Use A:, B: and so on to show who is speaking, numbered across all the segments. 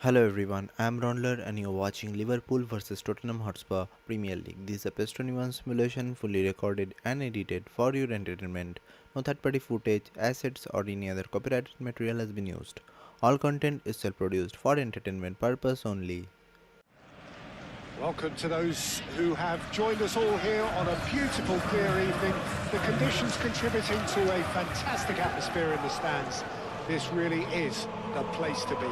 A: Hello everyone, I am Raundler and you are watching Liverpool vs Tottenham Hotspur Premier League. This is a PES 21 simulation fully recorded and edited for your entertainment. No third-party footage, assets or any other copyrighted material has been used. All content is self-produced for entertainment purpose only.
B: Welcome to those who have joined us all here on a beautiful clear evening. The conditions contributing to a fantastic atmosphere in the stands. This really is the place to be.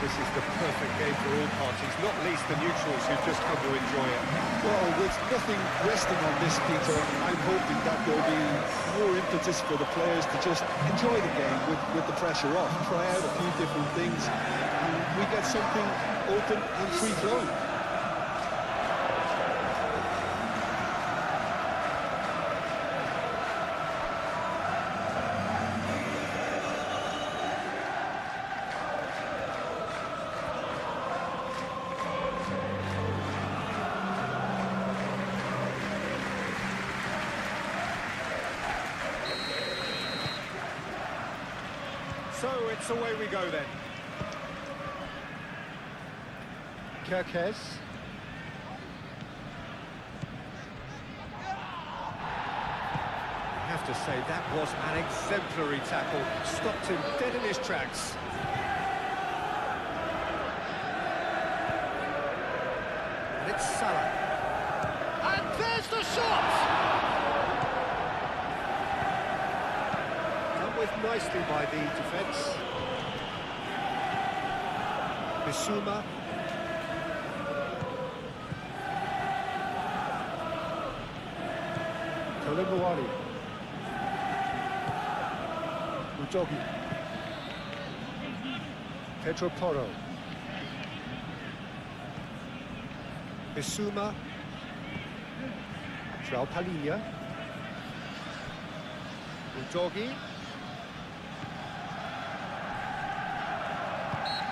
B: This is the perfect game for all parties, not least the neutrals who've just come to enjoy it.
C: Well, with nothing resting on this, Peter, I'm hoping that there'll be more impetus for the players to just enjoy the game with the pressure off, try out a few different things, and we get something open and free-flowing.
B: So it's away we go then. Kirkes. I have to say, that was an exemplary tackle. Stopped him dead in his tracks. And it's Salah. And there's the shot! Done with nicely by the defence. Bissouma. Koulibaly. Udogi. Pedro Porro. Bissouma. João Palhinha. Udogi.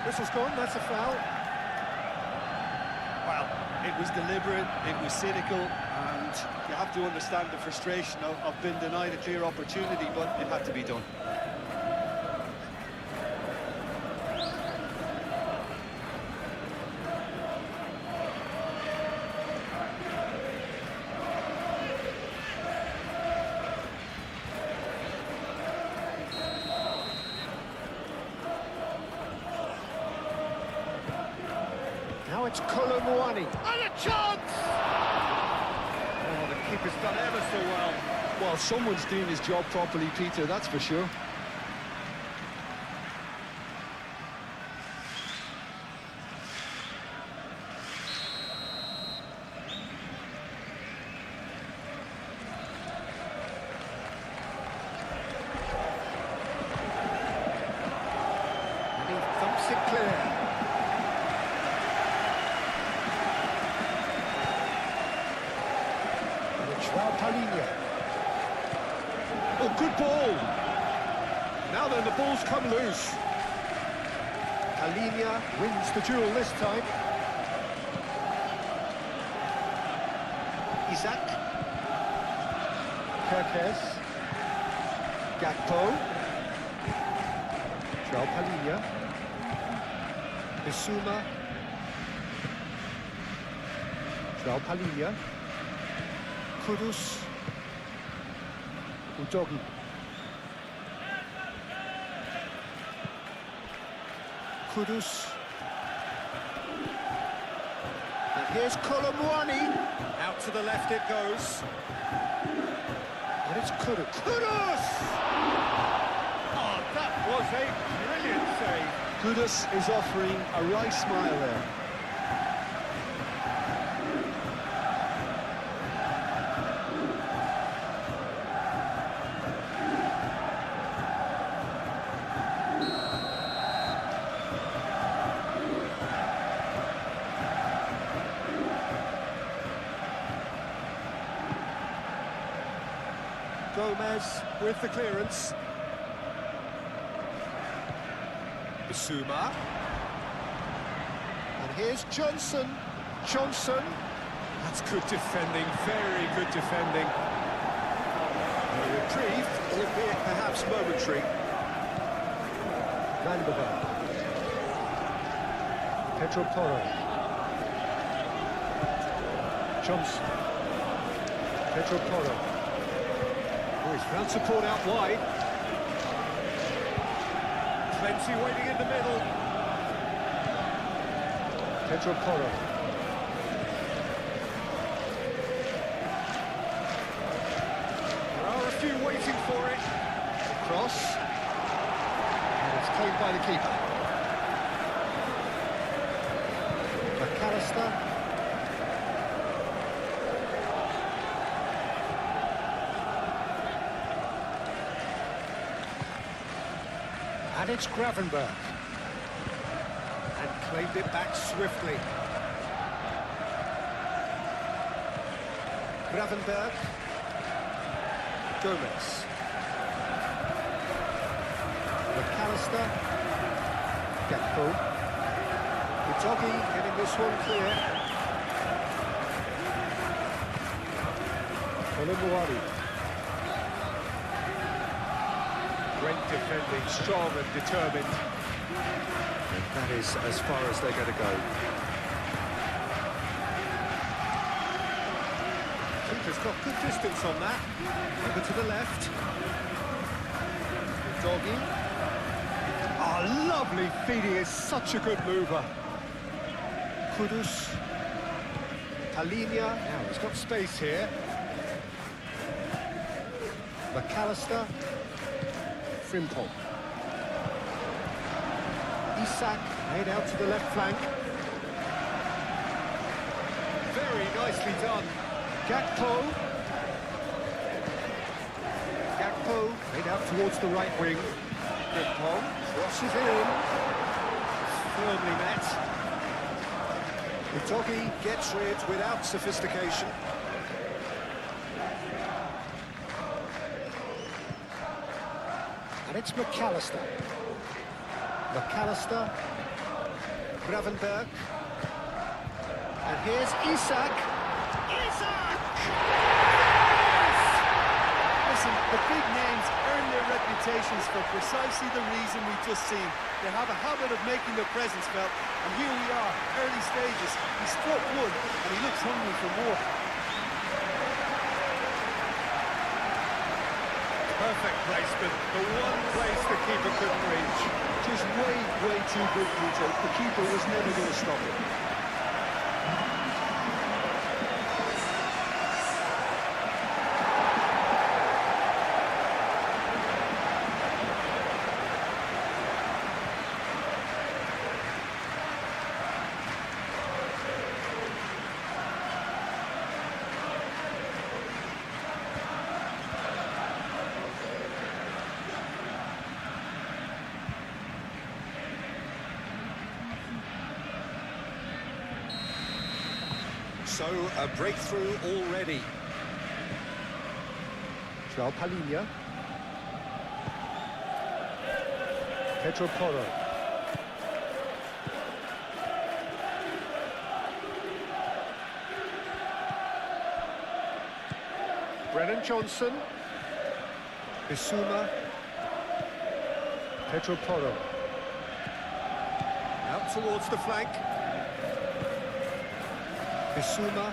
B: Whistle's gone, that's a foul.
D: Well, it was deliberate, it was cynical, and you have to understand the frustration of being denied a clear opportunity, but it had to be done.
B: Now it's Koulibaly. And a chance! Oh, the keeper's done ever so well.
C: Well, someone's doing his job properly, Peter, that's for sure.
B: And he thumps it clear. João Palhinha.
C: Oh, good ball! Now then, the ball's come loose.
B: Palhinha wins the duel this time. Isaac. Kirkes. Gakpo. João Palhinha. Bissouma. João Palhinha. Kudus. Udogi. Kudus. And here's Koulibaly.
D: Out to the left it goes.
B: And it's Kudus.
D: Kudus! Oh, that was a brilliant save.
C: Kudus is offering a right smile there.
B: Gomez with the clearance. Bissouma. And here's Johnson. Johnson. That's good defending, very good defending. A reprieve, albeit perhaps momentary. Van der Beek. Pedro Porro. Johnson. Pedro Porro. Oh, he's found support out wide. Plenty waiting in the middle. Pedro Porro. There are a few waiting for it. The cross. And it's claimed by the keeper. McAllister. And it's Gravenberch. And claimed it back swiftly. Gravenberch. Gomez. McAllister. Gakpo. Udogie getting this one clear. Colomboari. Great defending, strong and determined. And that is as far as they're going to go. Keeper's got good distance on that. Over to the left. Udogie. Oh, lovely feed, he is such a good mover. Kudus. Palinia. Now he's got space here. McAllister. Frimpong. Isak made out to the left flank. Very nicely done. Gakpo. Gakpo made out towards the right wing. Frimpong crosses in. Firmly met. Udogie gets rid without sophistication. And it's McAllister. McAllister. Gravenberch. And here's Isak. Isak! Yes!
D: Listen, the big names earn their reputations for precisely the reason we've just seen. They have a habit of making their presence felt, and here we are, early stages. He struck one, and he looks hungry for more.
B: Perfect placement, the one place the keeper couldn't reach.
C: Just way too good, Peter. The keeper was never going to stop it.
B: So, a breakthrough already. João Palinia. Pedro Porro. Brennan Johnson. Bissouma. Pedro Porro. Out towards the flank. Bissouma.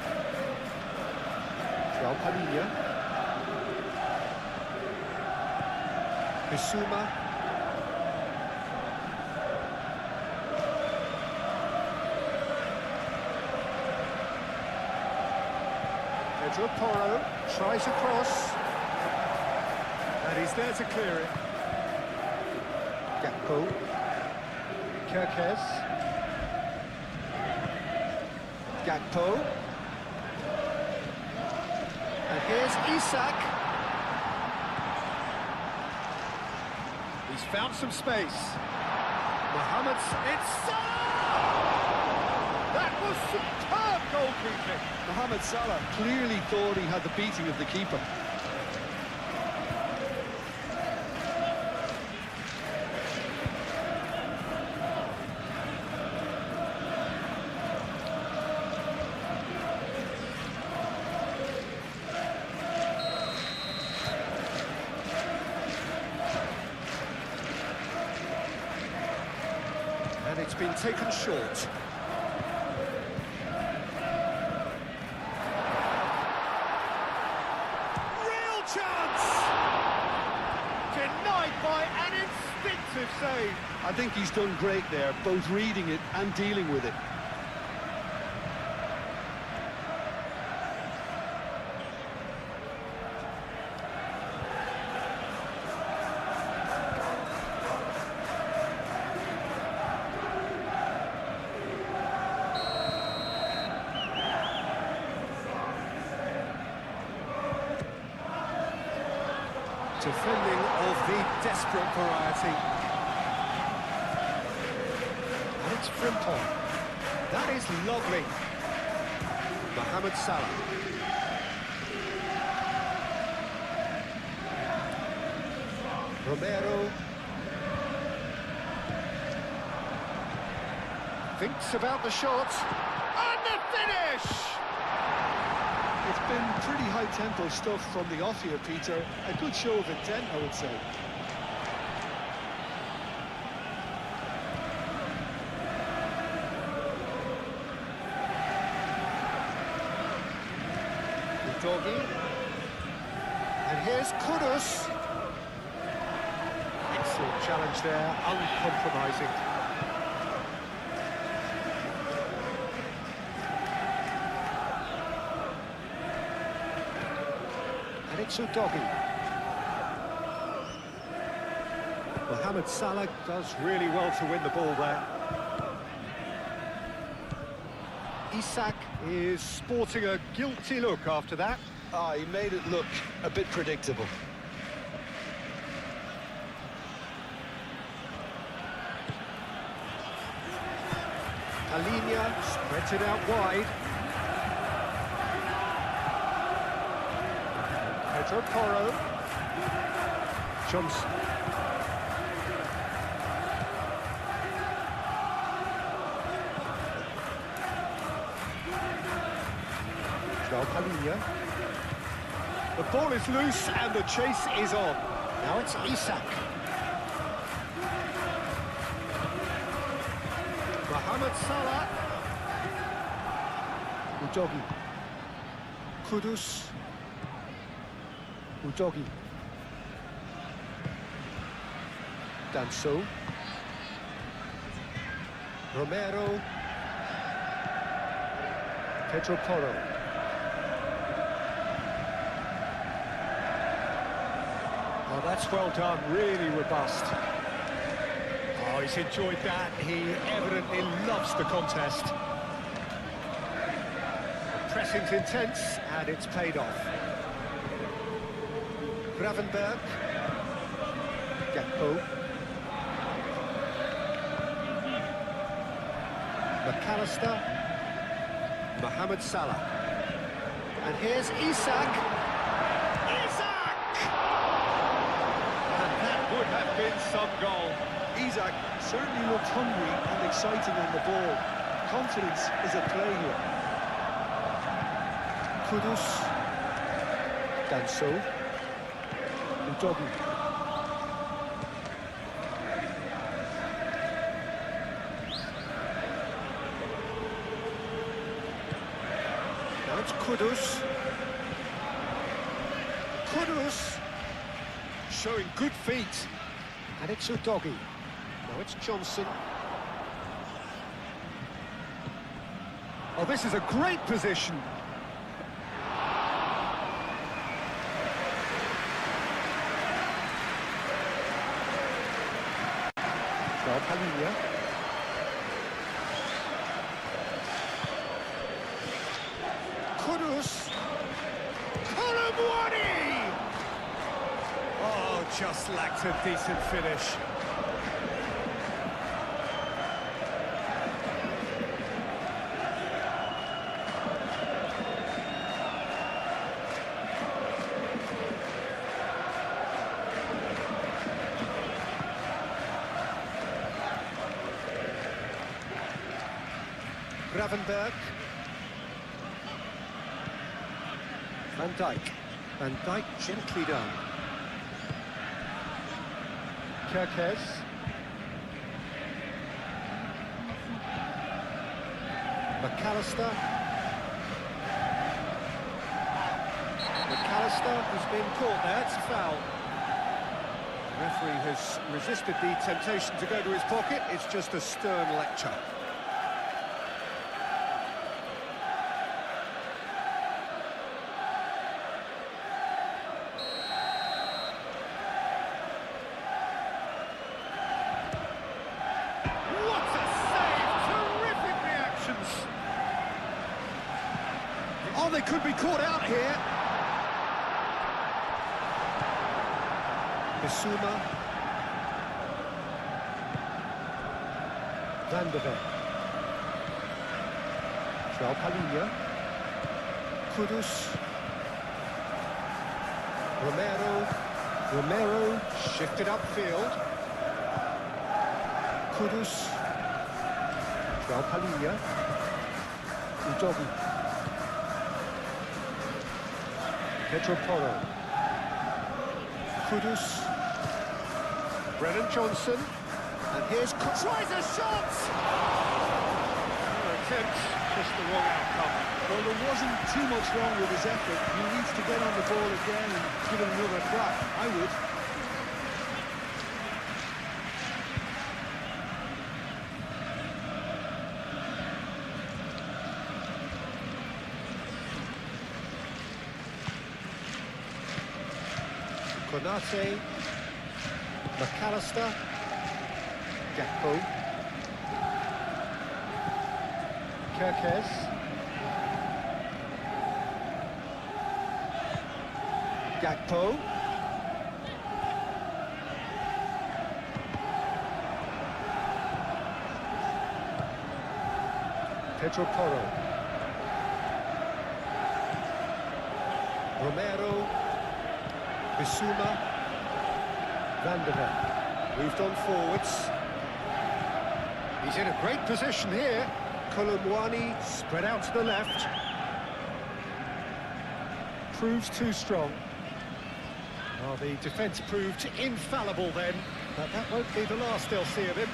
B: João Palinia. Bissouma. Pedro Porro tries a cross. And he's there to clear it. Gakpo. Kerkez. Gakpo. And here's Isak. He's found some space. Mohamed's... It's... That was superb goalkeeping.
C: Mohamed Salah clearly thought he had the beating of the keeper.
B: been taken short.
D: Real chance! Denied by an instinctive save.
C: I think he's done great there, both reading it and dealing with it.
B: Defending of the desperate variety. And it's Frimpong. That is lovely. Mohamed Salah. Romero. Thinks about the shot. And the finish!
C: It's been pretty high-tempo stuff from the off here, Peter. A good show of intent, I would say.
B: Doggy. And here's Kudus. Excellent challenge there, uncompromising. And it's Udogi. Mohamed Salah does really well to win the ball there. Isak is sporting a guilty look after that.
C: Ah, he made it look a bit predictable.
B: Alinia spreads it out wide. Pedro Porro. Johnson. Alinia. The ball is loose and the chase is on. Now it's Isak. Mohamed Salah. Udogi. Kudus. Udogi. Danso. Romero. Pedro Porro. Oh, that's well done, really robust. Oh, he's enjoyed that. He evidently loves the contest. The pressing's intense, and it's paid off. Gravenberg. Gakpo. McAllister. Mohamed Salah. And here's Isak. Would have been some goal.
C: Isak certainly looked hungry and exciting on the ball. Confidence is at play here.
B: Kudus. Danso. Udogi. Now it's Kudus. Kudus. Showing good feet. And it's Udogi. Now it's Johnson. Oh, this is a great position. Alinia. Kudus. Colomwani! Oh, just lacked a decent finish. Gravenberg. Van Dijk. Van Dijk gently done. Kerkez. McAllister. McAllister, who's been caught there, it's a foul. The referee has resisted the temptation to go to his pocket. It's just a stern lecture. What a save! Terrific reactions! Oh, they could be caught out here. Bissouma. Van de Ven. João Palhinha. Kudus. Romero shifted upfield. Kudus. João Palhinha. Udogi. Pedro Porro. Kudus. Brennan Johnson. And here's... Tries a shot! Attempt, just the wrong outcome.
C: Well, there wasn't too much wrong with his effort. He needs to get on the ball again and give it another crack. I would.
B: Konate, McAllister, Gakpo, Kerkez, Gakpo, Pedro Porro, Romero, Bissouma, Van de Ven, moved on forwards. He's in a great position here. Kolomwani spread out to the left. Proves too strong. Well, the defence proved infallible then, but that won't be the last they'll see of him.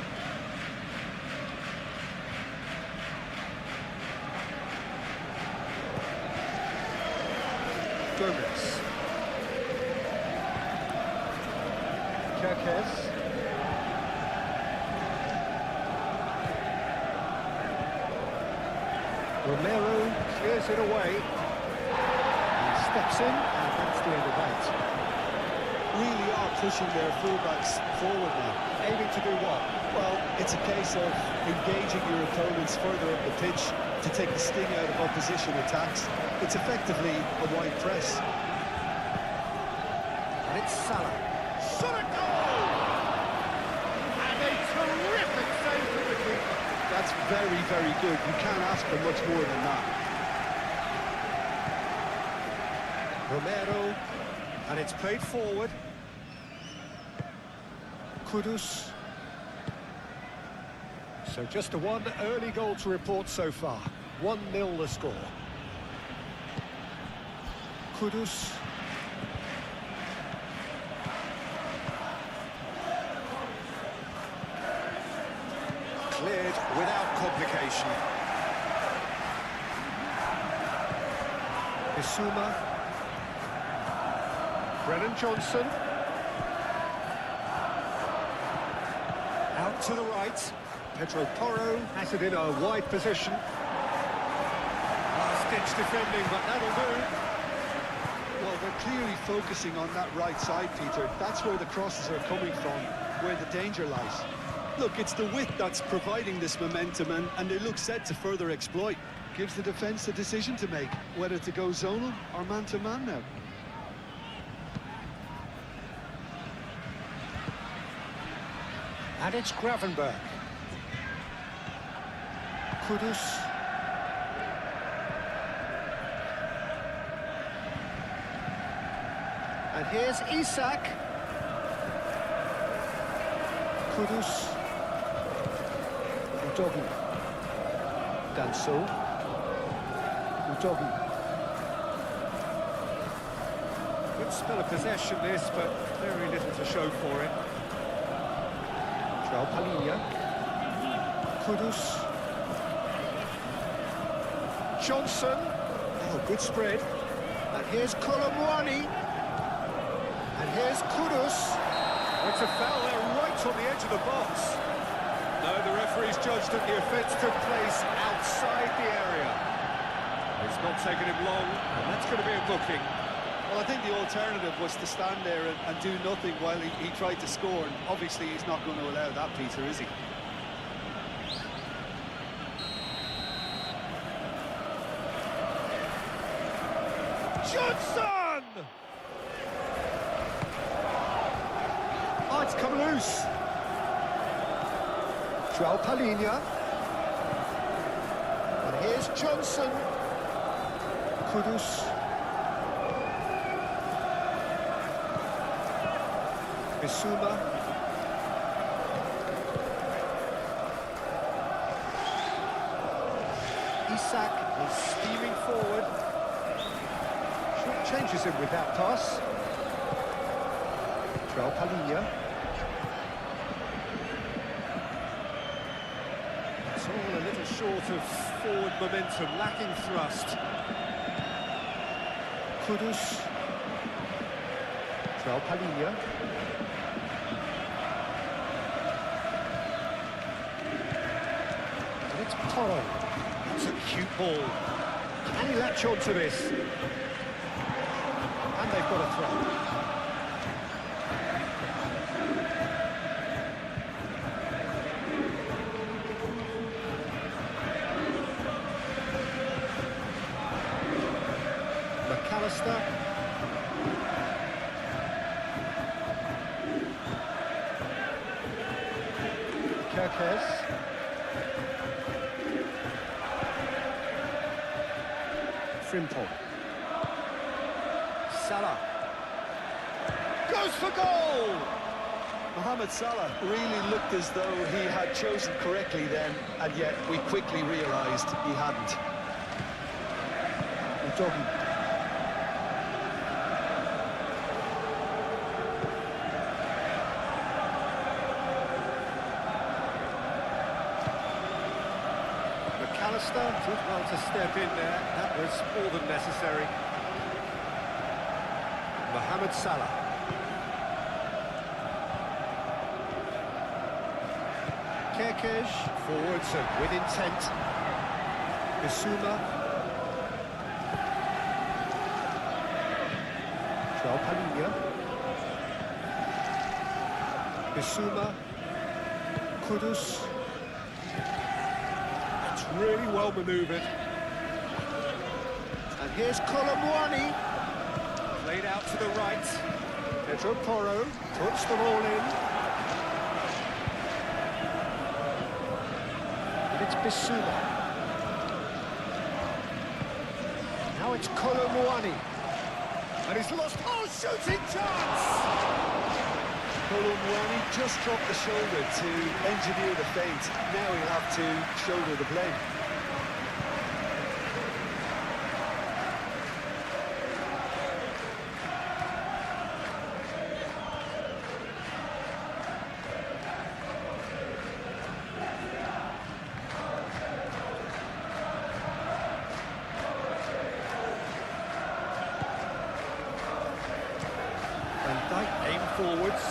B: Gomez. Kerkez. Romero clears it away. He steps in, and that's the end of that.
C: Really are pushing their fullbacks forward now.
B: Aiming to do what?
C: Well, it's a case of engaging your opponents further up the pitch to take the sting out of opposition attacks. It's effectively a wide press.
B: And it's Salah. Shot a goal! And a terrific save from the keeper.
C: That's very, very good. You can't ask for much more than that.
B: Romero, and it's played forward. Kudus. So just a one early goal to report so far. 1-0 the score. Kudus. Cleared without complication. Bissouma. Brennan Johnson. Out to the right. Pedro Porro has it in a wide position. Last-ditch defending, but that'll do.
C: Well, they're clearly focusing on that right side, Peter. That's where the crosses are coming from, where the danger lies. Look, it's the width that's providing this momentum, and they look set to further exploit. Gives the defence a decision to make, whether to go zonal or man-to-man now.
B: And it's Gravenberg. Kudus. And here's Isak. Kudus. Udogi. Danso. Udogi. Good spell of possession this, but very little to show for it. João Palhinha. Kudus. Johnson. Oh, good spread. And here's Colomwani. And here's Kudus. It's a foul there right on the edge of the box. No, the referee's judged that the offence took place outside the area. It's not taken him long, and that's going to be a booking.
D: Well, I think the alternative was to stand there and do nothing while he tried to score, and obviously he's not going to allow that, Peter, is he?
B: Johnson! Oh, it's come loose. João Palhinha. And here's Johnson. Kudus. Bissouma. Isak is steaming forward. Changes him with that pass. João Palhinha.
D: It's all a little short of forward momentum, lacking thrust.
B: Kudus. João Palhinha. And it's Toro. That's a cute ball. Can he latch on to this? And they've got a throw. McAllister. Kerkez. Frimpong. Salah. Goes for goal!
D: Mohamed Salah really looked as though he had chosen correctly then, and yet we quickly realised he hadn't.
B: Udogi. McAllister did well to step in there. That was more than necessary. Mohamed Salah. Kerkez forwards and with intent. Bissouma. João Palhinha. Bissouma. Kudus. It's really well manoeuvred. And here's Colomwani. Played out to the right. Pedro Porro puts them all in. And it's Bissouma. Now it's Colomwani. And he's lost. Oh, shooting chance!
D: Colomwani just dropped the shoulder to engineer the feint. Now he'll have to shoulder the blame.
B: Van Dijk aim forwards.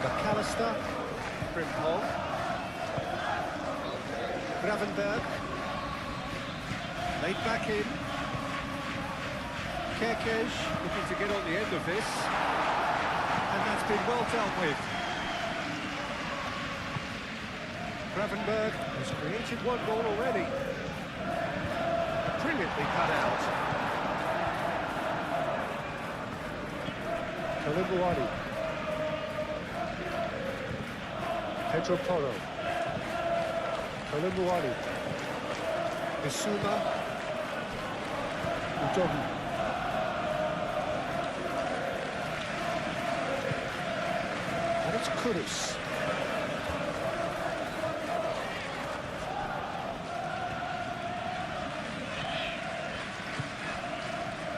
B: McAllister. Frimpong. Gravenberg. Laid back in. Kerkez looking to get on the end of this. And that's been well dealt with. Gravenberg has created one goal already. Brilliantly cut out. Colomwani. Pedro Porro. Colomwani. Bissouma. Udogi. And it's Kudus.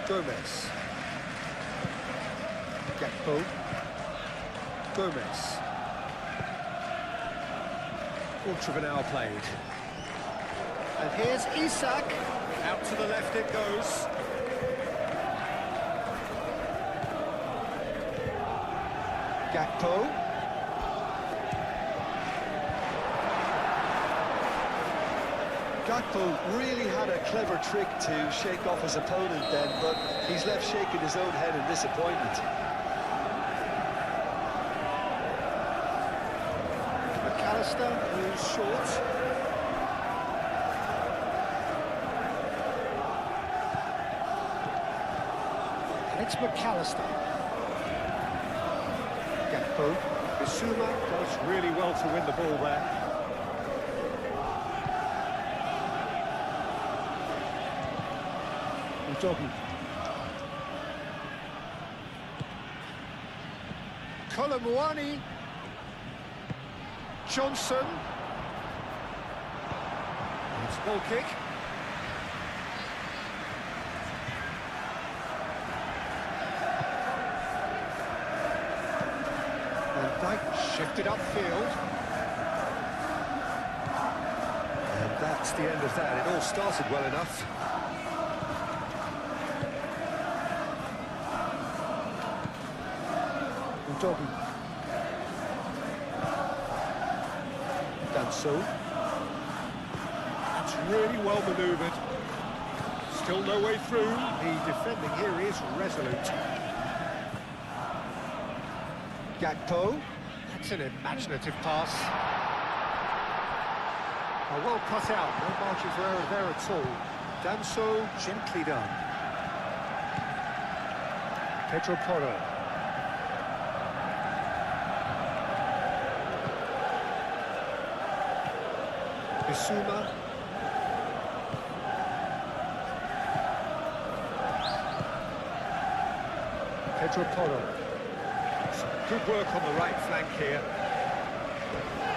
B: Gomez. Gakpo. Gomez. Quarter of an hour played. And here's Isak. Out to the left it goes. Gakpo.
C: Gakpo really had a clever trick to shake off his opponent then, but he's left shaking his own head in disappointment.
B: McAllister, who's short. And it's McAllister. Gakpo. Bissouma does really well to win the ball there.
C: Jogging.
B: Colomwani. Johnson. It's ball kick. Van Dijk shifted upfield. And that's the end of that. It all started well enough.
C: Jogging.
B: Danso. That's really well manoeuvred. Still no way through. The defending here is resolute. Gakpo. That's an imaginative pass. Oh, well cut out. No margin for error there at all. Danso, gently done. Pedro Porro. Bissouma. Pedro Porro. Some good work on the right flank here.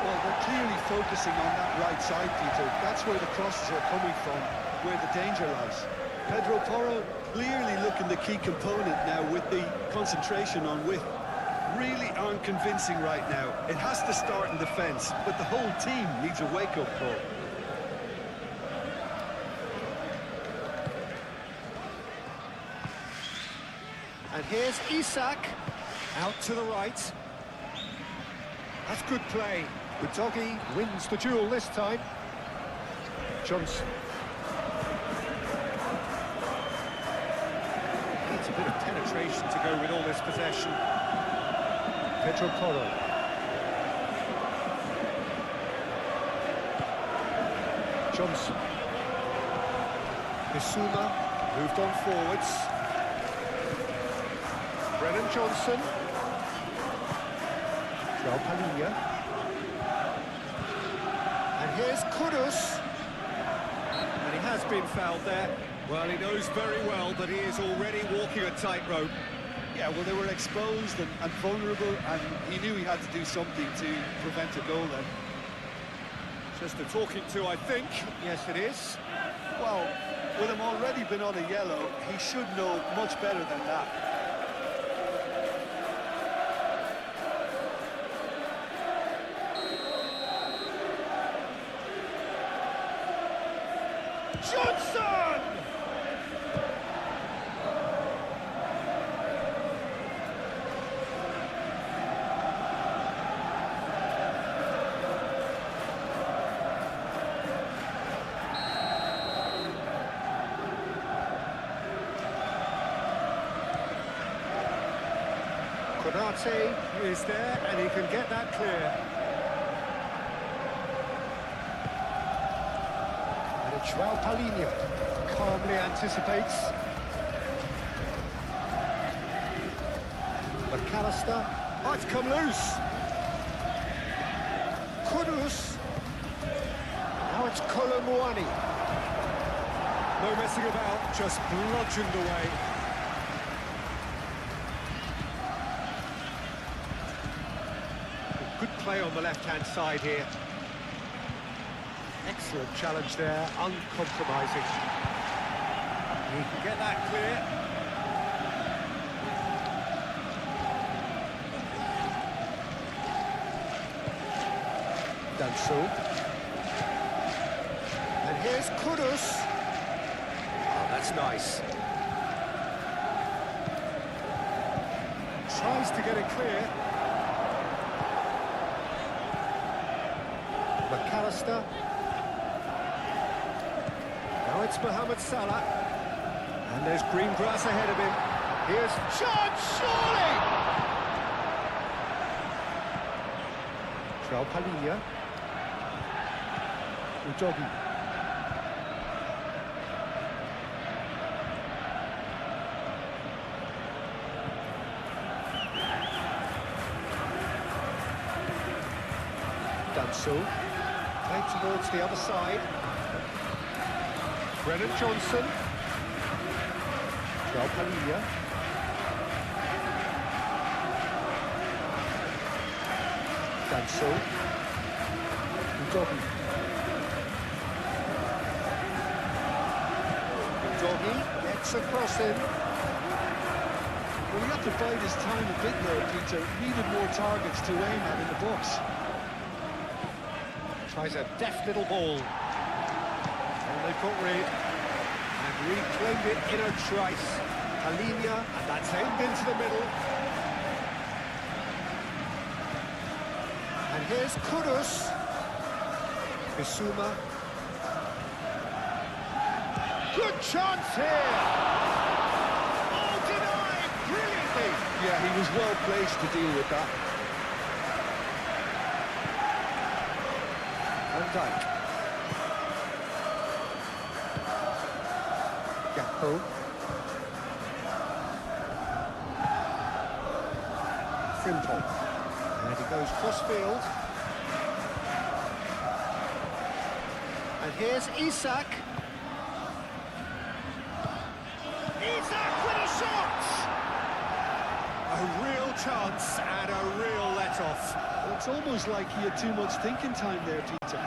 C: Well, they're clearly focusing on that right side, Peter. That's where the crosses are coming from, where the danger lies. Pedro Porro clearly looking the key component now with the concentration on width. Really aren't convincing right now. It has to start in defence, but the whole team needs a wake-up call.
B: And here's Isak. Out to the right. That's good play. Udogie wins the duel this time. Johnson. Needs a bit of penetration to go with all this possession. Pedro Porro. Johnson. Bissouma moved on forwards. Brennan Johnson. João Palhinha. And here's Kudus. And he has been fouled there. Well, he knows very well that he is already walking a tightrope.
C: Yeah, well, they were exposed and vulnerable, and he knew he had to do something to prevent a goal then.
B: Just a talking to, I think. Yes, it is.
C: Well, with him already been on a yellow, he should know much better than that.
B: Johnson! Konate is there, and he can get that clear. And it's João Palhinha calmly anticipates. McAllister. Oh, it's come loose. Kudus. Now it's Colomwani. No messing about, just bludgeoned away. Good play on the left-hand side here. Excellent challenge there, uncompromising. He can get that clear. Danso. And here's Kudus. Oh, that's nice. Tries to get it clear. McAllister. Now it's Mohamed Salah. And there's green grass ahead of him. Here's chance, surely! João Palhinha. Udogi. Danso. Played towards the other side. Brennan Johnson. João Palhinha. Danso. Udogi. Udogi gets across him.
C: Well, he had to bide his time a bit there, Peter. Needed more targets to aim at in the box.
B: Tries a deft little ball. And they put Reed. And Reed claimed it in a trice. Palhinha, and that's aimed into the middle. And here's Kudus. Bissouma. Good chance here! Oh, denied brilliantly!
C: Yeah, he was well placed to deal with that.
B: Van Dijk. Gakpo. Frimpong. And he goes cross-field. And here's Isak. Isak with a shot! A real chance and a real let-off.
C: Well, it's almost like he had too much thinking time there, Peter.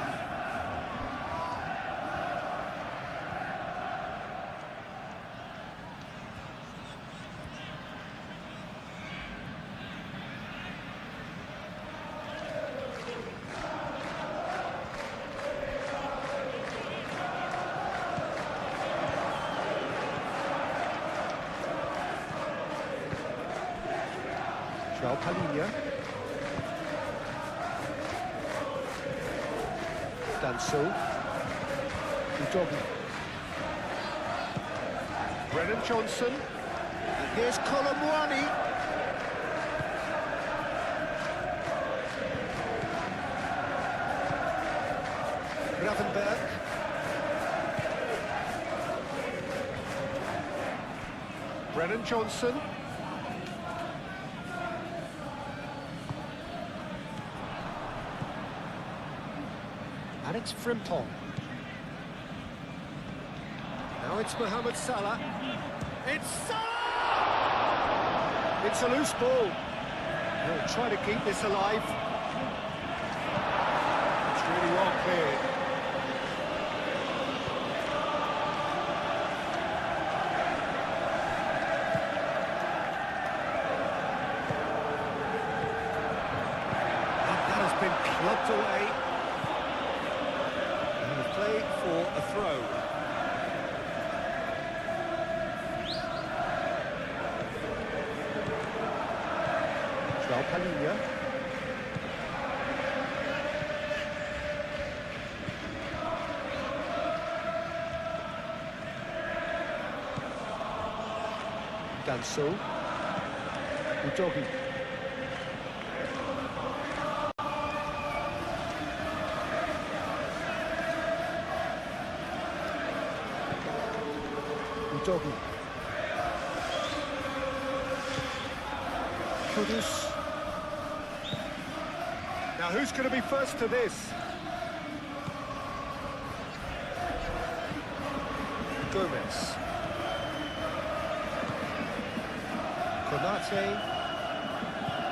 B: João Palhinha. Danso. Udogi. Brennan Johnson. And here's Colomwani. Gravenberg. Brennan Johnson. And it's Frimpong. Now it's Mohamed Salah. It's Salah! It's a loose ball. He'll try to keep this alive. It's really well cleared. And that has been clubbed away. Play for a throw. João Palhinha. Danso. Udogi. Udogi. Kudus. Now who's going to be first to this? Gomez. Konate.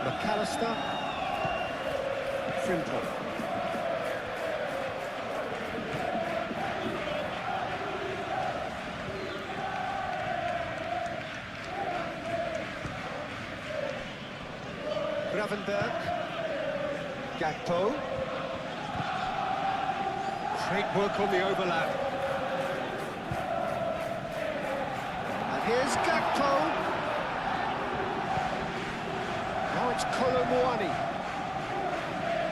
B: McAllister. Frimpong. Gravenberg. Gakpo. Great work on the overlap. And here's Gakpo. Now it's Kolomwani.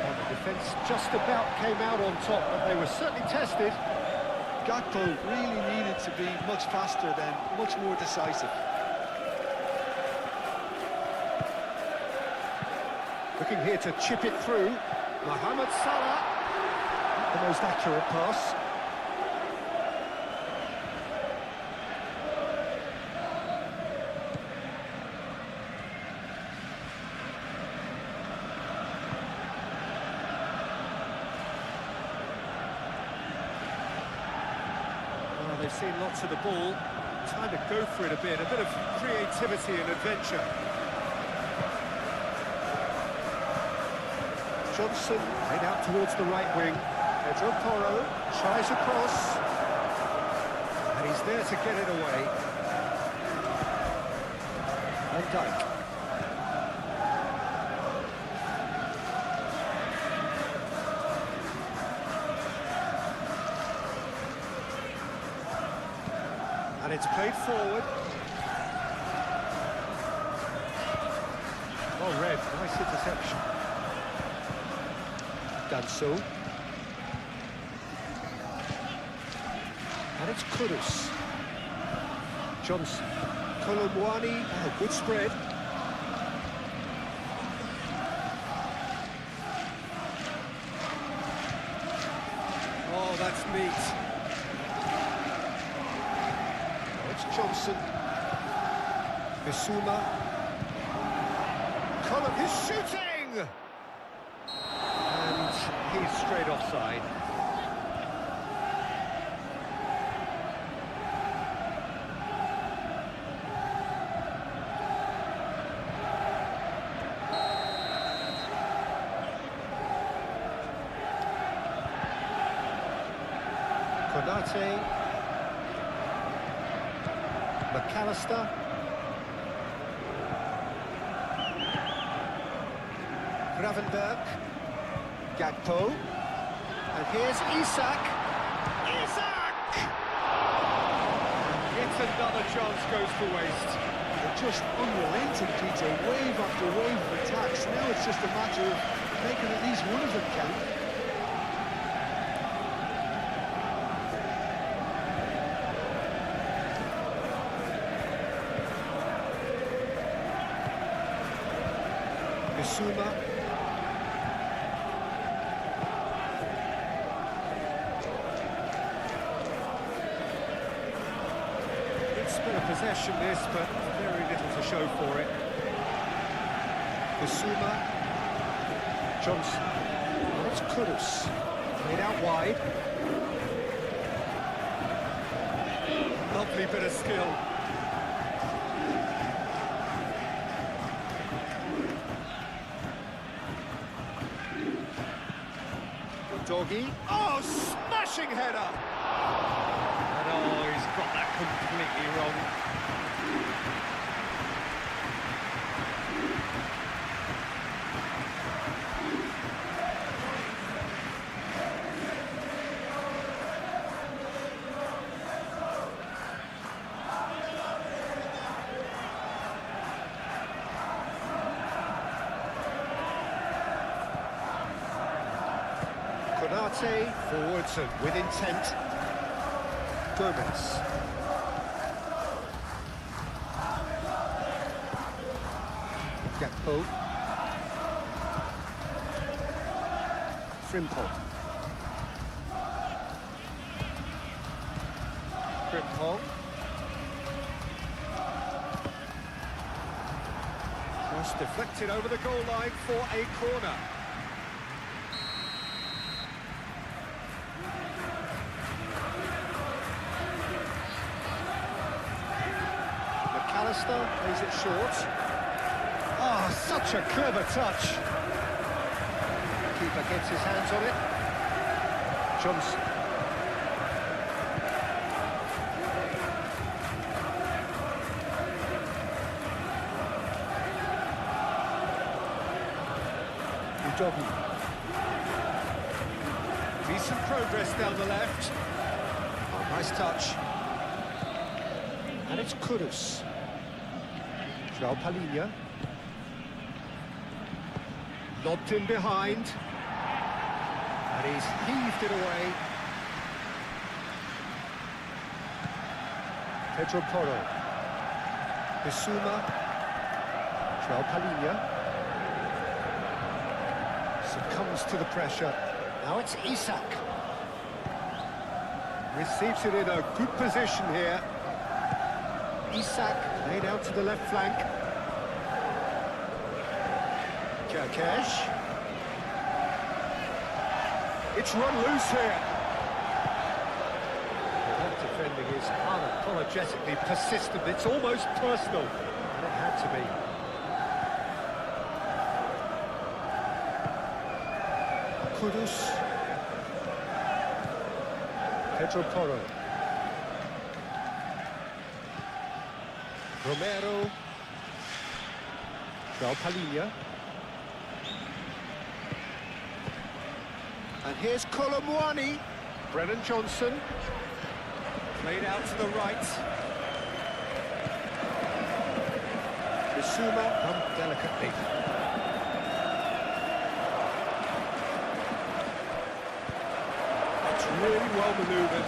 B: Well, the defence just about came out on top, but they were certainly tested.
C: Gakpo really needed to be much faster then, much more decisive.
B: Looking here to chip it through. Mohamed Salah. The most accurate pass. Well, they've seen lots of the ball. Time to go for it a bit of creativity and adventure. Johnson, head out towards the right wing. Pedro Porro tries across. And he's there to get it away. Van Dijk. And it's played forward. Well read, nice interception. Danso. And it's Kudus. Johnson. Kolomwani. Oh, good spread. Oh, that's neat. Oh, it's Johnson. Bissouma. Colum, he's shooting! And he's straight offside. Konate, McAllister, Gravenberg, Gakpo, and here's Isak. Isak! Yet another chance goes to waste.
C: They're just unrelenting, Peter, wave after wave of attacks. Now it's just a matter of making at least one of them count. Bissouma.
B: It's been a possession this, but very little to show for it. Bissouma. Johnson. Oh, it's Kudus. Played out wide. Lovely bit of skill. Doggy. Oh, smashing header! And oh, he's got that completely wrong. Konate, forwards and with intent. Gomez. Gakpo. Frimpong. Frimpong. Cross deflected over the goal line for a corner. McAllister plays it short. Oh, such a clever touch. Keeper gets his hands on it. Johnson. Udogi. Decent progress down the left. Oh, nice touch. And it's Kudus. João Palhinha. Lobbed in behind. And he's heaved it away. Pedro Porro. Bissouma. João Palhinha. Succumbs to the pressure. Now it's Isak. Receives it in a good position here. Isak laid out to the left flank. Kerkesh. It's run loose here. That defending is unapologetically persistent. It's almost personal. And it had to be. Kudus. Pedro Porro. Romero. João Palhinha. And here's Colomwani. Brennan Johnson. Played out to the right. Bissouma come delicately. It's really well manoeuvred.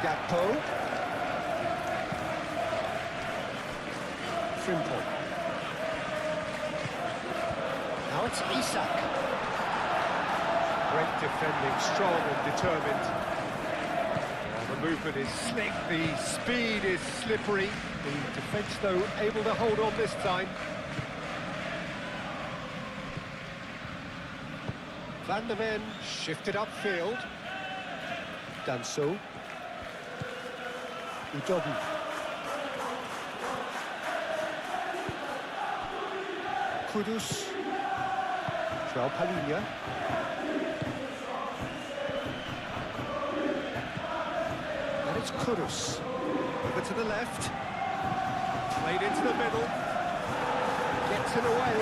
B: Gakpo. Frimpong. Now it's Isak. Great defending, strong and determined. And the movement is slick, the speed is slippery. The defence, though, able to hold on this time. Van der Ven shifted upfield. Danso. Udogi. Kudus. João Palhinha. And it's Kudus. Over to the left. Played into the middle. Gets it away.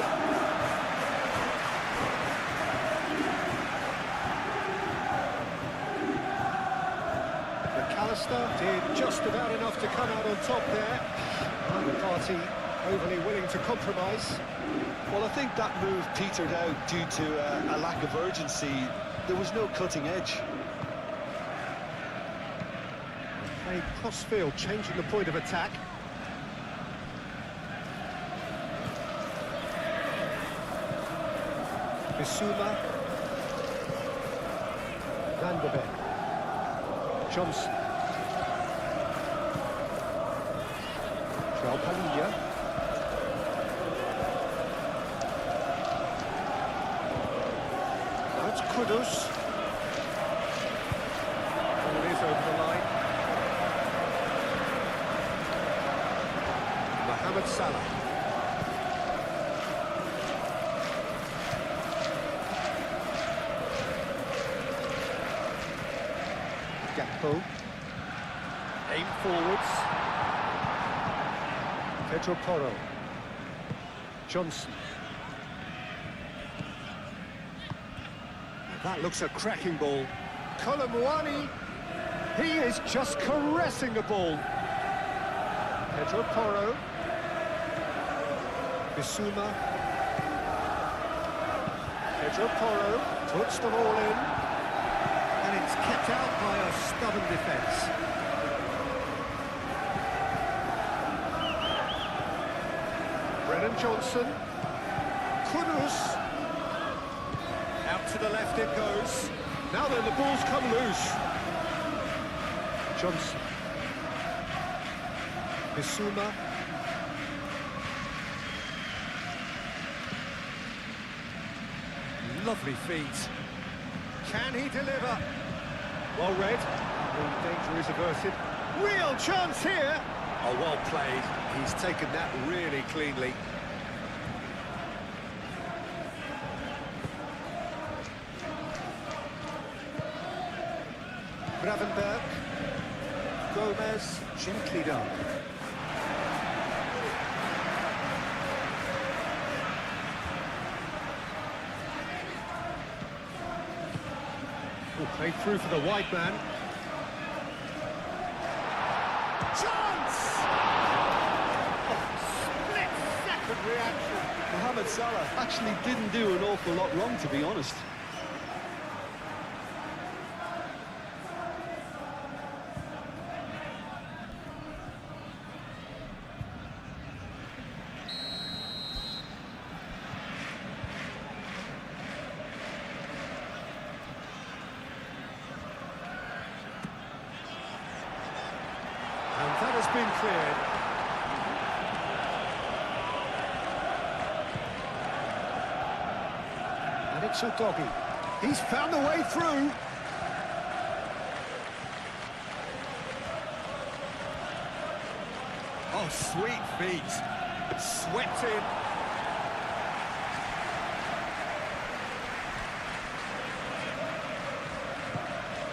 B: McAllister did just about enough to come out on top there. Neither party overly willing to compromise.
C: Well, I think that move petered out due to a lack of urgency. There was no cutting edge.
B: Played cross-field, changing the point of attack. Bissouma. Van der Ven. Johnson. João Palhinha. That's Kudus. And it is over the line. Mohamed Salah. Gakpo. Aim forwards. Pedro Porro. Johnson. That looks a cracking ball. Colomwani. He is just caressing the ball. Pedro Porro. Bissouma. Pedro Porro puts the ball in. And it's kept out by a stubborn defence. Brennan Johnson. Kudus. Out to the left it goes. Now then, the ball's come loose. Johnson. Bissouma. Lovely feet. Can he deliver? Well read. All danger is averted. Real chance here. Oh, well played. He's taken that really cleanly. Gravenberg. Gomez, gently done. Oh, played through for the wide man. Chance! Split-second reaction.
C: Mohamed Salah actually didn't do an awful lot wrong, to be honest.
B: And that has been cleared. And it's Udogi. He's found a way through. Oh, sweet feet. Swept in.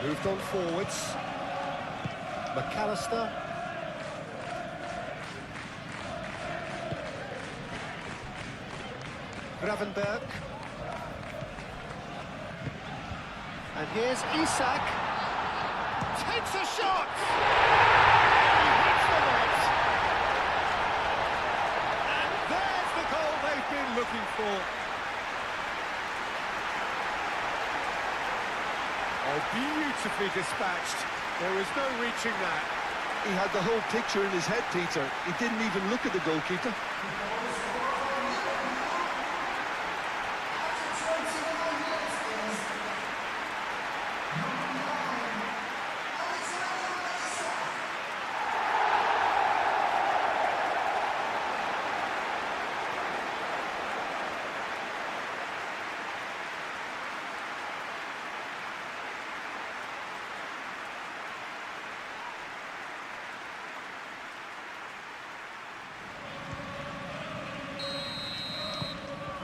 B: Moved on forwards. McAllister. Gravenberg. And here's Isak. Takes a shot! He hits the net. And there's the goal they've been looking for. Oh, beautifully dispatched. There was no reaching that.
C: He had the whole picture in his head, Peter. He didn't even look at the goalkeeper.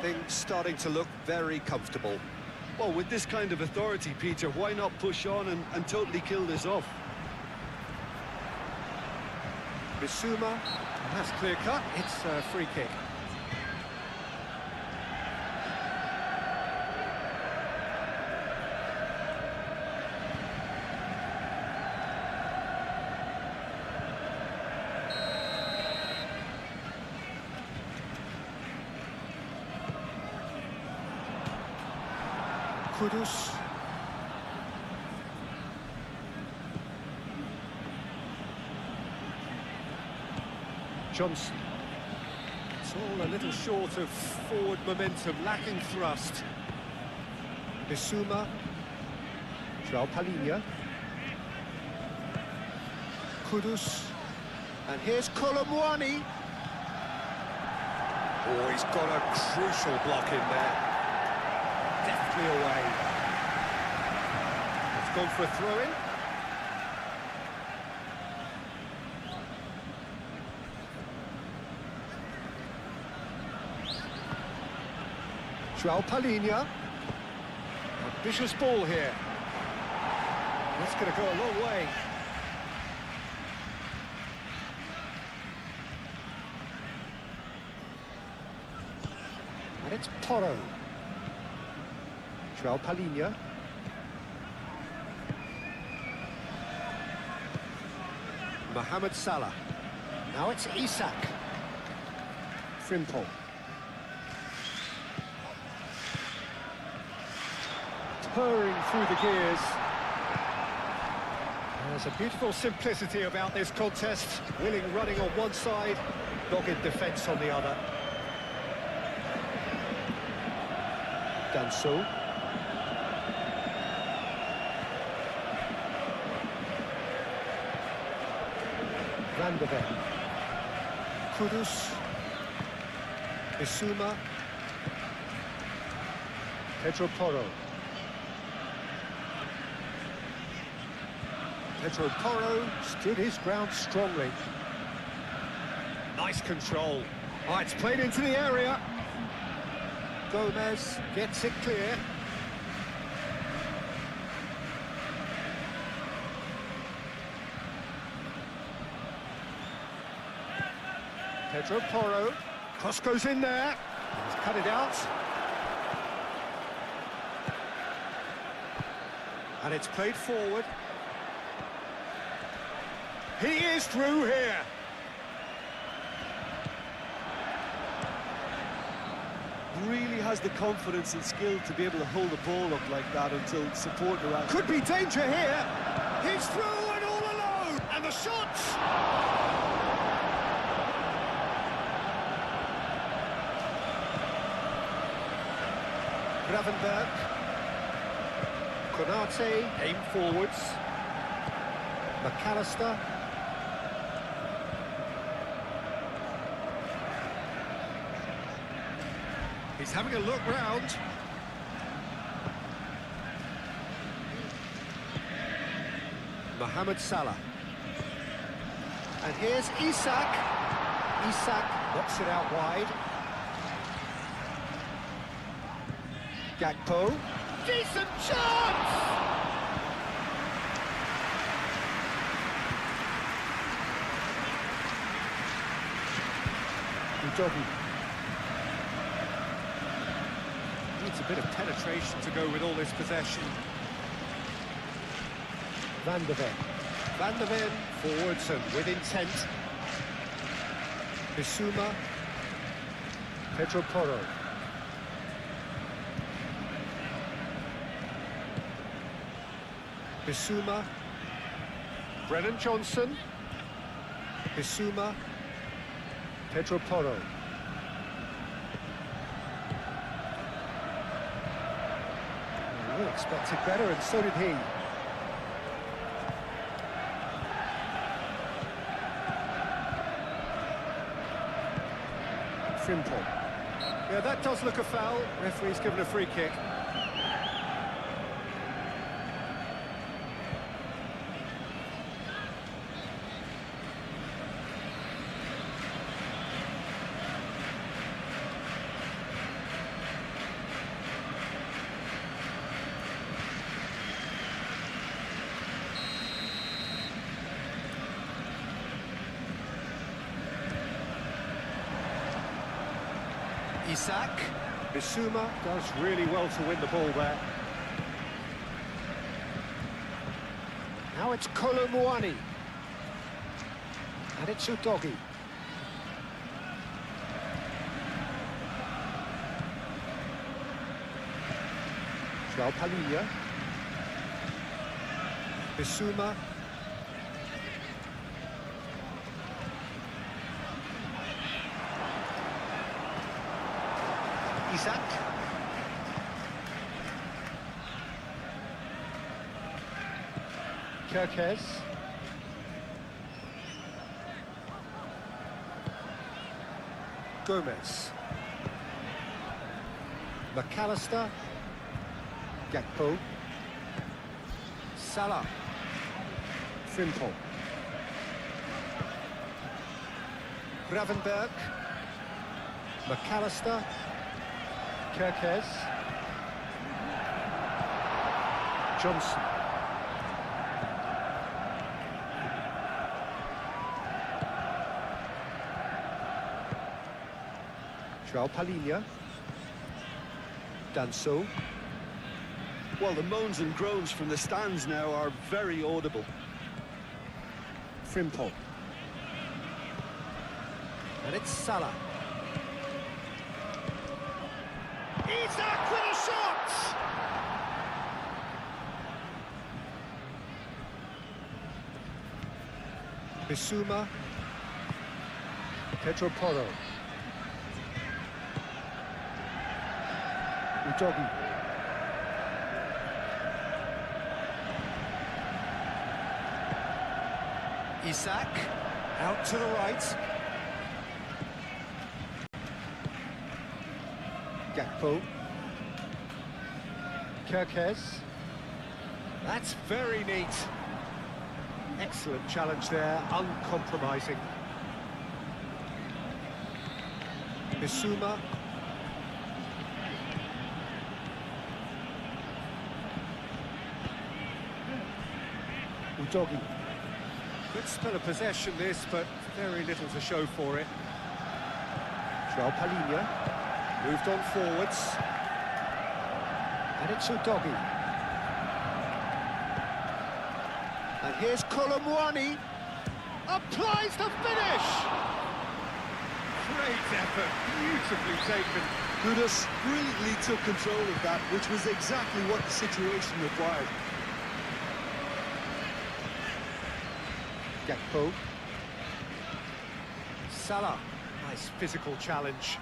B: Things starting to look very comfortable.
C: Well, with this kind of authority, Peter, why not push on and totally kill this off?
B: Bissouma, and that's clear cut. It's a free kick. Kudus. Johnson. It's all a little short of forward momentum, lacking thrust. Bissouma. João Palhinha. Kudus. And here's Colomwani. Oh, he's got a crucial block in there. Deftly away. It's gone for a throw-in. João Palhinha. Ambitious ball here. That's going to go a long way. And it's Porro. João Palhinha. Mohamed Salah. Now it's Isak. Frimpong. Purring through the gears. There's a beautiful simplicity about this contest. Willing running on one side, dogged defence on the other. Danso. Raundler. Kudus. Bissouma. Pedro Porro. Pedro Porro stood his ground strongly. Nice control. Oh, it's played into the area. Gomez gets it clear. Pedro Porro. Cross goes in there. He's cut it out. And it's played forward. He is through here.
D: Really has the confidence and skill to be able to hold the ball up like that until support around.
B: Could be danger here. He's through and all alone. And the shots. Gravenberg. Konate, aim forwards. McAllister. He's having a look round. Mohamed Salah. And here's Isak. Isak knocks it out wide. Gakpo. Decent chance! Udogi. Needs a bit of penetration to go with all this possession. Van de Ven. Van de Ven forwards and with intent. Bissouma. Pedro Porro. Bissouma. Brennan Johnson. Bissouma. Pedro Porro. We expected better, and so did he. Frimpong. Yeah, that does look a foul. Referee's given a free kick. Isak. Bissouma does really well to win the ball there. Now it's Kolomouani. And it's Udogi. João Palhinha. Bissouma. Isak. Kerkez. Gomez. McAllister. Gakpo. Salah. Frimpong. Gravenberg. McAllister. Kerkez. Johnson. João Palhinha. Danso.
D: Well, the moans and groans from the stands now are very audible.
B: Frimpong. And it's Salah. Isak with a shot! Bissouma. Pedro Porro. Udogi. Isak. Out to the right. Gakpo. Kerkez. That's very neat. Excellent challenge there, uncompromising. Bissouma. Udogi. Good spell of possession this, but very little to show for it. João Palhinha. Moved on forwards. And it's Udogi. And here's Colomwani. Applies the finish!
D: Great effort, beautifully taken.
C: Kudus brilliantly took control of that, which was exactly what the situation required.
B: Gakpo. Salah. Nice physical challenge.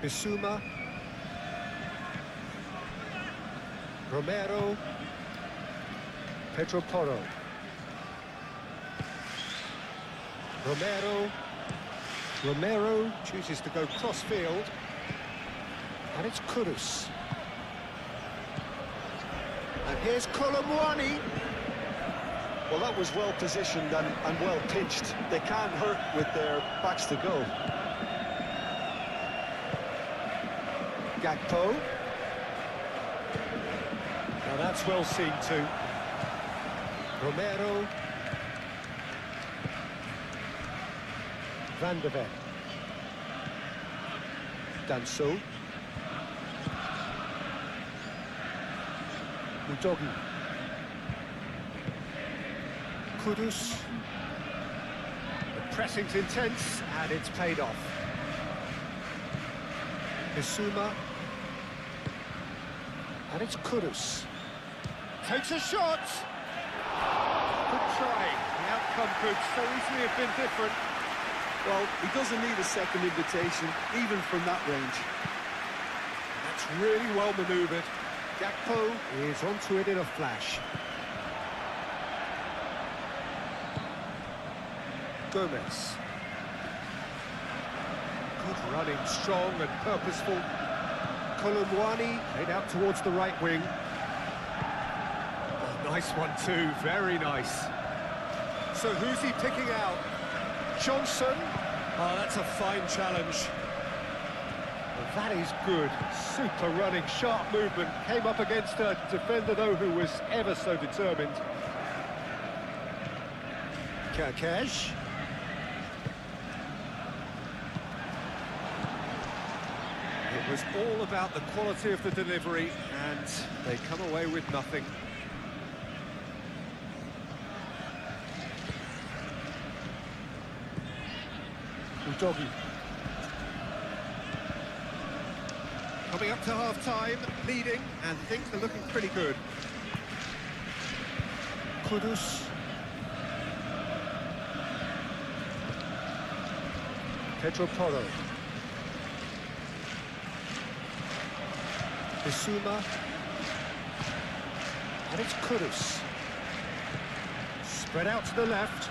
B: Bissouma. Romero. Pedro Porro. Romero chooses to go cross-field. And it's Kudus. And here's Colomwani.
C: Well, that was well positioned and well pitched. They can't hurt with their backs to go.
B: Gakpo. Now that's well seen too. Romero. Van de Ven. Danso. Udogi. Kudus. The pressing's intense and it's paid off. Bissouma. And it's Kudus. Takes a shot! Good try. The outcome could so easily have been different.
C: Well, he doesn't need a second invitation, even from that range.
B: That's really well manoeuvred. Gakpo is onto it in a flash. Gomez. Good running, strong and purposeful. Colomwani played out towards the right wing. Oh, nice one too, very nice. So who's he picking out? Johnson. Oh, that's a fine challenge. Well, that is good. Super running, sharp movement. Came up against a defender, though, who was ever so determined. Kerkez. It was all about the quality of the delivery, and they come away with nothing. Udogi. Coming up to half-time, leading, and things are looking pretty good. Kudus. Pedro Porro. Bissouma. And it's Kudus. Spread out to the left.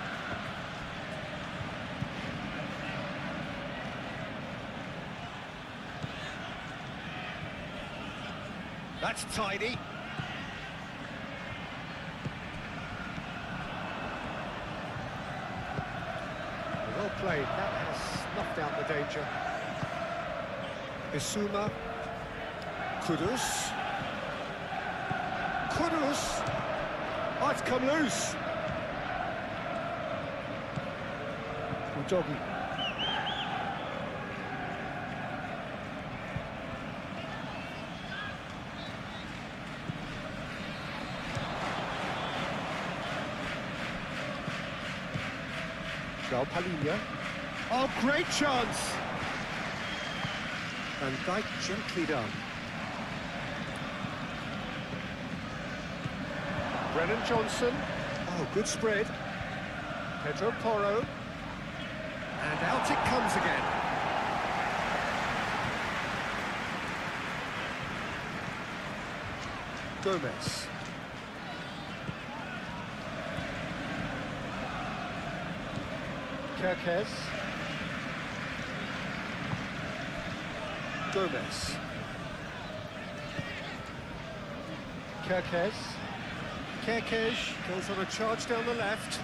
B: That's tidy. Well played. That has snuffed out the danger. Bissouma. Kudus. Kudus! Oh, it's come loose. Udogi. João Palhinha. Oh, great chance! Van Dijk gently done. Brennan Johnson. Oh, good spread. Pedro Porro. And out it comes again. Gomez. Kerkez. Gomez. Kerkez. Kerkez goes on a charge down the left.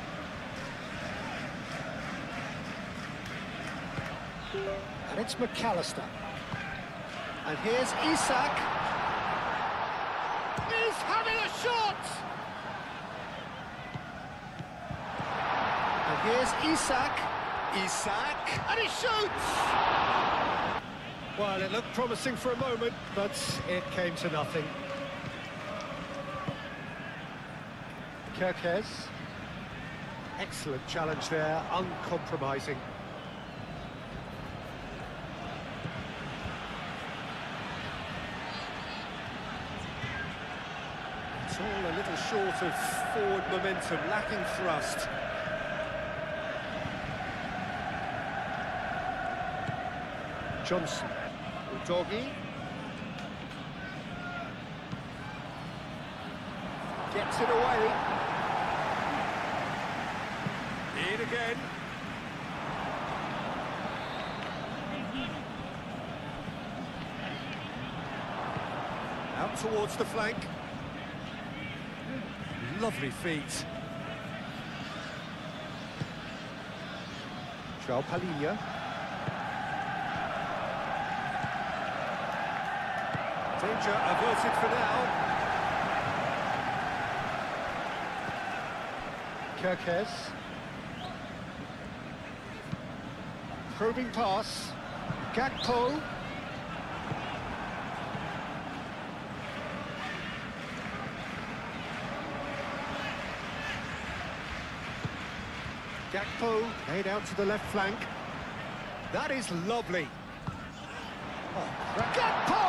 B: And it's McAllister. And here's Isak. He's having a shot! And here's Isak. Isak. And he shoots! Well, it looked promising for a moment, but it came to nothing. Kirkes. Excellent challenge there, uncompromising. It's all a little short of forward momentum, lacking thrust. Johnson. Doggy. Gets it away. In again. Out towards the flank. Lovely feet. João Palhinha. Danger averted for now. Kirkes. Probing pass. Gakpo. Gakpo laid out to the left flank. That is lovely. Oh, Gakpo!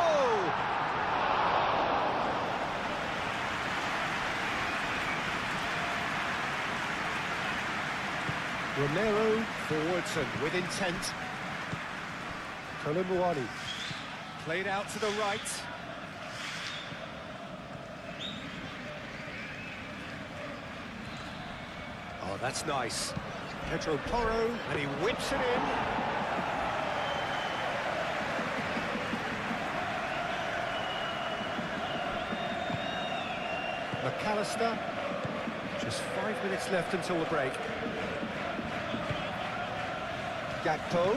B: Romero forwards and with intent. Colomboani played out to the right. Oh, that's nice. Pedro Porro, and he whips it in. McAllister. Just 5 minutes left until the break. Gakpo.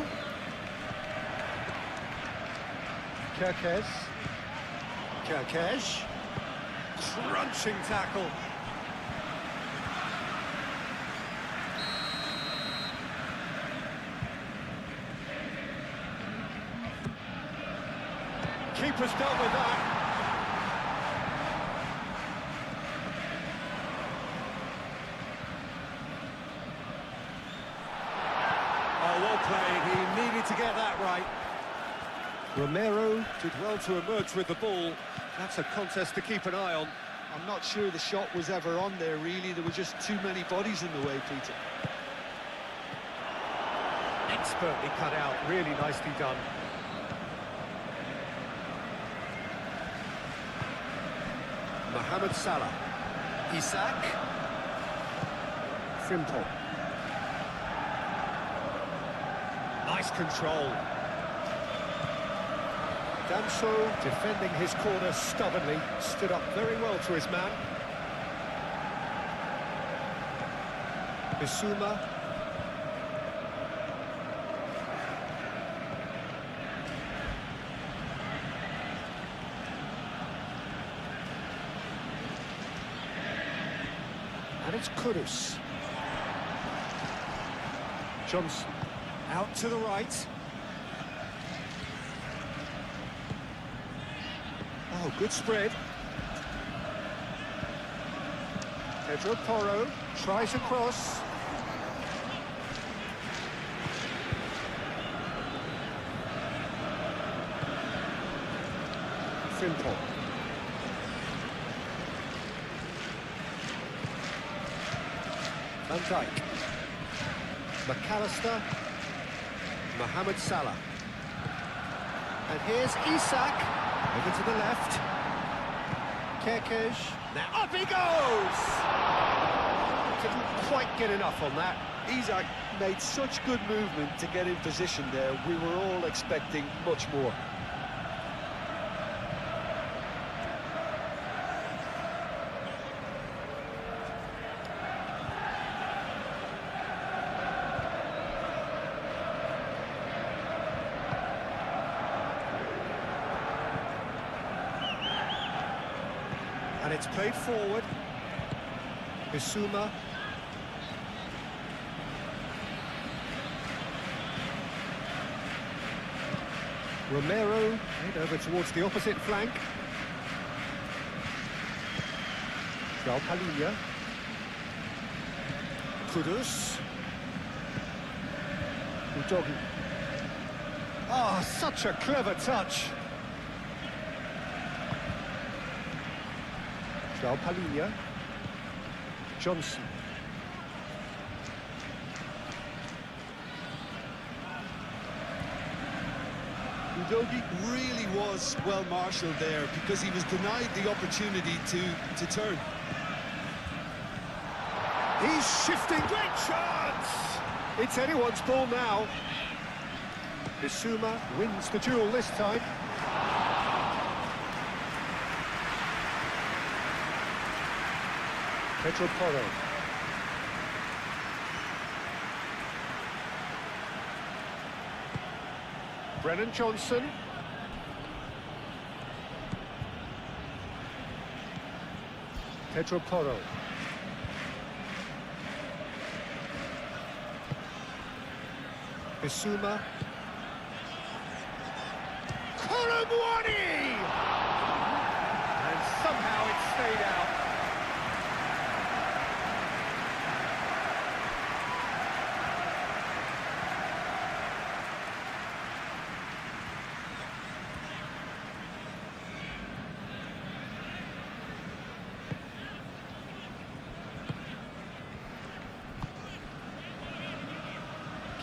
B: Kirkes. Kirkes. Crunching tackle. Keeper's dealt with that. Well played, he needed to get that right. Romero did well to emerge with the ball. That's a contest to keep an eye on.
C: I'm not sure the shot was ever on there, really. There were just too many bodies in the way, Peter.
B: Expertly cut out, really nicely done. Mohamed Salah. Isak. Frimpong. Nice control. Danso defending his corner stubbornly, stood up very well to his man. Bissouma. And it's Kudus. Johnson. Out to the right. Oh, good spread. Pedro Porro tries across. Frimpong. Van Dijk. McAllister. Mohamed Salah. And here's Isak. Over to the left. Kirkes. Now up he goes! Didn't quite get enough on that.
C: Isak made such good movement to get in position there. We were all expecting much more.
B: And it's played forward. Bissouma. Romero, head over towards the opposite flank. João Palhinha. Kudus. Udogi. Oh, such a clever touch. João Palhinha. Johnson.
C: Udogi really was well marshalled there because he was denied the opportunity to turn.
B: He's shifting. Great chance! It's anyone's ball now. Bissouma wins the duel this time. Pedro Porro. Brennan Johnson. Pedro Porro. Bissouma. Colomwani! And somehow it stayed out.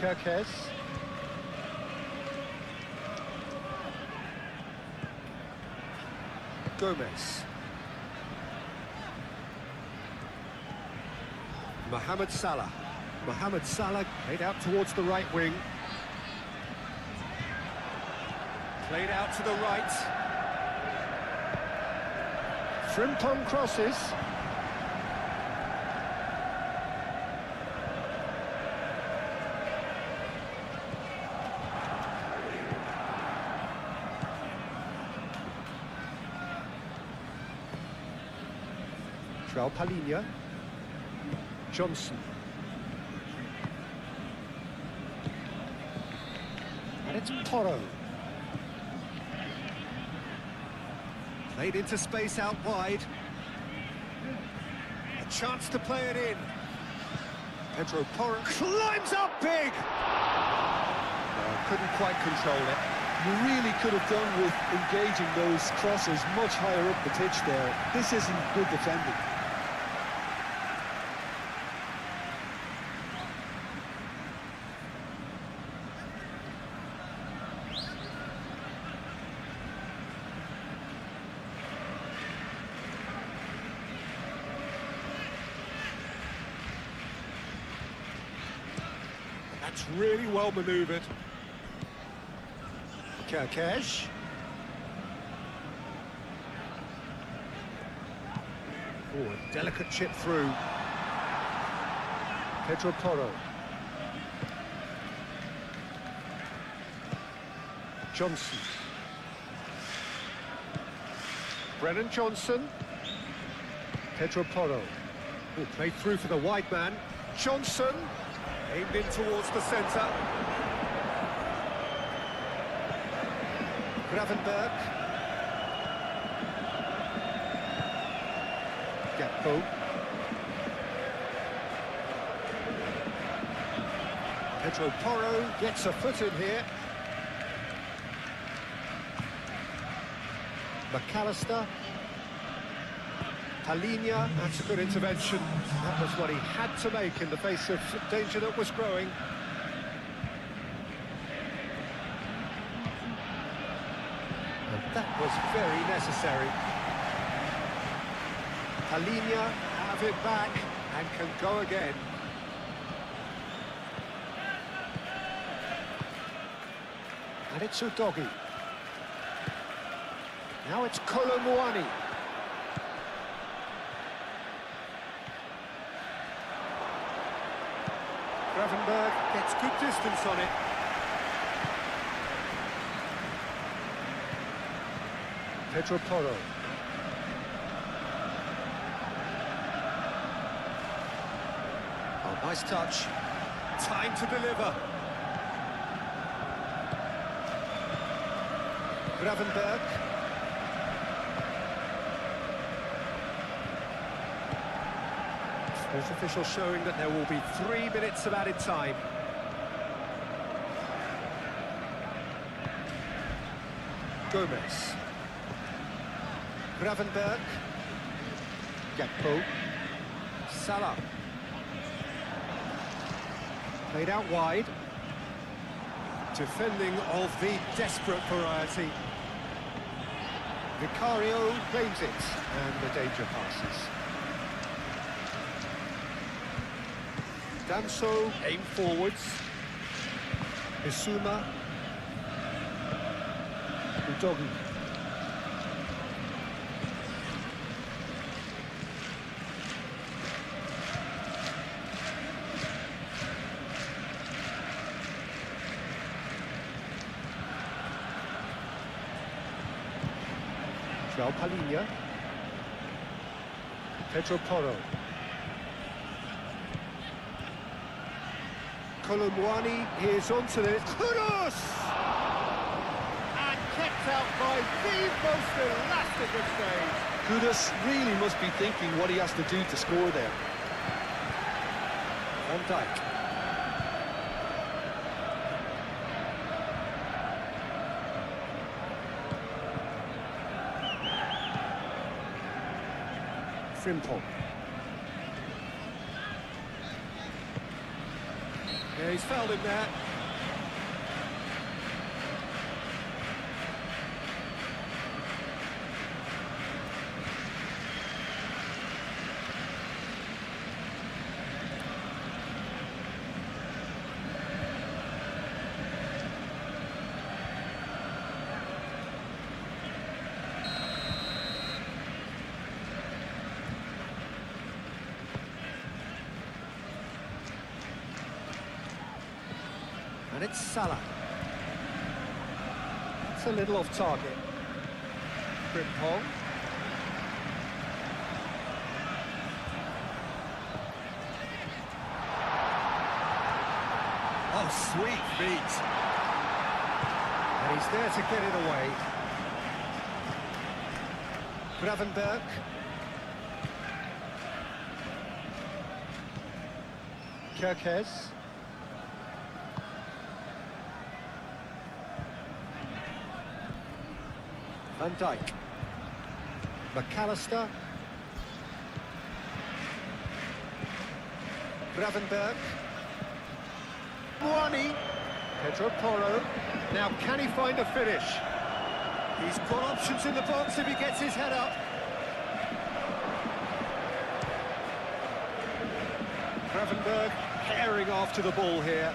B: Kirkes. Gomez. Mohamed Salah. Mohamed Salah played out towards the right wing. Played out to the right. Frimpong crosses. João Palhinha. Johnson. And it's Porro. Played into space out wide. A chance to play it in. Pedro Porro climbs up big! Couldn't quite control it.
C: You really could have done with engaging those crosses much higher up the pitch there. This isn't good defending.
B: That's really well manoeuvred. Kirkes. Oh, a delicate chip through. Pedro Porro. Johnson. Brennan Johnson. Pedro Porro. Oh, played through for the wide man. Johnson. Aimed in towards the centre. Gravenberg. Gakpo. Pedro Porro gets a foot in here. McAllister. Palhinha, that's a good intervention. That was what he had to make in the face of danger that was growing. And that was very necessary. Palhinha have it back and can go again. And it's Udogi. Now it's Colomwani. Gravenberg gets good distance on it. Pedro Porro. Oh, nice touch. Time to deliver. Gravenberg. Sports official showing that there will be 3 minutes of added time. Gomez. Gravenberg. Gakpo. Salah. Played out wide. Defending of the desperate variety. Vicario claims it, and the danger passes. Danso aim forwards. Bissouma. Udogu. João Palhinha. Pedro Porro. Colomwani is onto this. Kudus! And kept out by the most elastic of stage.
C: Kudus really must be thinking what he has to do to score there.
B: Van Dijk. Frimpong. Yeah, he's fouled him there. And it's Salah. It's a little off target. Frimpong. Oh, sweet feet. And he's there to get it away. Gravenberg. Kerkez. Van Dijk. McAllister. Gravenberg. Muani. Pedro Porro. Now, can he find a finish? He's got options in the box if he gets his head up. Gravenberg herring after the ball here.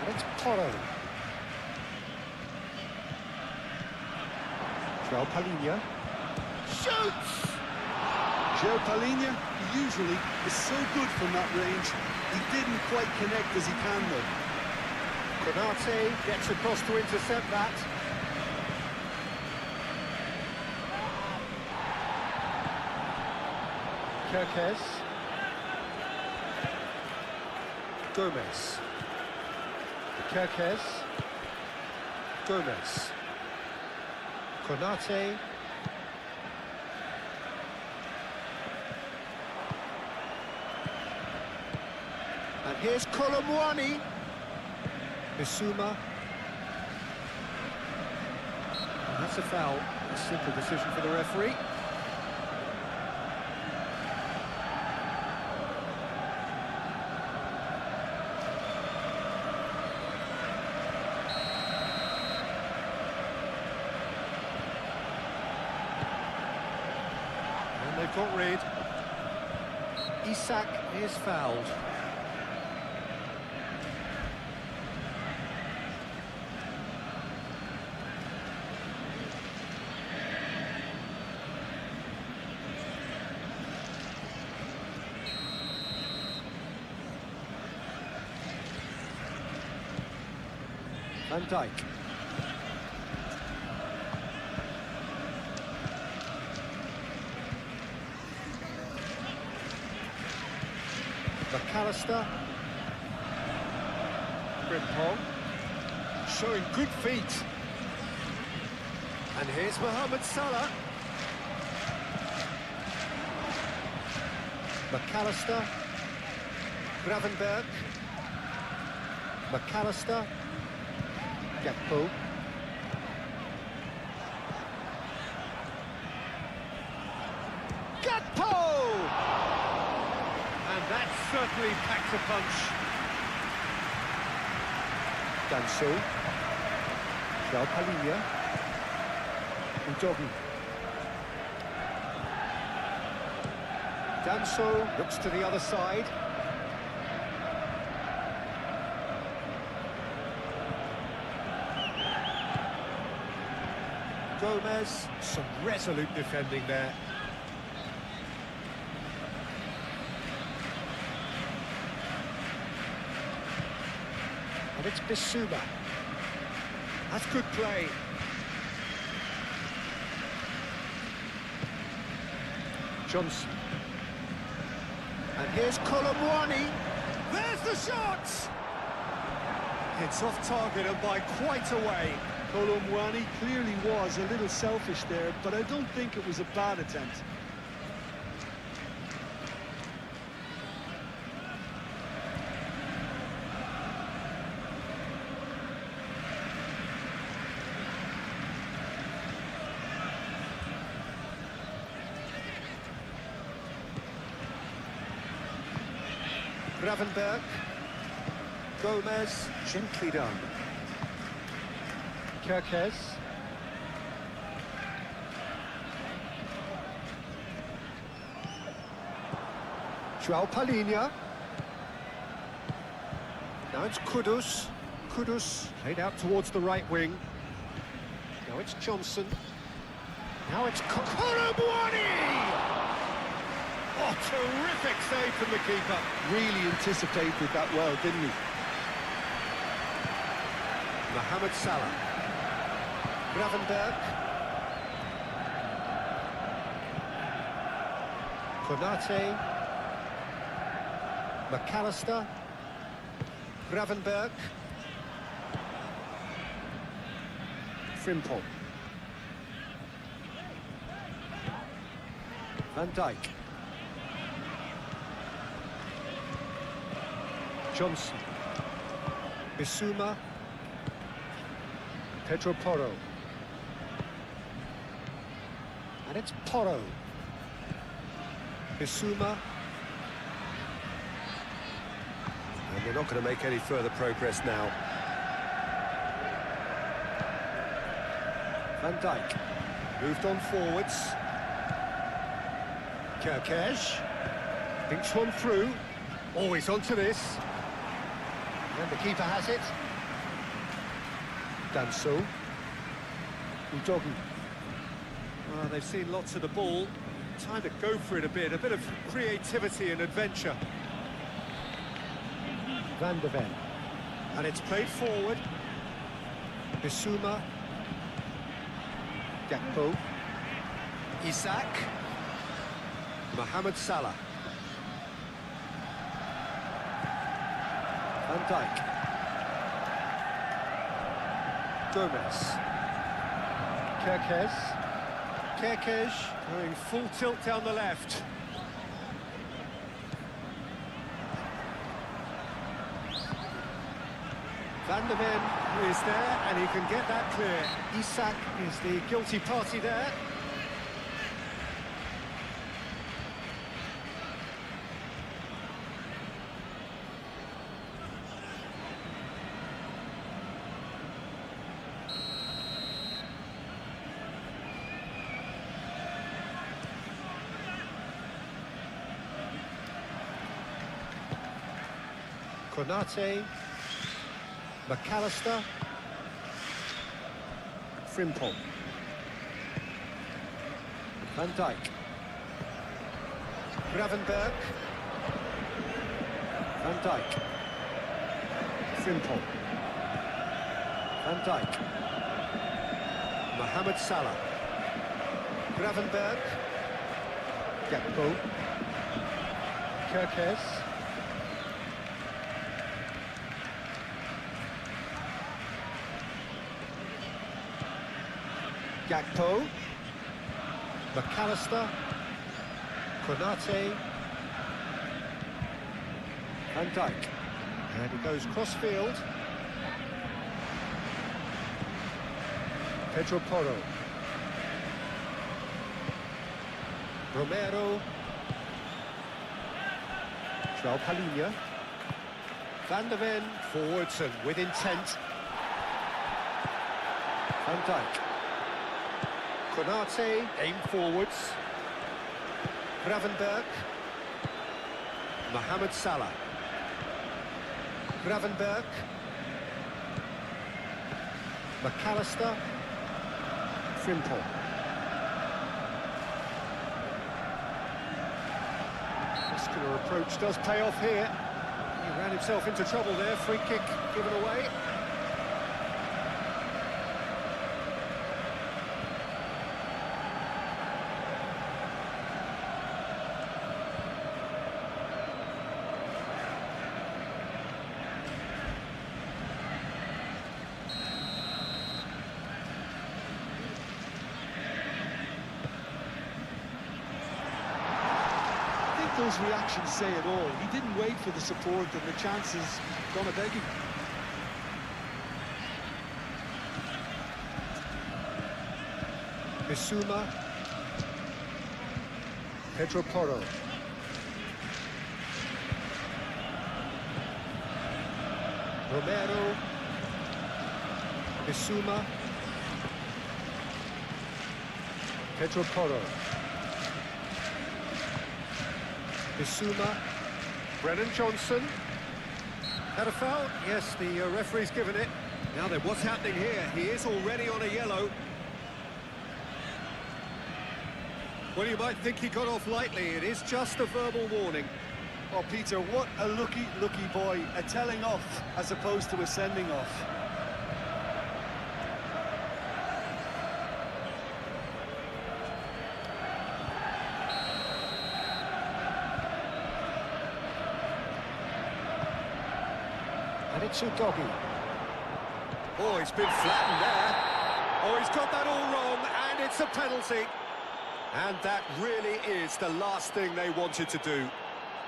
B: And it's Porro. João Palhinha shoots!
C: João Palhinha usually is so good from that range. He didn't quite connect as he can though.
B: Konate gets across to intercept that. Kerkez. Gomez. Kerkez. Gomez. Konate. And here's Colomwani. Bissouma. And that's a foul. A simple decision for the referee. They've got rid. Isak is fouled. Van Dijk. McAllister. Frimpong. showing good feet. And here's Mohamed Salah. McAllister. Gravenberg. McAllister. Gakpo. Gakpo! And that certainly packs a punch. Danso. João Palhinha. Udogi. Danso looks to the other side. Gomez, some resolute defending there. And it's Bissouma. That's good play. Johnson. And here's Colomwani. There's the shot! It's off target and by quite a way.
C: Colomwani clearly was a little selfish there, but I don't think it was a bad attempt.
B: Gravenberg. Gomez, gently done. Kerkez. João Palhinha. Now it's Kudus. Kudus played out towards the right wing. Now it's Johnson. Now it's Colomwani! Oh, terrific save from the keeper.
C: Really anticipated that well, didn't he?
B: Mohamed Salah. Gravenberg. Konate. McAllister. Gravenberg. Frimpong. Van Dijk. Johnson. Bissouma. Pedro Porro. And it's Porro. Bissouma. And they're not going to make any further progress now. Van Dijk. Moved on forwards. Kerkez. Thinks one through. Always onto this. And the keeper has it. Danso. Udogi. Well, they've seen lots of the ball. Time to go for it a bit of creativity and adventure. Van de Ven. And it's played forward. Bissouma. Gakpo. Isak. Mohamed Salah. Van Dijk. Gomez. Kerkez. Kerkez going full tilt down the left. Van de Ven is there and he can get that clear. Isak is the guilty party there. Konate, McAllister, Frimpong, Van Dijk, Gravenberg, Van Dijk, Frimpong, Van Dijk, Mohamed Salah, Gravenberg, Gakpo, Kerkez. Gakpo. McAllister. Konate. Van Dijk. And he goes cross-field. Pedro Porro. Romero. João Palhinha. Van der Ven forwards and with intent. Van Dijk. Konate, aim forwards. Gravenberch. Mohamed Salah. Gravenberch. McAllister. Frimpong. Muscular approach does pay off here. He ran himself into trouble there. Free kick given away.
C: Those reactions say it all. He didn't wait for the support and the chances gonna beg him.
B: Bissouma. Pedro Porro. Romero. Bissouma. Pedro Porro. Bissouma. Brennan Johnson. Had a foul? Yes, the referee's given it. Now then, what's happening here? He is already on a yellow. Well, you might think he got off lightly. It is just a verbal warning.
D: Oh, Peter, what a lucky boy. A telling off as opposed to a sending off.
B: And it's Udogi. Oh, he's been flattened there. Oh, he's got that all wrong, and it's a penalty. And that really is the last thing they wanted to do.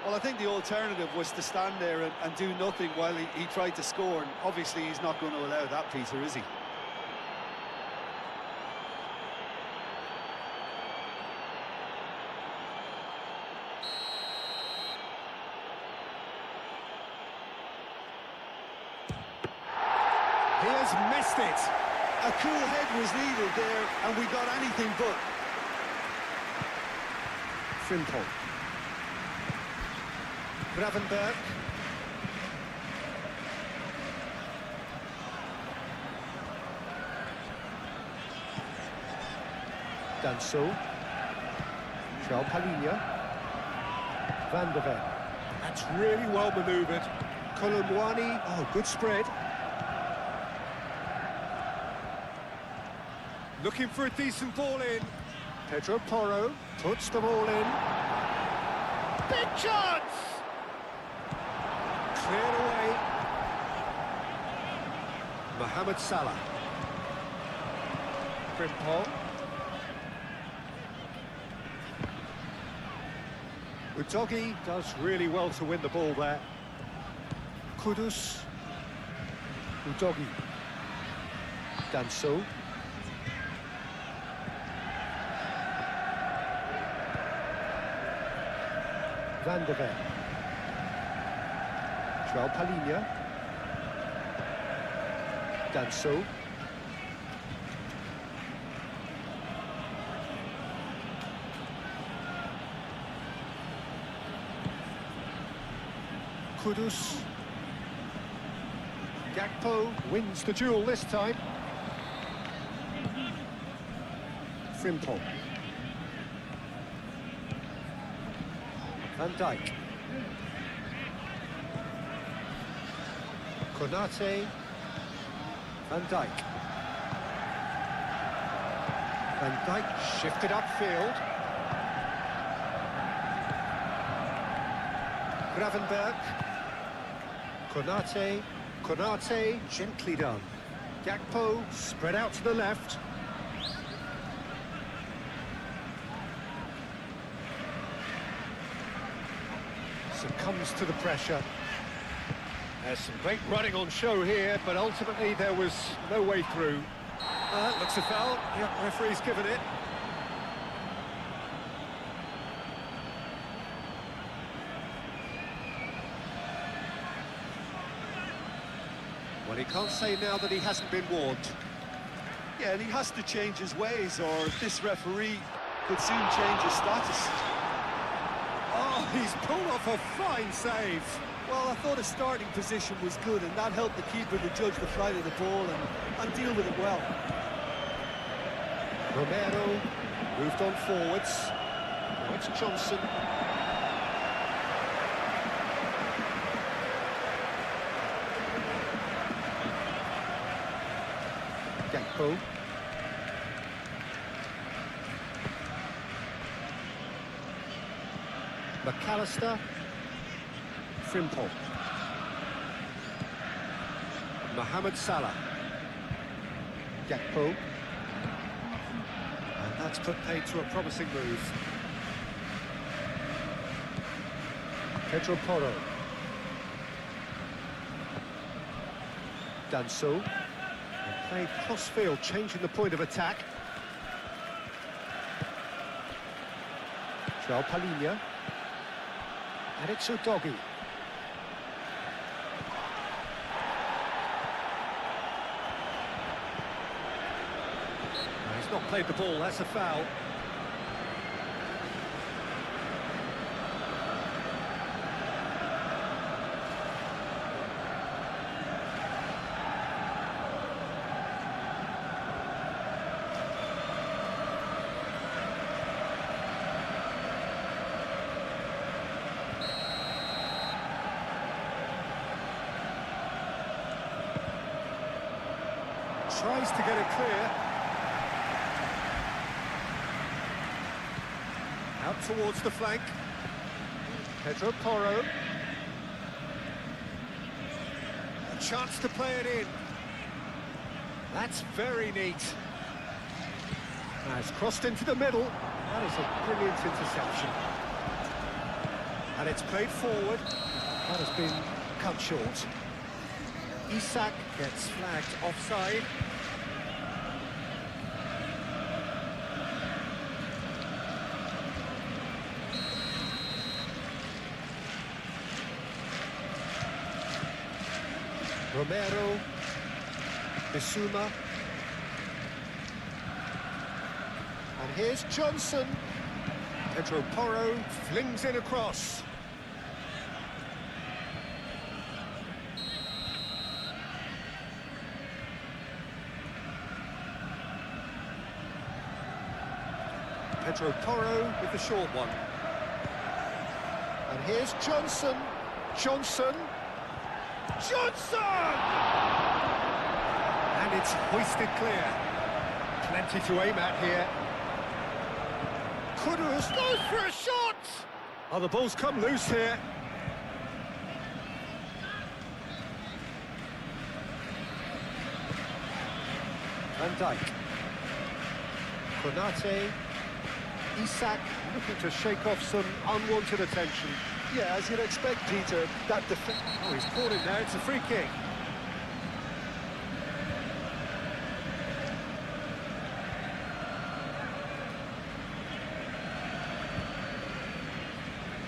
D: Well, I think the alternative was to stand there and do nothing while he tried to score. And obviously, he's not going to allow that, Peter, is he?
B: He has missed it.
D: A cool head was needed there, and we got anything but.
B: Frimpong. Gravenberch. Danso. João Palhinha. Van der Ven. That's really well manoeuvred. Colomwani. Oh, good spread. Looking for a decent ball in. Pedro Porro puts the ball in. Big chance! Cleared away. Mohamed Salah. Frimpong. Udogi does really well to win the ball there. Kudus. Udogi. Danso. Van der Ven. João Palhinha. Danso. Kudus. Gakpo wins the duel this time. Frimpong. Van Dijk. Konate. Van Dijk. Van Dijk shifted upfield. Gravenberch. Konate. Konate, gently done. Gakpo spread out to the left. comes to the pressure. There's some great running on show here, but ultimately there was no way through. Looks a foul. Yeah, referee's given it. Well, he can't say now that he hasn't been warned.
D: Yeah, and he has to change his ways, or this referee could soon change his status.
B: Oh, he's pulled off a fine save.
D: Well, I thought his starting position was good, and that helped the keeper to judge the flight of the ball and deal with it well.
B: Romero moved on forwards. Now it's Johnson. Gakpo. McAllister. Frimpong. Mohamed Salah. Gakpo. And that's put paid to a promising move. Pedro Porro. Danso. And played cross-field, changing the point of attack. João Palhinha. And it's Udogi. He's not played the ball, that's a foul. Tries to get it clear. Out towards the flank. Pedro Porro. A chance to play it in. That's very neat. Now it's crossed into the middle. That is a brilliant interception. And it's played forward. That has been cut short. Isak gets flagged offside. Romero, Bissouma, and here's Johnson. Pedro Porro flings in across. Pedro Porro with the short one. And here's Johnson. Johnson. And it's hoisted clear. Plenty to aim at here. Kudus goes for a shot! Oh, the ball's come loose here. Van Dijk. Konate. Isak looking to shake off some unwanted attention.
D: Yeah, as you'd expect, Peter, that
B: Oh, he's caught him there, it's a free kick.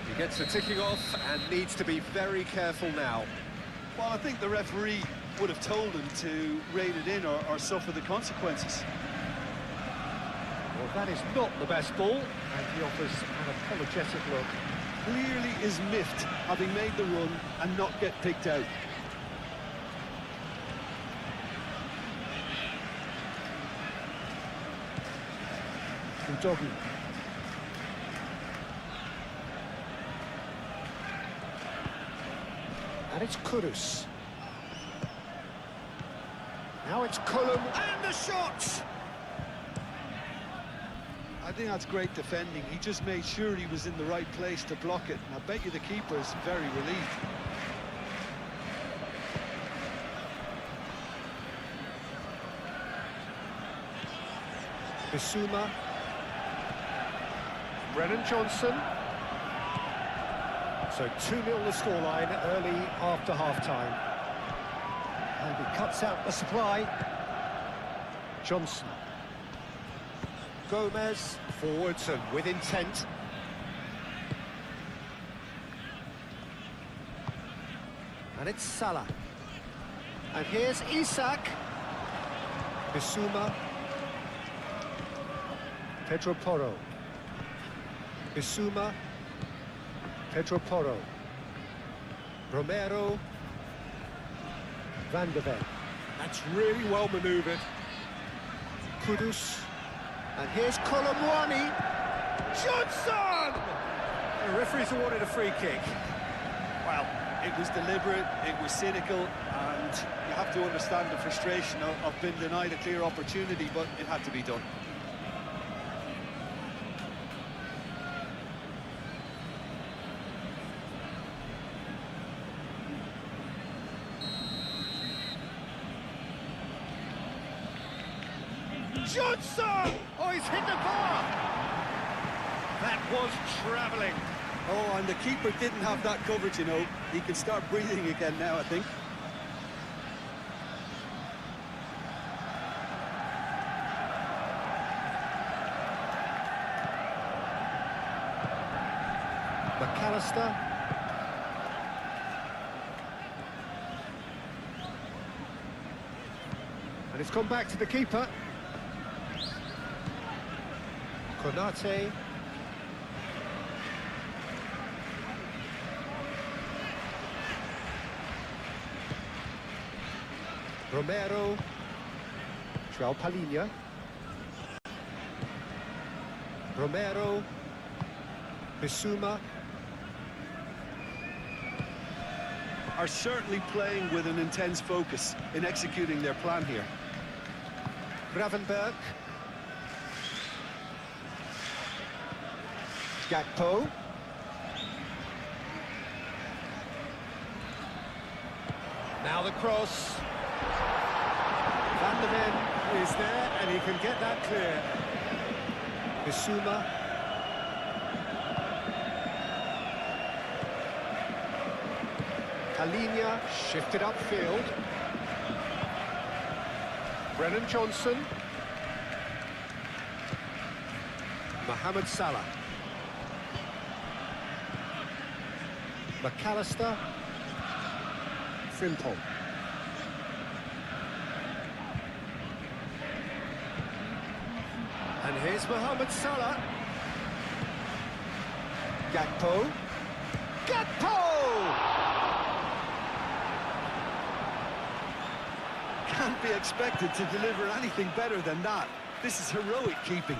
B: He gets the ticking off and needs to be very careful now.
D: Well, I think the referee would have told him to rein it in or suffer the consequences.
B: Well, that is not the best ball, and he offers an apologetic look.
D: Clearly is miffed, having made the run and not get picked out. Udogi.
B: And it's Kudus. Now it's Cullum, and the shot!
D: I think that's great defending. He just made sure he was in the right place to block it. And I bet you the keeper's very relieved.
B: Bissouma. Brennan Johnson. So 2-0 the scoreline early after half-time. And he cuts out the supply. Johnson. Gomez, forwards and with intent. And it's Salah. And here's Isak. Bissouma. Pedro Porro. Bissouma. Pedro Porro. Romero. Van de Ven. That's really well manoeuvred. Kudus. And here's Colomwani. Johnson! The referee's awarded a free kick.
D: Well, it was deliberate, it was cynical, and you have to understand the frustration of being denied a clear opportunity, but it had to be done.
B: Johnson! Oh, he's hit the bar! That was travelling.
D: Oh, and the keeper didn't have that coverage, you know. He can start breathing again now, I think.
B: McAllister. And it's gone back to the keeper. Konate. Romero. João Palhinha. Romero. Bissouma.
D: Are certainly playing with an intense focus in executing their plan here.
B: Gravenberg. Gakpo. Now the cross. Van de Ven is there and he can get that clear. Bissouma. Palhinha shifted upfield. Brennan Johnson. Mohamed Salah. McAllister. Frimpong. And here's Mohamed Salah. Gakpo. Gakpo!
D: Can't be expected to deliver anything better than that. This is heroic keeping.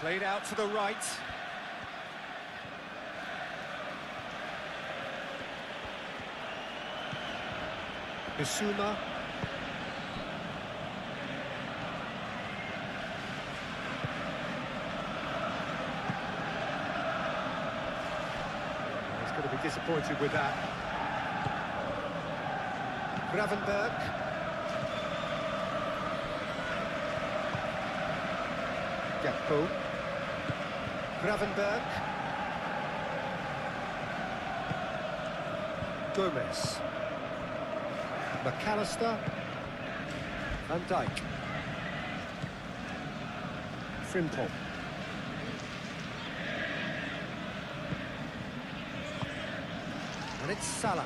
B: Played out to the right. Bissouma. He's going to be disappointed with that. Gravenberg. Gakpo. Gravenberg. Gomez. McAllister. Van Dijk. Frimpong. And it's Salah.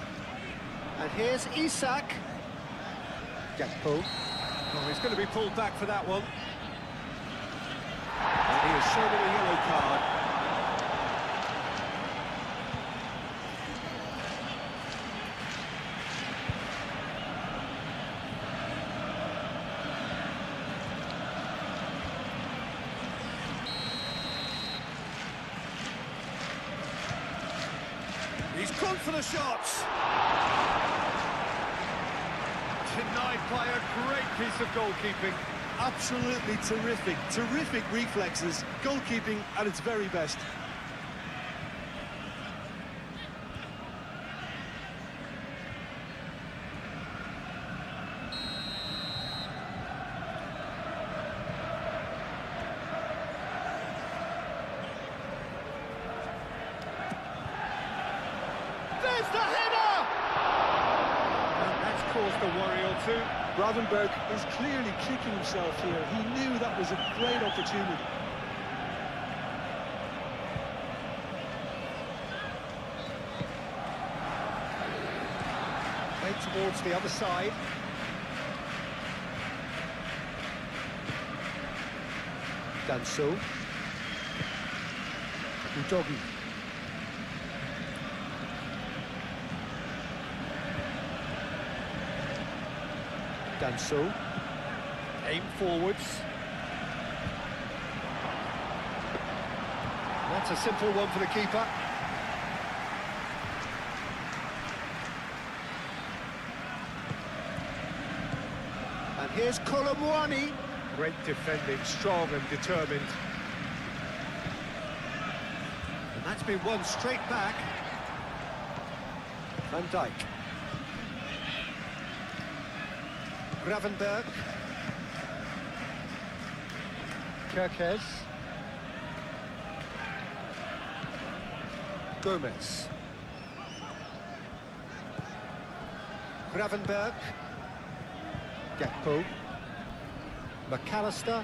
B: And here's Isak. Gakpo. Oh, he's going to be pulled back for that one. And he has shown him a yellow card. He's gone for the shots. Denied by a great piece of goalkeeping.
D: Absolutely terrific, terrific reflexes. Goalkeeping at its very best.
B: Here's the header! And that's caused a worry or two.
C: Gravenberg is clearly kicking himself here. He knew that was a great opportunity.
B: Played towards the other side. Danso. Udogi. Danso. Aim forwards. That's a simple one for the keeper. And here's Colomwani. Great defending, strong and determined. And that's been won straight back. Van Dijk. Gravenberg. Kerkez. Gomez. Gravenberg. Gakpo. McAllister.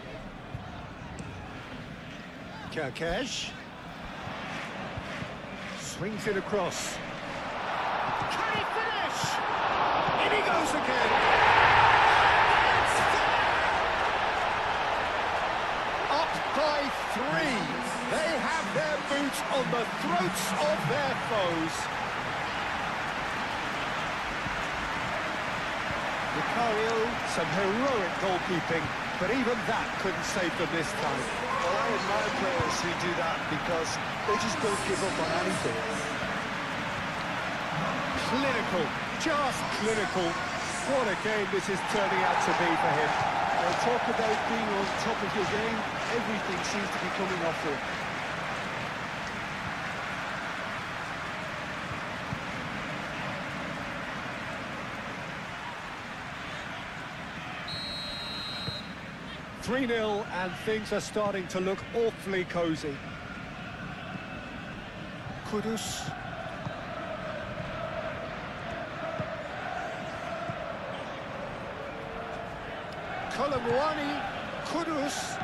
B: Kerkez. Swings it across. Can he finish? In he goes again. It's there! Up by 3. They have their boots on the throats of their foes. Vicario, some heroic goalkeeping, but even that couldn't save them this time.
C: Well, I admire players who do that because they just don't give up on anything.
B: Clinical, just clinical. What a game this is turning out to be for him.
C: Well, talk about being on top of your game. Everything seems to be coming off for him.
B: .3-0 and things are starting to look awfully cosy. Kudus. Colomwani. Kudus.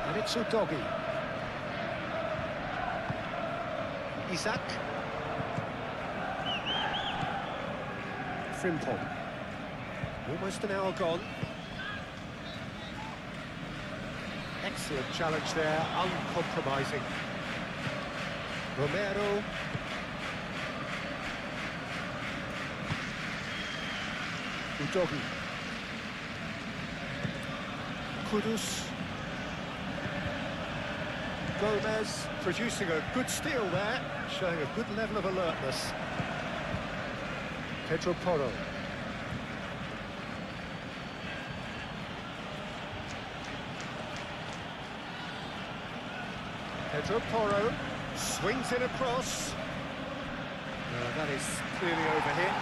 B: And it's Udogi. Isak. Frimpong. Almost an hour gone. Excellent challenge there, uncompromising. Romero. Udogi. Kudus. Gomez producing a good steal there, showing a good level of alertness. Pedro Porro. Pedro Porro swings it across. That is clearly overhit.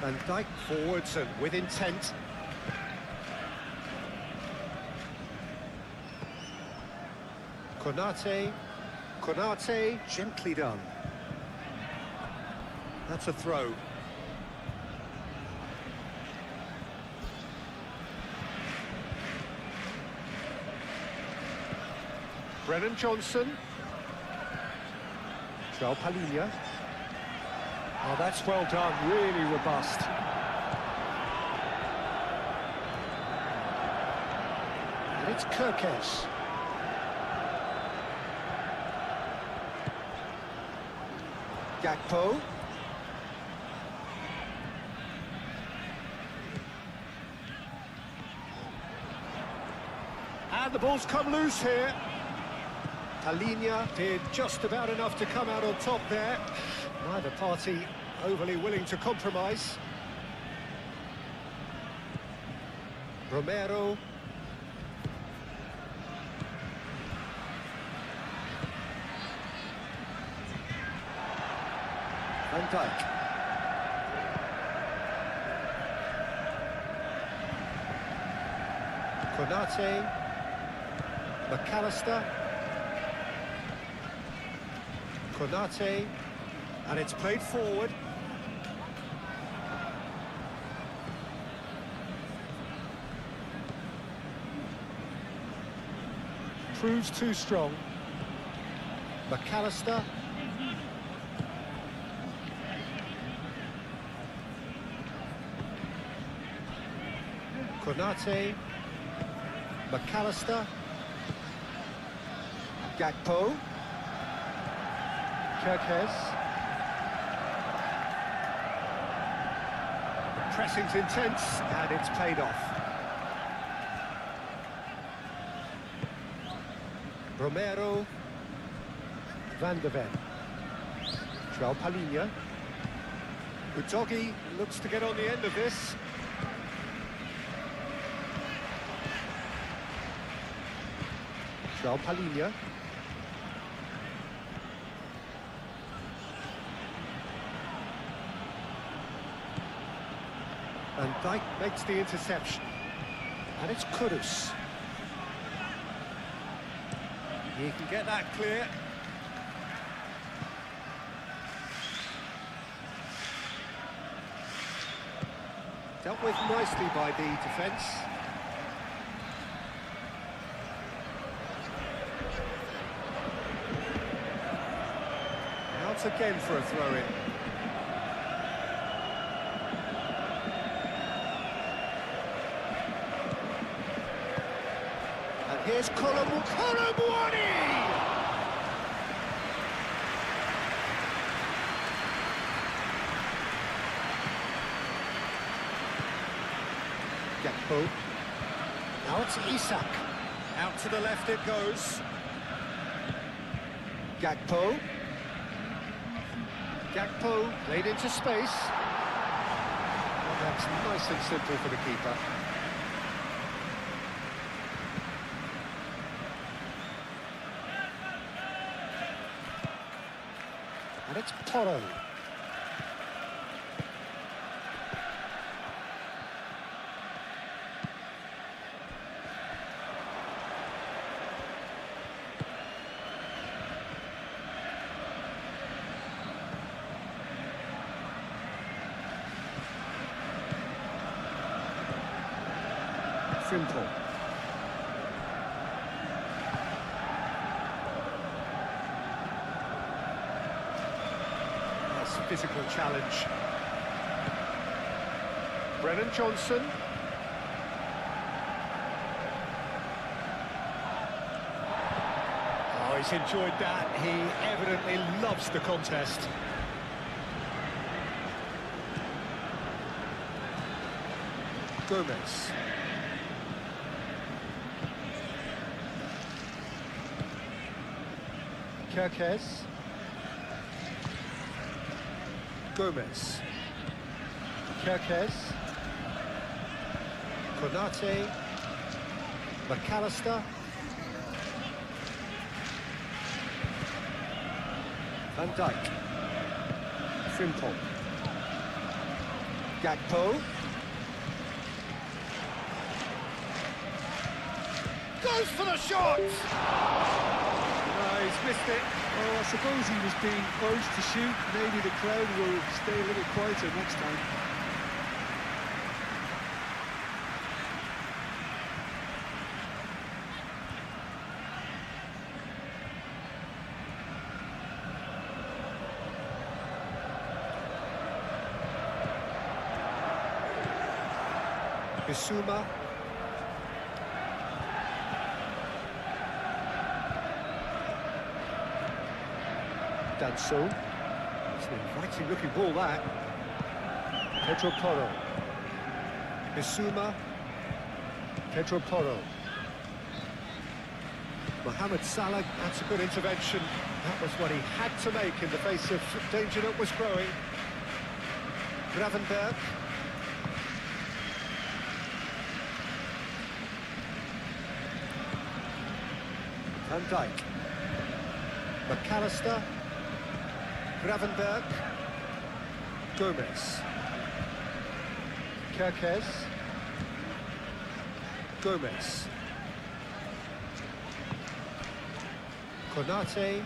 B: Van Dijk forwards and with intent. Konate, gently done. That's a throw. Brennan Johnson. João Palhinha. Oh, that's well done, really robust. And it's Kerkez. Gakpo. And the ball's come loose here. Palhinha did just about enough to come out on top there. Neither party overly willing to compromise. Romero. Van Dijk. Konate, McAllister, Konate, and it's played forward. Proves too strong. McAllister. Konate. McAllister. Gakpo. Kirkes. The pressing's intense and it's paid off. Romero. Van de Ven. João Palhinha. Udogi looks to get on the end of this. João Palhinha. And Dijk makes the interception. And it's Kudus. He can get that clear. Dealt with nicely by the defence. Out again for a throw-in. And here's Colomwani! Gakpo. Now it's Isak. Out to the left it goes. Gakpo. Gakpo played into space. Well, that's nice and simple for the keeper. And it's Porro. Simple. That's a physical challenge. Brennan Johnson. Oh, he's enjoyed that. He evidently loves the contest. Gomez. Kirkes. Gomez. Kirkes. Konate. McAllister. Van Dijk. Frimpong. Gakpo. Goes for the shot! He's missed it.
C: Oh, I suppose he was being urged to shoot. Maybe the crowd will stay a little quieter next time.
B: Bissouma. Danso. It's an inviting looking ball, that. Pedro Porro. Bissouma. Pedro Porro. Mohamed Salah, that's a good intervention. That was what he had to make in the face of danger that was growing. Gravenberg. Van Dijk. McAllister. Gravenberg. Gomez. Kirkes. Gomez. Konate.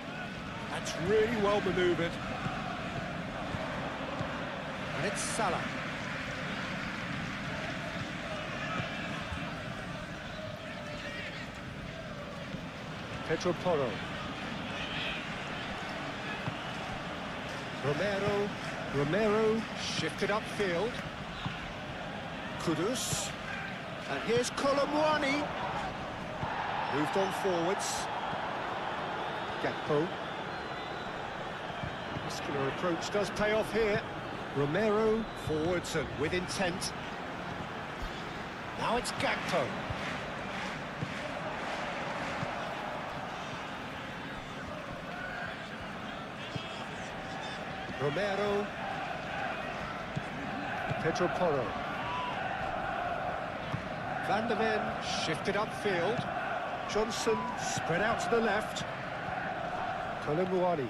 B: That's really well manoeuvred. And it's Salah. Pedro Porro. Romero shifted upfield. Kudus. And here's Colomwani. Moved on forwards. Gakpo. Muscular approach does pay off here. Romero forwards and with intent. Now it's Gakpo. Romero. Pedro Porro. Van der Ven shifted upfield. Johnson spread out to the left. Colomwani.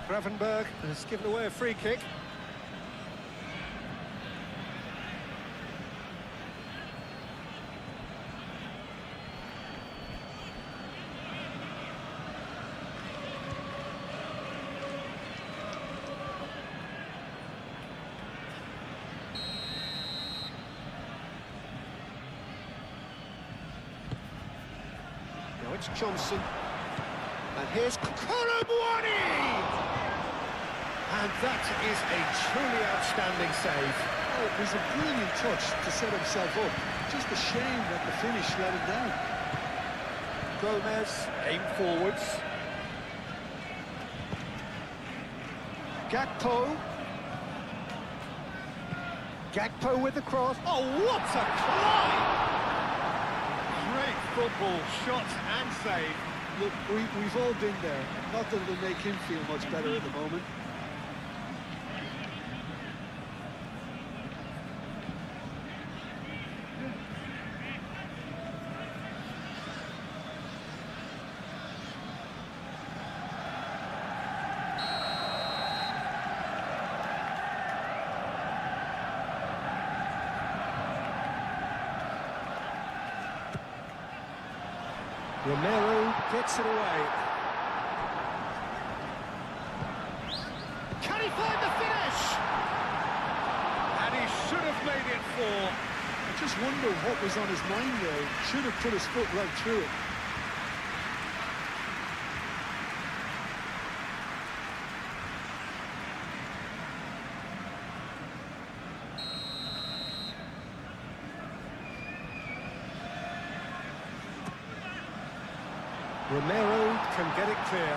B: Gravenberg has given away a free kick. Now it's Johnson. And here's Colomwani! And that is a truly outstanding save.
C: Oh, it was a brilliant touch to set himself up. Just a shame that the finish let him down.
B: Gomez, aim forwards. Gakpo. Gakpo with the cross. Oh, what a climb! Great football, shot and save.
C: Look, we've all been there. Not that it'll make him feel much better at the moment.
B: Romero gets it away. Can he find the finish? And he should have made it four.
C: I just wonder what was on his mind there. Should have put his foot right through it.
B: Romero can get it clear.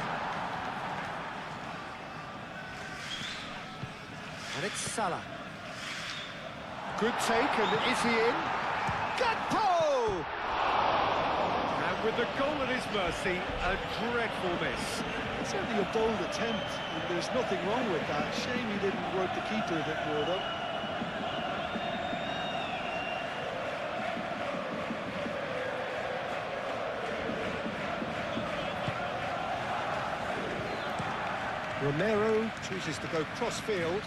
B: And it's Salah. Good take, and is he in? Gakpo! And with the goal at his mercy, a dreadful miss.
C: It's certainly a bold attempt, and there's nothing wrong with that. Shame he didn't work the keeper a bit more, though.
B: Romero chooses to go cross-field.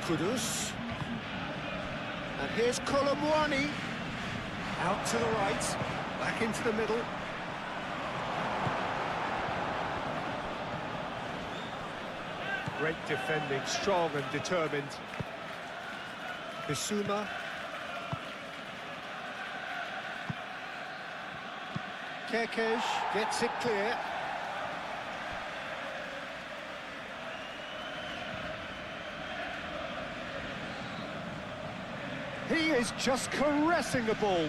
B: Kudus. And here's Colomwani. Out to the right, back into the middle. Great defending, strong and determined. Bissouma. Kerkez gets it clear. He is just caressing the ball.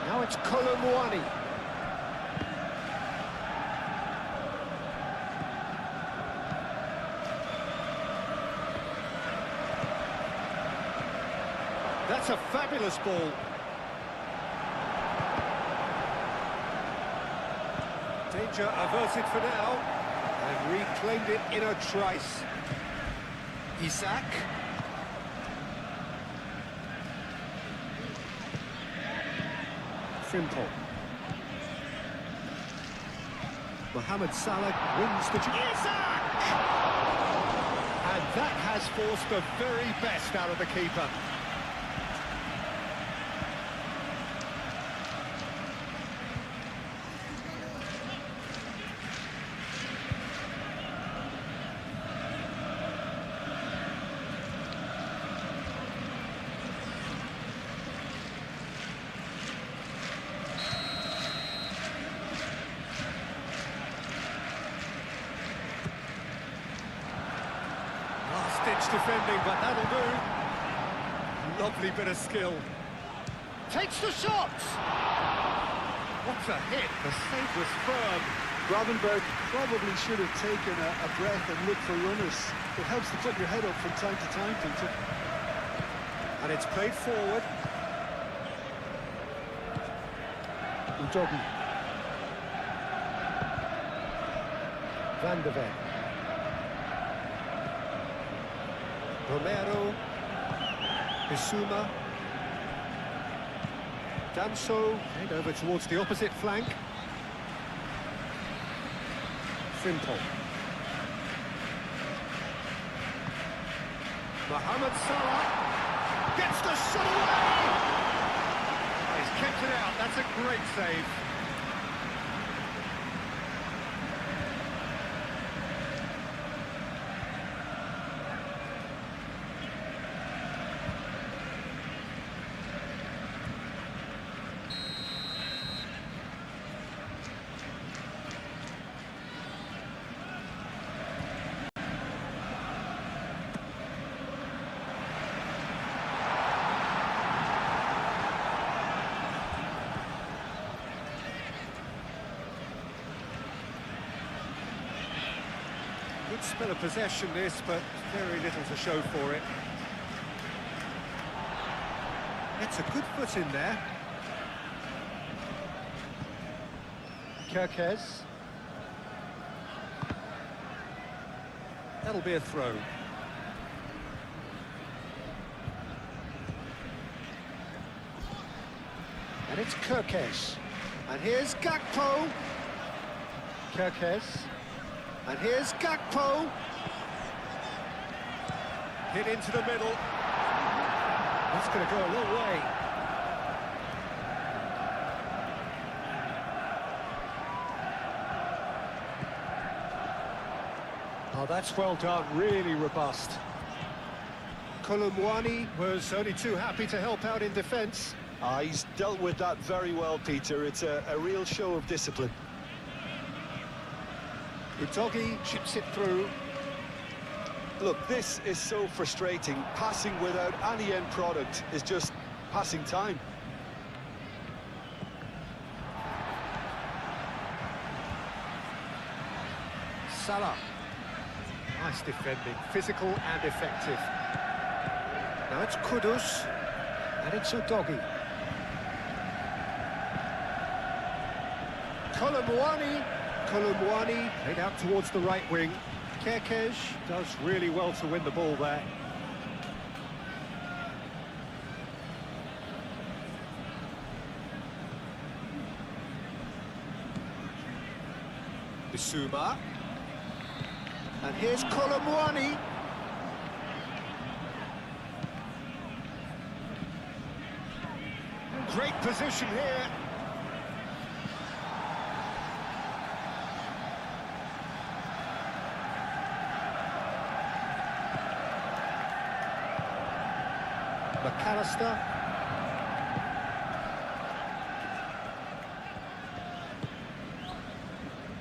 B: Now it's Colomwani. That's a fabulous ball. Danger averted for now, and reclaimed it in a trice. Isak. Frimpong. Mohamed Salah wins the... Isak! And that has forced the very best out of the keeper. Last-ditch defending, but that'll do. Lovely bit of skill. Takes the shot! What a hit! The save was firm.
C: Gravenberg probably should have taken a breath and looked for runners. It helps to put your head up from time to time, Peter.
B: And it's played forward. Udogi. Van de Ven. Romero. Bissouma. Danso. Head over towards the opposite flank. Frimpong. Mohamed Salah gets the shot away! Oh, he's kept it out, that's a great save. Good spell of possession this, but very little to show for it. Gets a good foot in there. Kirkes. That'll be a throw. And it's Kirkes. And here's Gakpo. Kirkes. And here's Gakpo. Hit into the middle. That's going to go a long way. Oh, that's well done, really robust. Kolomwani was only too happy to help out in defence.
C: He's dealt with that very well, Peter. It's a real show of discipline.
B: Udogi chips it through.
C: Look, this is so frustrating. Passing without any end product is just passing time.
B: Salah. Nice defending, physical and effective. Now it's Kudus, and it's Udogi. Kolomwani played out towards the right wing. Kirkes does really well to win the ball there. Bissouma. And here's Kolomwani. Great position here. McAllister.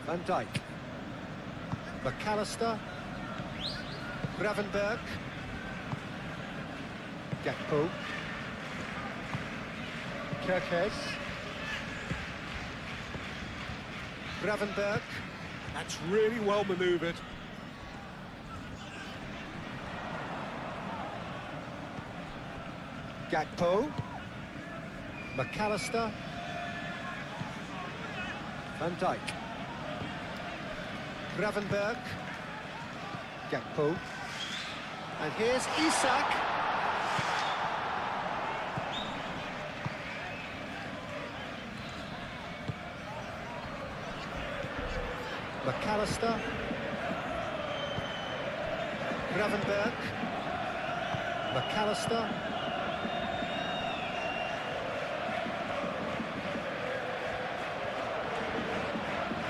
B: Van Dijk. McAllister. Gravenberg. Gakpo. Kirkes. Gravenberg. That's really well manoeuvred. Gakpo. McAllister. Van Dijk. Gravenberg. Gakpo. And here's Isak. McAllister. Gravenberg. McAllister.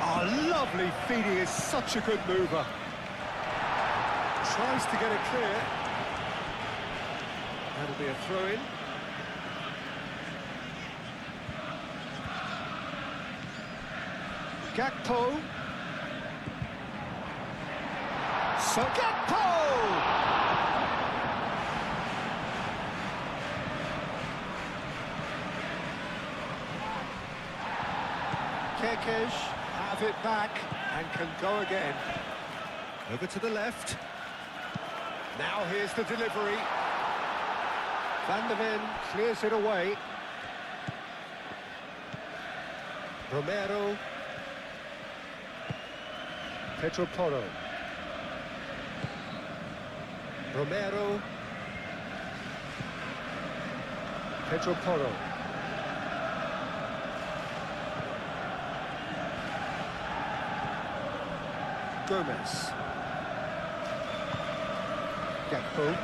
B: Oh, lovely feed. He is such a good mover. Tries to get it clear. That'll be a throw-in. Gakpo. So Gakpo! Kekes have it back and can go again. Over to the left. Now here's the delivery. Van der Ven clears it away. Romero. Pedro Porro. Romero. Pedro Porro. Gomez. Gakpo.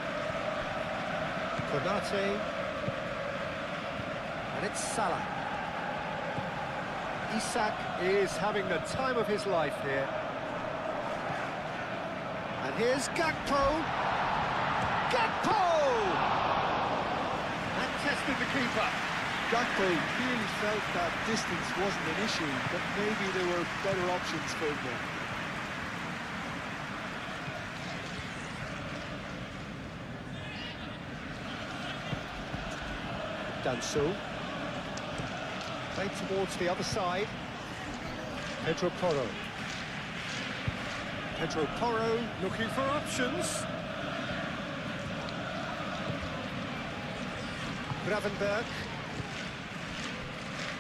B: Konate. And it's Salah. Isak is having the time of his life here. And here's Gakpo. Gakpo! And tested the keeper.
C: Gakpo really felt that distance wasn't an issue, but maybe there were better options for him there.
B: Danso. Played towards the other side. Pedro Porro. Pedro Porro looking for options. Gravenberg.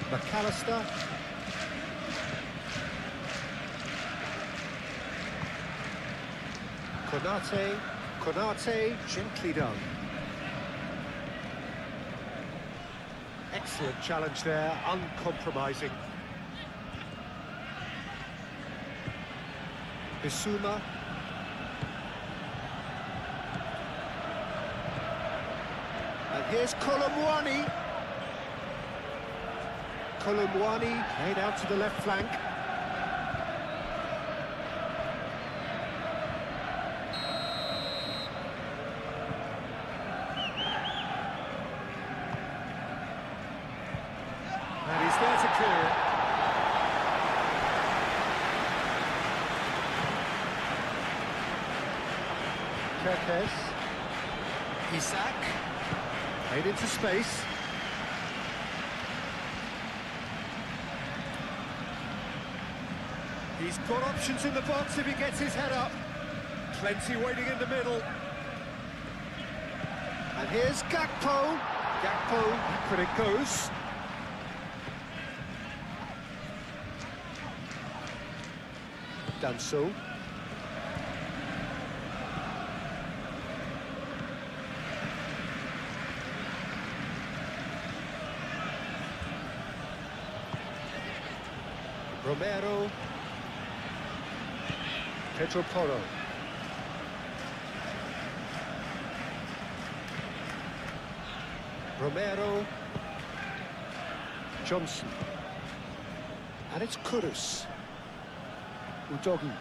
B: McAllister. Konate. Konate, gently done. Excellent challenge there, uncompromising. Bissouma. And here's Colomwani. Colomwani played out to the left flank. And he's there to clear it. Kekes. Isak. Made into space. He's got options in the box if he gets his head up. Plenty waiting in the middle. And here's Gakpo. Gakpo, but it goes. Danso. Romero. Pedro Porro. Romero. Johnson. And it's Kudus. Udogi.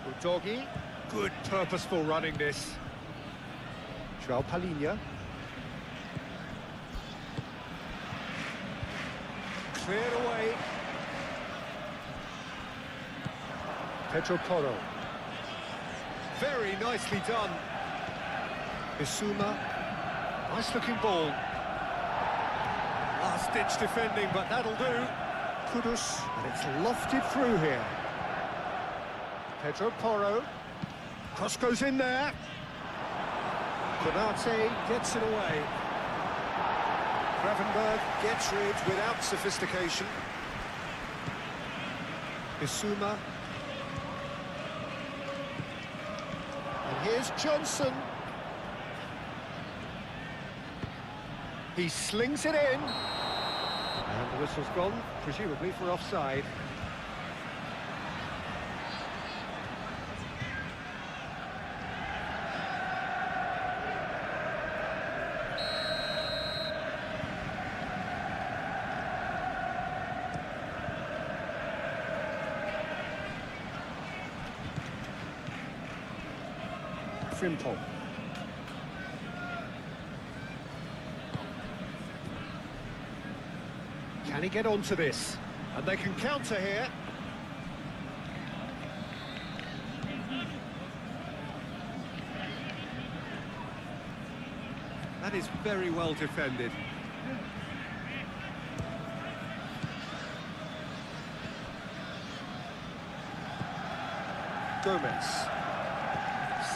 B: Udogi. Good purposeful running this. João Palhinha. Cleared away. Pedro Porro. Very nicely done. Bissouma. Nice looking ball. Last-ditch defending, but that'll do. Kudus, and it's lofted through here. Pedro Porro. Cross goes in there. Konate gets it away. Gravenberg gets rid without sophistication. Bissouma. And here's Johnson. He slings it in. And the whistle's gone, presumably for offside. Frimpong. Can he get onto this? And they can counter here. That is very well defended. Gomez.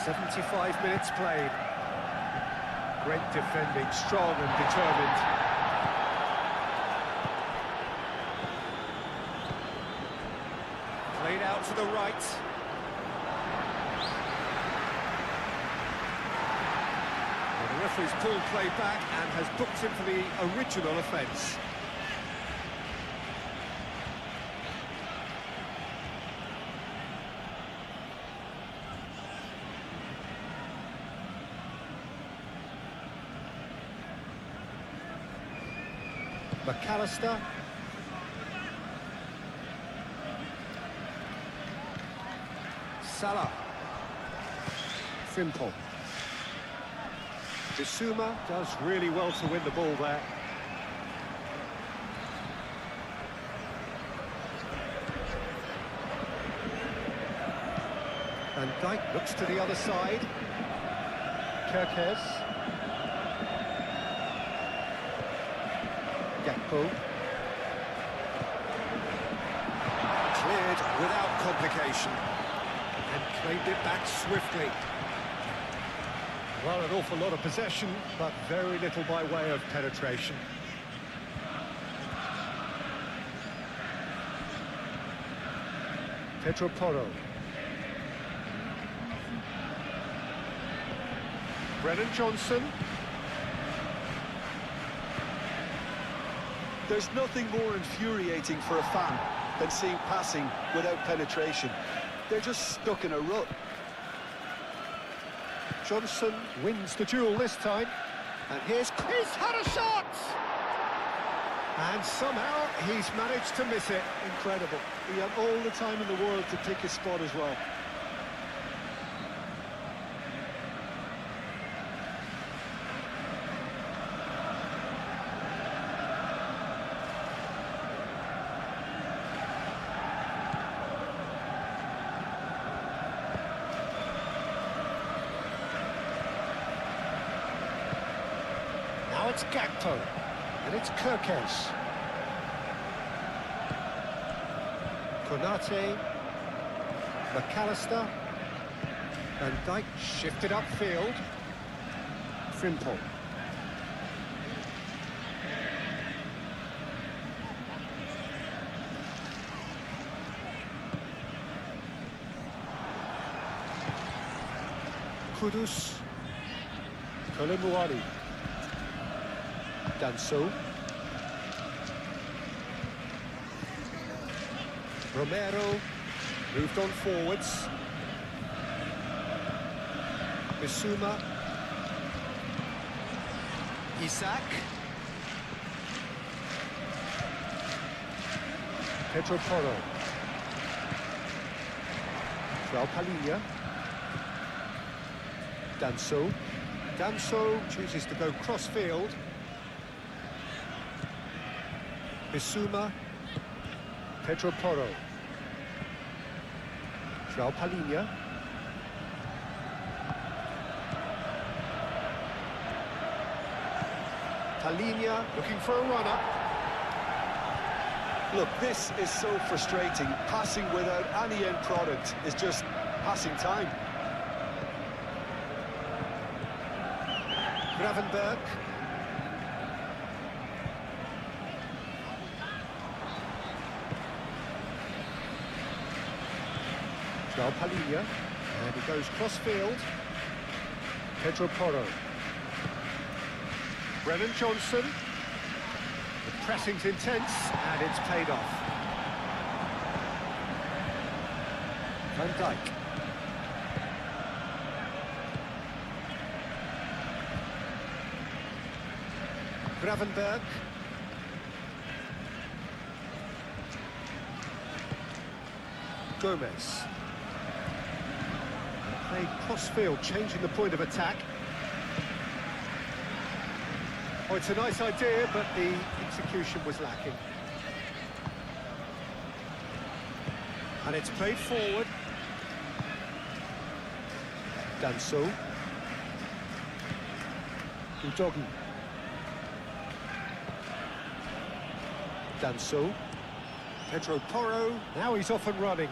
B: 75 minutes played. Great defending, strong and determined. Played out to the right. Well, the referee's pulled play back and has booked him for the original offence. McAllister. Salah. Frimpong. Bissouma does really well to win the ball there. Van Dijk looks to the other side. Kerkez. Gakpo. Cleared without complication. And claimed it back swiftly. Well, an awful lot of possession, but very little by way of penetration. Pedro Porro. Brennan Johnson.
C: There's nothing more infuriating for a fan than seeing passing without penetration. They're just stuck in a rut.
B: Johnson wins the duel this time. And he's had a shot! And somehow he's managed to miss it.
C: Incredible. He had all the time in the world to pick his spot as well.
B: Now it's Gakpo, and it's Kerkez. Konate, McAllister, Van Dijk shifted upfield. Frimpong. Kudus, Kolomuani. Danso. Romero moved on forwards. Bissouma. Isak. Pedro Porro. João Palhinha. Danso. Danso chooses to go cross-field. Bissouma. Pedro Porro. João Palhinha. Palhinha looking for a runner.
C: Look, this is so frustrating. Passing without any end product is just passing time.
B: Gravenberg. João Palhinha, and he goes cross-field. Pedro Porro. Brennan Johnson. The pressing's intense, and it's paid off. Van Dijk. Gravenberg. Gomez. Played cross-field, changing the point of attack. Oh, it's a nice idea, but the execution was lacking. And it's played forward. Danso. Udogi. Danso. Pedro Porro. Now he's off and running.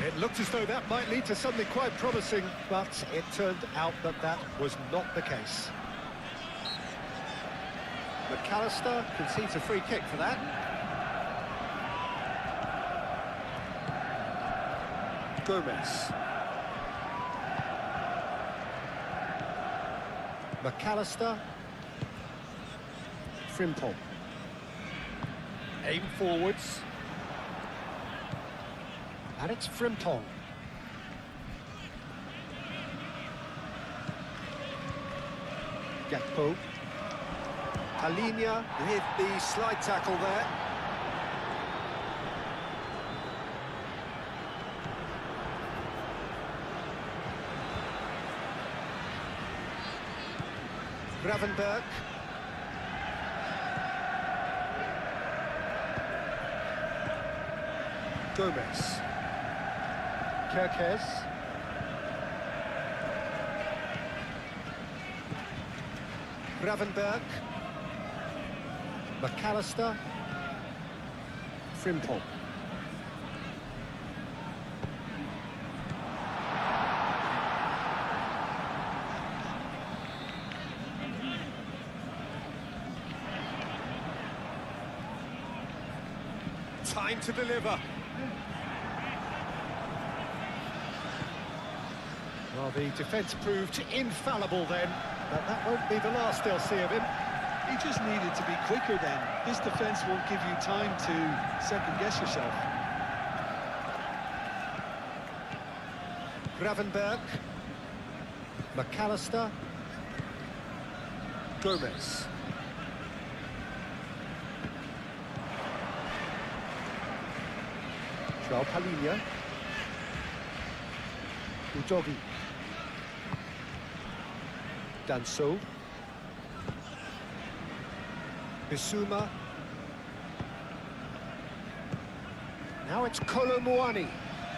B: It looked as though that might lead to something quite promising, but it turned out that that was not the case. McAllister concedes a free kick for that. Gomez. McAllister. Frimpong. Aim forwards. And it's Frimpong. Gakpo. Palinia with the slide tackle there. Gravenberg. Gomez. Kerkez. Gravenberg. McAllister. Frimpong. Time to deliver. Well, the defence proved infallible then, but that won't be the last they'll see of him.
C: He just needed to be quicker then. This defence won't give you time to second-guess yourself.
B: Gravenberg. McAllister. Gomez. João Palhinha. Udogi. Danso. Bissouma. Now it's Kolo Muani.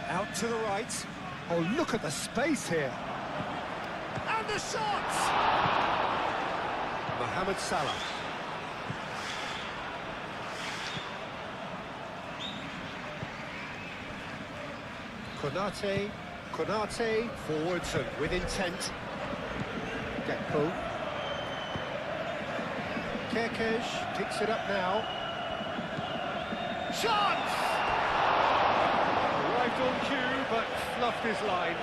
B: Out to the right. Oh, look at the space here. And the shot! Mohamed Salah. Konate, forwards and with intent. Gakpo. Kerkez picks it up now. Shot! Arrived on cue, but fluffed his line.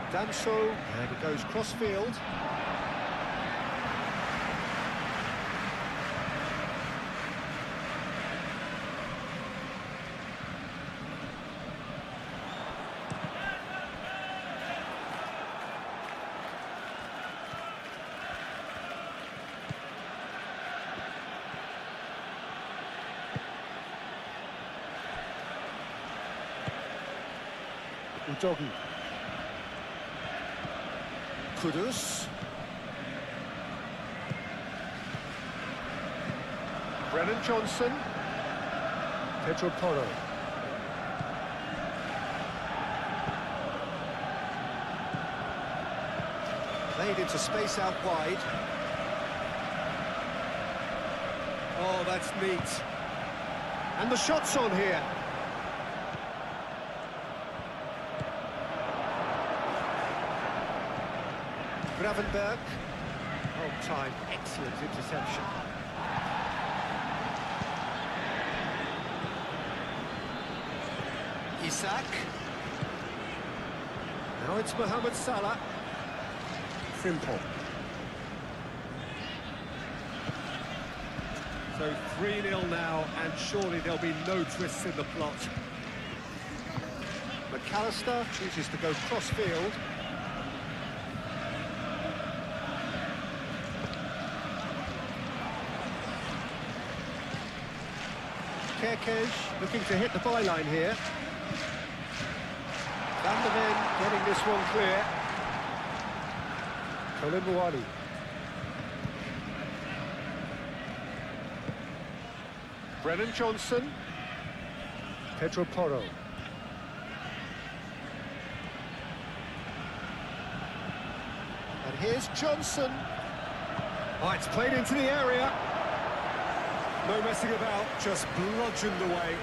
B: Danso, and he goes cross-field. Udogi. Kudus. Brennan Johnson. Pedro Porro. Played into space out wide. Oh, that's neat. And the shot's on here. Gravenberg. Oh, time. Excellent interception. Isak. Now it's Mohamed Salah. Frimpong. So 3-0 now, and surely there'll be no twists in the plot. McAllister chooses to go cross-field. Kerkez looking to hit the byline here. Van der Ven getting this one clear. Colin. Brennan Johnson. Pedro Porro. And here's Johnson. Oh, it's played into the area. No messing about, just bludgeoned away.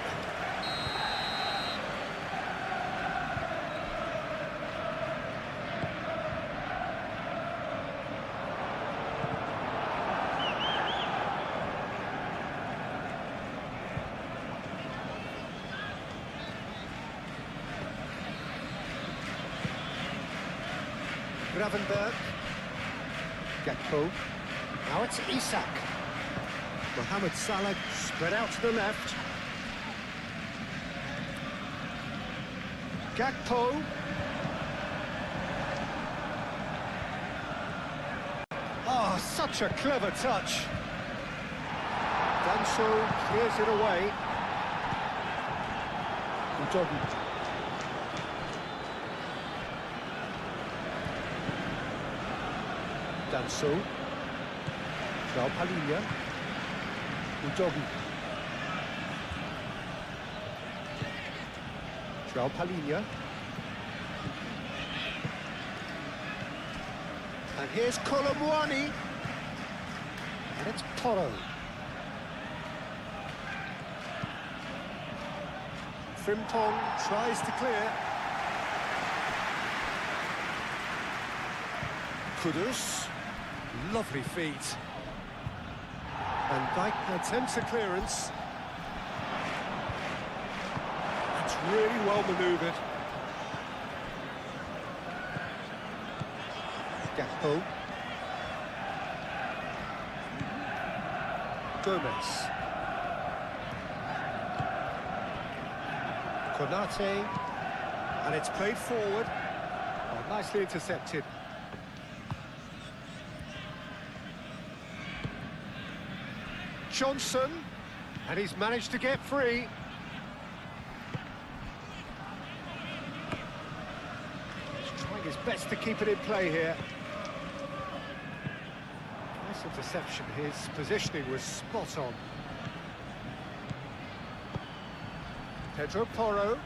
B: Gravenberg. Gakpo. Now it's Isak. Mohamed Salah spread out to the left. Gakpo. Oh, such a clever touch. Danso clears it away. Udogi. Danso. João Palhinha. Udogi. João Palhinha. And here's Colomwani. And it's Porro. Frimpong tries to clear. Kudus. Lovely feet. Van Dijk attempts a clearance. It's really well manoeuvred. Gakpo. Gomez. Konate. And it's played forward. Oh, nicely intercepted. Johnson, and he's managed to get free. He's trying his best to keep it in play here. Nice interception, his positioning was spot on. Pedro Porro.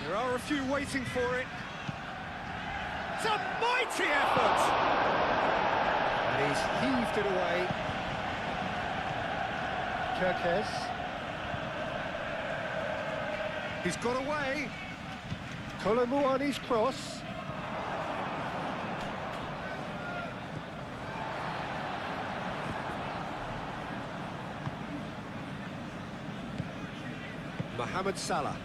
B: There are a few waiting for it. It's a mighty effort! And he's heaved it away. Kerkez. He's got away. Colomwani's cross. Mohamed Salah.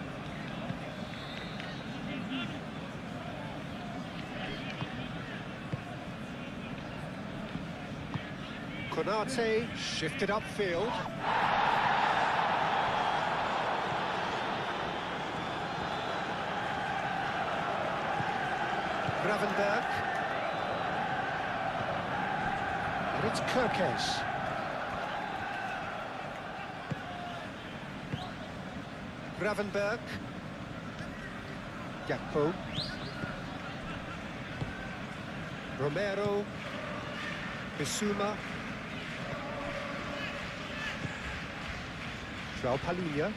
B: Konate shifted upfield. Gravenberg. And it's Kerkez. Gravenberg. Gakpo. Romero. Bissouma. João Palhinha.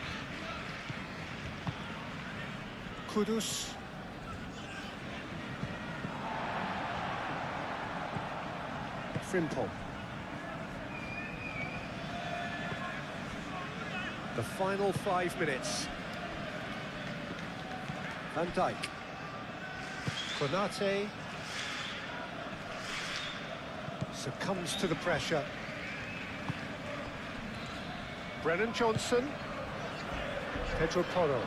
B: Kudus. Frimpong. The final 5 minutes. Van Dijk. Konate succumbs to the pressure. Brennan Johnson. Pedro Porro.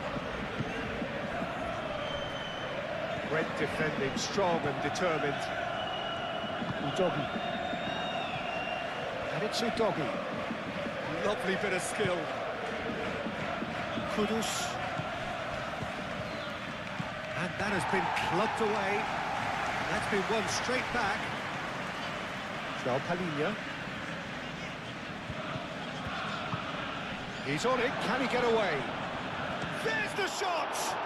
B: Great defending, strong and determined. Udogi. And it's Udogi. Lovely bit of skill. Kudus. And that has been clubbed away. That's been won straight back. João Palhinha. He's on it, can he get away? There's the shot!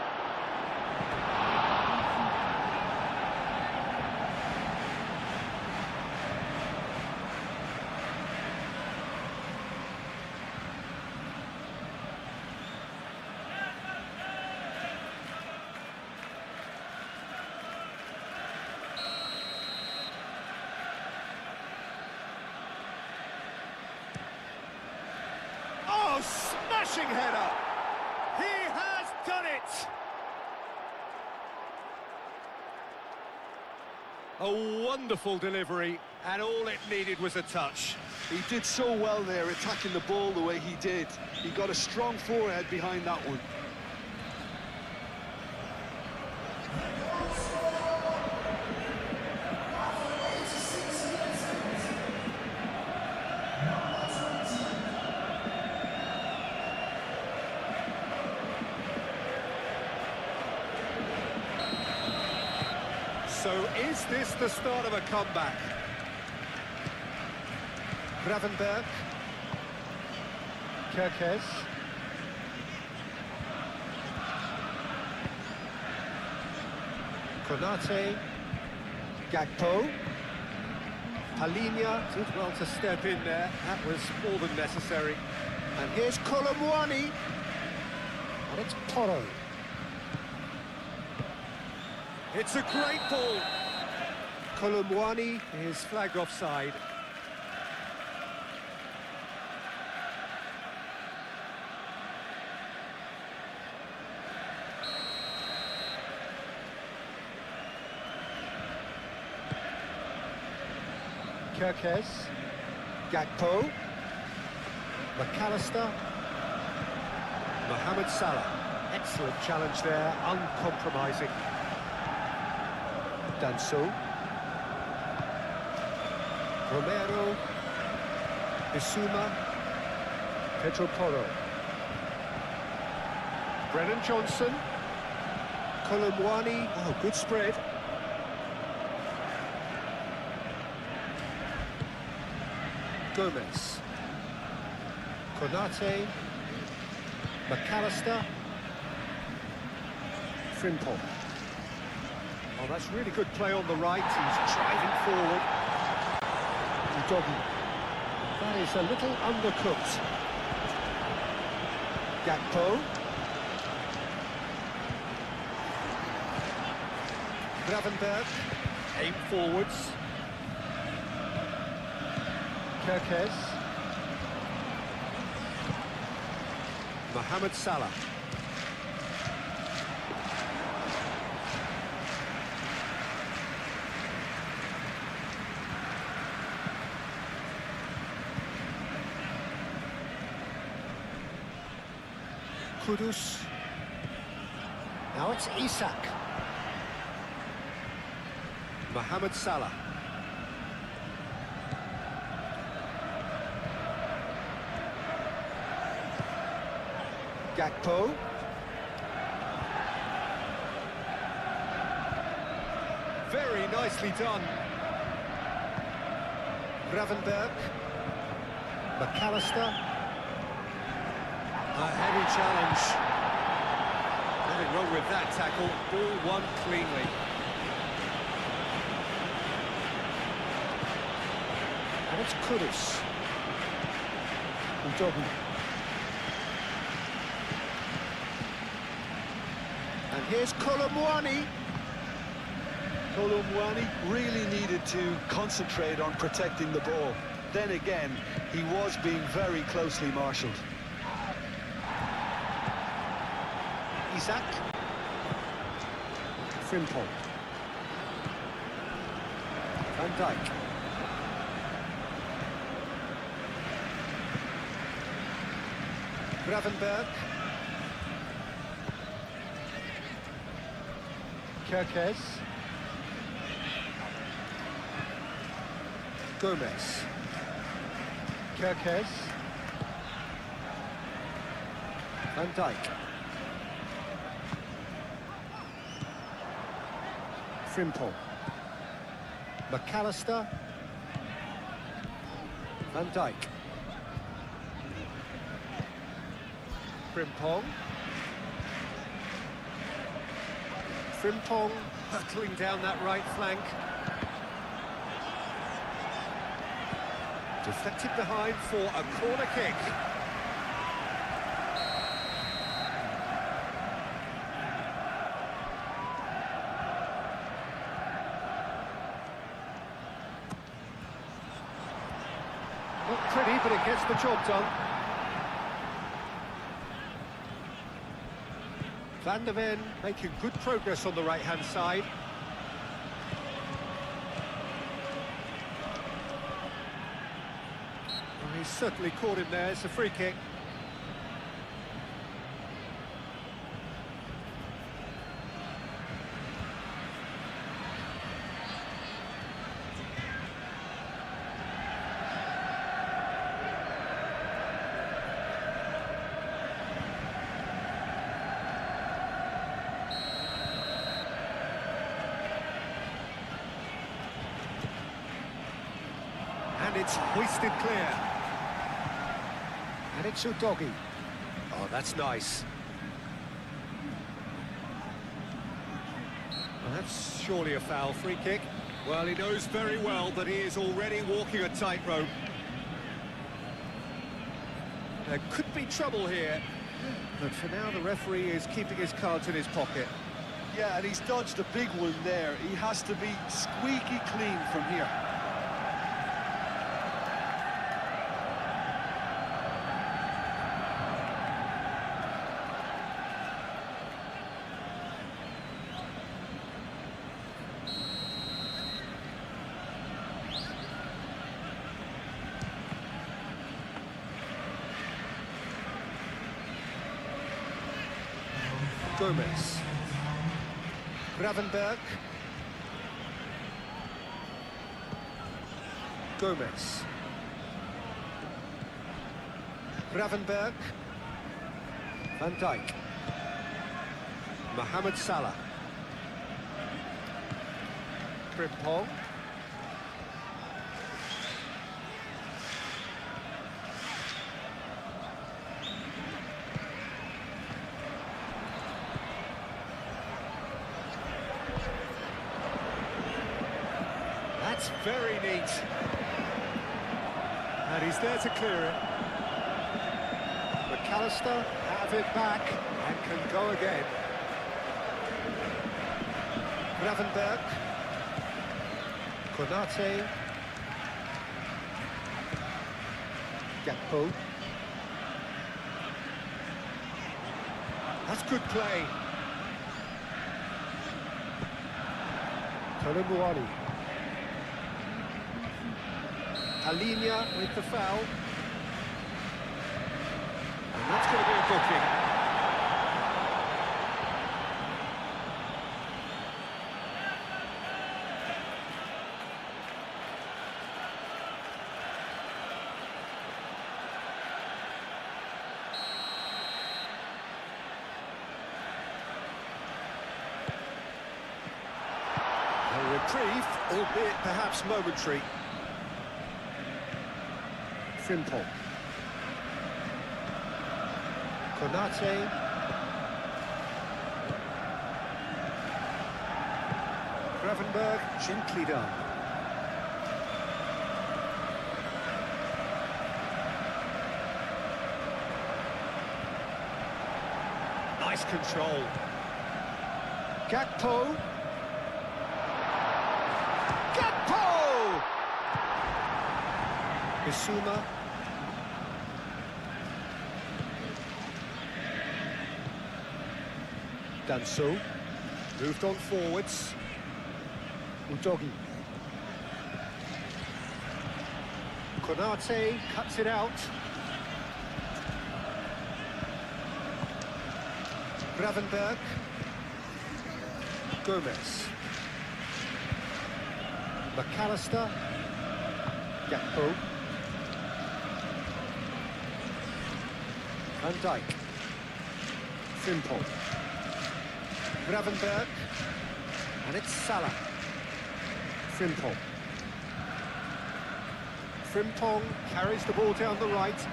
B: Oh, smashing header! He has done it! A wonderful delivery, and all it needed was a touch.
C: He did so well there, attacking the ball the way he did. He got a strong forehead behind that one.
B: So is this the start of a comeback? Gravenberg. Kerkez. Konate. Gakpo. Palhinha did well to step in there. That was more than necessary. And here's Colomwani. And it's Porro. It's a great ball. Colomwani is flagged offside. Kerkez. Gakpo. McAllister. Mohamed Salah. Excellent challenge there, uncompromising. Danso. Romero. Bissouma. Pedro Porro. Brennan Johnson. Colomwani. Oh, good spread. Gomez. Konate. McAllister. Frimpong. Oh, that's really good play on the right. He's driving forward. Udogi. That is a little undercooked. Gakpo. Gravenberg. Aim forwards. Kerkez. Mohamed Salah. Kudus. Now it's Isak. Mohamed Salah. Gakpo. Very nicely done. Gravenberg. McAllister. A heavy challenge. Nothing wrong with that tackle. Ball won cleanly. And it's Kudus. Udogi. And here's Colomwani.
C: Colomwani really needed to concentrate on protecting the ball. Then again, he was being very closely marshalled.
B: Isak. Frimpong. Van Dijk. Gravenberg. Kirkes. Gomez. Kirkes. Van Dijk. Frimpong. McAllister. Van Dijk. Frimpong. Frimpong hurtling down that right flank. Deflected behind for a corner kick. Not pretty, but it gets the job done. Van der Ven making good progress on the right-hand side. Well, he's certainly caught him there. It's a free kick. And it's hoisted clear. And it's Udogi. Oh, that's nice. Well, that's surely a foul free kick. Well, he knows very well that he is already walking a tightrope. There could be trouble here, but for now the referee is keeping his cards in his pocket.
D: Yeah, and he's dodged a big one there. He has to be squeaky clean from here.
B: Gomez. Gravenberg. Gomez. Gravenberg. Van Dijk. Mohamed Salah. Frimpong. That's very neat. And he's there to clear it. McAllister have it back and can go again. Gravenberg. Konate. Gakpo. That's good play. Colomboani. Alina with the foul. And that's going to be a booking. A reprieve, albeit perhaps momentary. Frimpong. Konate. Gravenberg, gently done. Nice control. Gakpo. Gakpo! Bissouma. Danso, moved on forwards. Udogi. Konate cuts it out. Gravenberg. Gomez. McAllister. Gakpo. Van Dijk. Frimpong. Gravenberg. And it's Salah. Frimpong. Frimpong carries the ball down the right.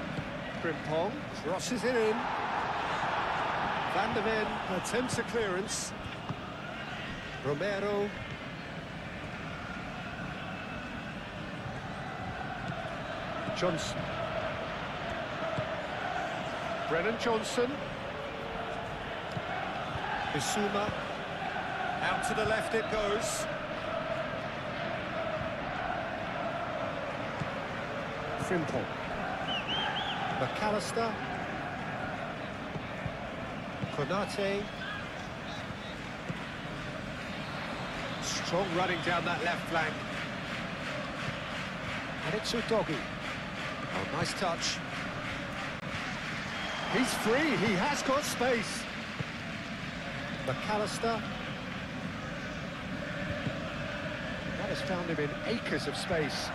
B: Frimpong crosses it in. Van de Ven attempts a clearance. Romero. Johnson. Brennan Johnson. Bissouma. Out to the left it goes. Frimpong. McAllister. Konate. Strong running down that left flank. And it's Udogi. Oh, nice touch. He's free, he has got space. McAllister. That has found him in acres of space.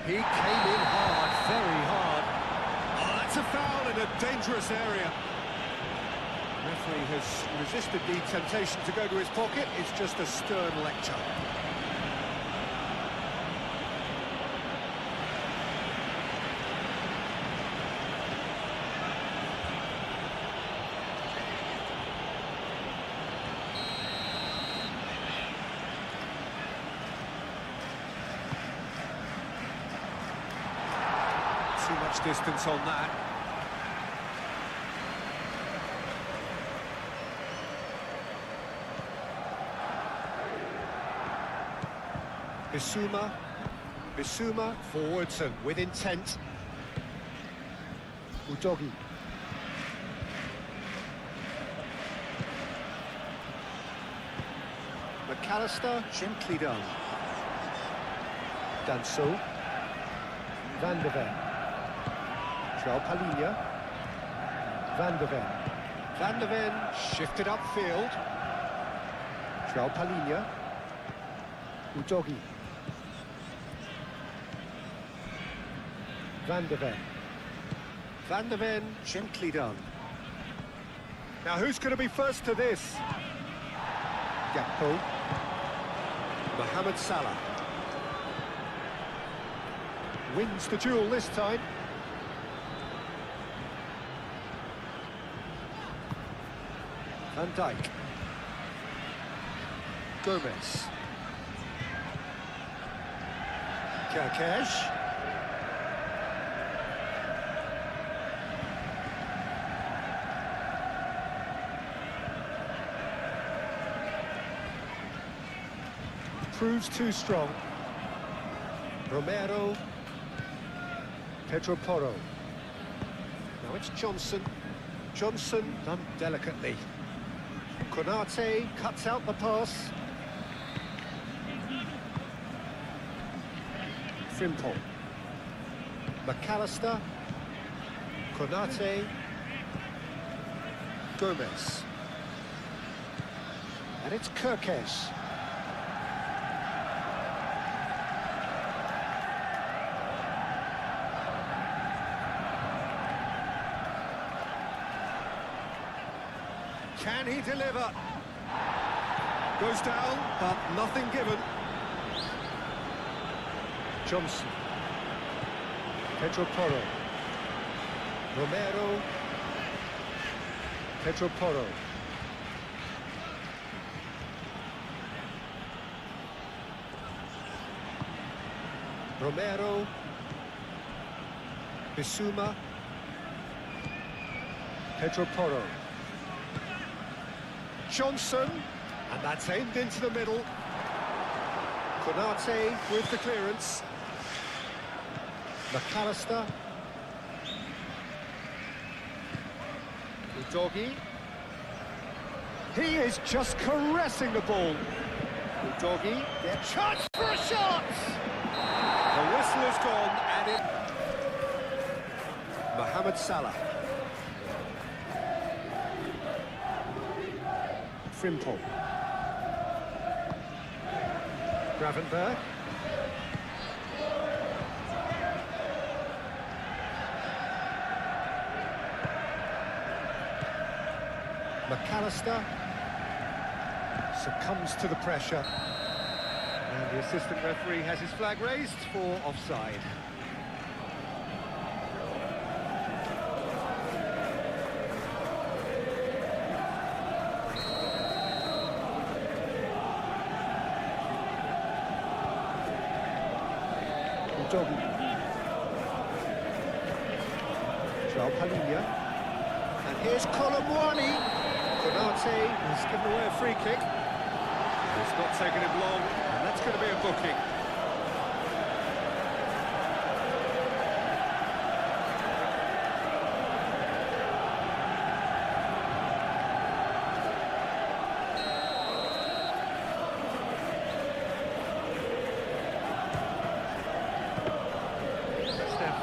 B: He came in hard, very hard. Oh, that's a foul in a dangerous area. The referee has resisted the temptation to go to his pocket. It's just a stern lecture. Too much distance on that. Bissouma forwards and with intent. Udogi. McAllister, gently done. Danso. Van de Ven. João Palhinha. Van de Ven. Van de Ven shifted upfield. João Palhinha. Udogi. Van de Ven. Van de Ven, gently done. Now who's going to be first to this? Gakpo. Mohamed Salah. Wins the duel this time. Van Dijk. Gomez. Kerkesh. Proves too strong. Romero. Pedro Porro. Now it's Johnson. Johnson done delicately. Konate cuts out the pass. Frimpong. McAllister. Konate. Gomez. And it's Kerkesh. Can he deliver? Goes down, but nothing given. Johnson. Pedro Porro. Romero. Pedro Porro. Romero. Bissouma. Pedro Porro. Johnson, and that's aimed into the middle. Konate with the clearance. McAllister. Udogi. He is just caressing the ball. Udogi, their chance for a shot! The whistle is gone, and it... Mohamed Salah. Frimpong. Gravenberg. McAllister succumbs to the pressure. And the assistant referee has his flag raised for offside. Doggy. Joao Palhinha. And here's Colomwani. Konate has given away a free kick. It's not taken him long, and that's going to be a booking.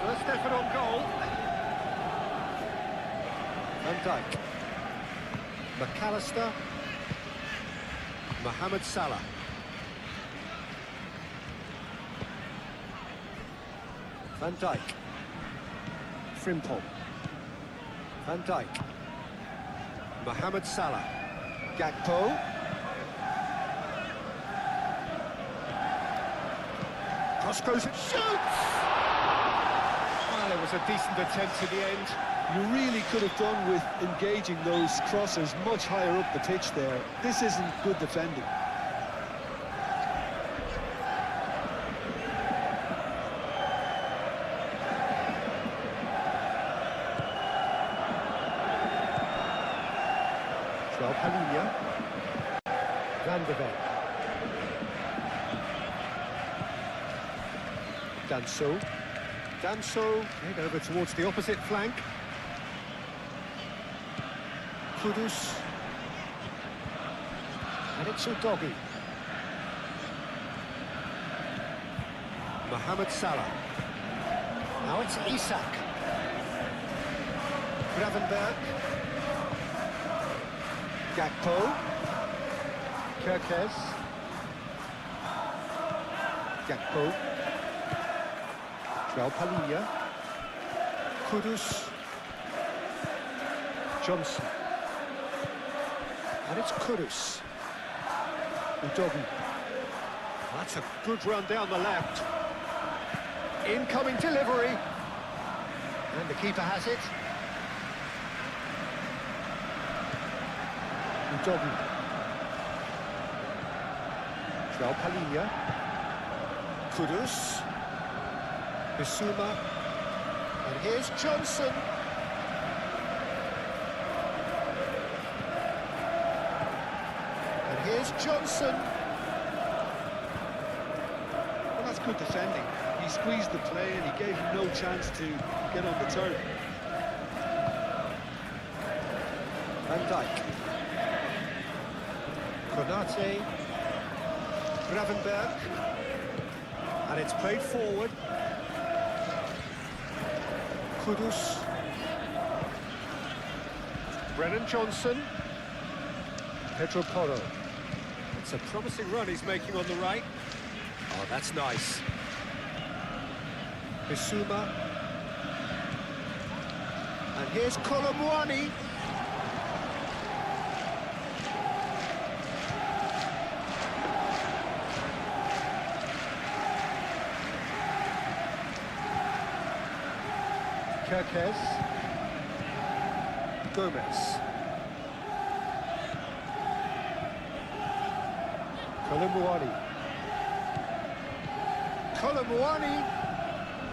B: First effort on goal. Van Dijk. McAllister. Mohamed Salah. Van Dijk. Frimpong. Van Dijk. Mohamed Salah. Gakpo. Cross goes and shoots! Well, it was a decent attempt in the end.
C: You really could have done with engaging those crossers much higher up the pitch there. This isn't good defending.
B: Joao Palhinha. Van de Ven. Danso, head over towards the opposite flank. Kudus. And it's Udogi. Mohamed Salah. Now it's Isak. Gravenberg. Gakpo. Kerkez. Gakpo. Joao Palhinha. Kudus. Johnson. And it's Kudus. Udogi. That's a good run down the left. Incoming delivery. And the keeper has it. Udogi. Joao Palhinha. Kudus. Bissouma. And here's Johnson. And here's Johnson.
C: Well, that's good defending. He squeezed the play and he gave him no chance to get on the turn.
B: Van Dijk. Konate. Gravenberg. And it's played forward. Kudus. Brennan Johnson. Pedro Porro. It's a promising run he's making on the right. Oh, that's nice. Bissouma. And here's Colomwani. Kerkez. Gomez. Colomwani.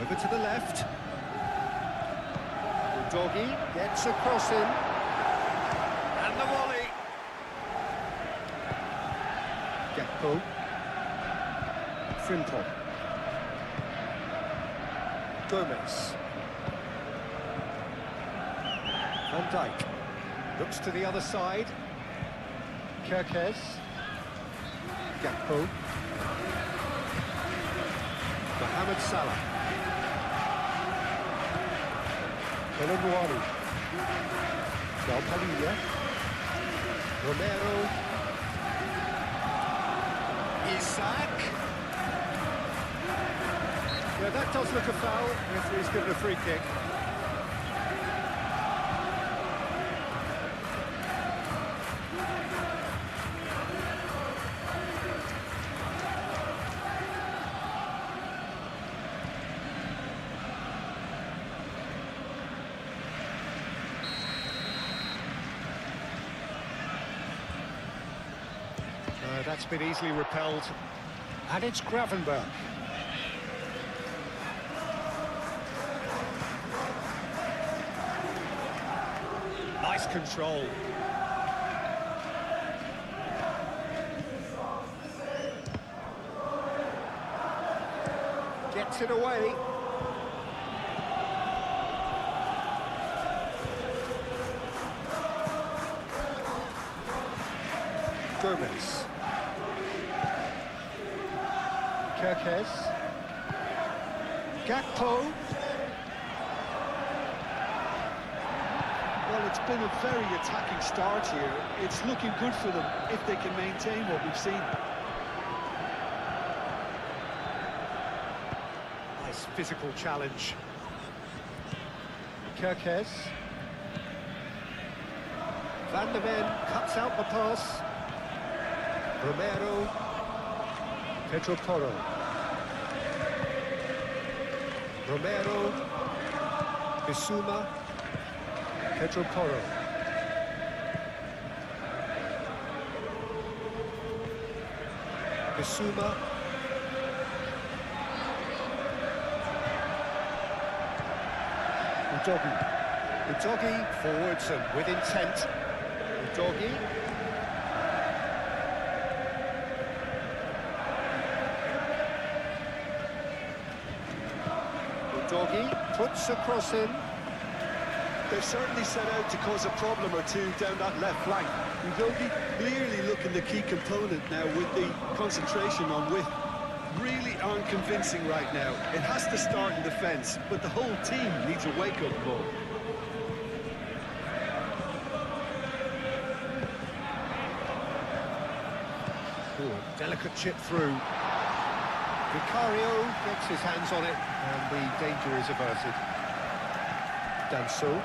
B: Over to the left. Udogi gets across him. And the volley. Gakpo. Frimpong. Gomez. Van Dijk looks to the other side. Kerkez. Gakpo. Mohamed Salah. Colomwani. Joao Palhinha. Romero. Isak. Yeah, that does look a foul. Referee's given a free kick. That's been easily repelled. And it's Gravenberch. Nice control. Gets it away. Gomez. Kirkes. Gakpo.
C: Well, it's been a very attacking start here. It's looking good for them if they can maintain what we've seen.
B: Nice physical challenge. Kirkes. Van der Ven cuts out the pass. Romero. Pedro Porro. Romero. Bissouma. Pedro Porro. Bissouma. Udogi forwards and with intent. Udogi. Udogi puts a cross in.
C: They've certainly set out to cause a problem or two down that left flank. Udogi clearly looking the key component now with the concentration on width. Really aren't convincing right now. It has to start in defence, but the whole team needs a wake-up call.
B: Ooh, a delicate chip through. Vicario gets his hands on it, and the danger is averted. Danso.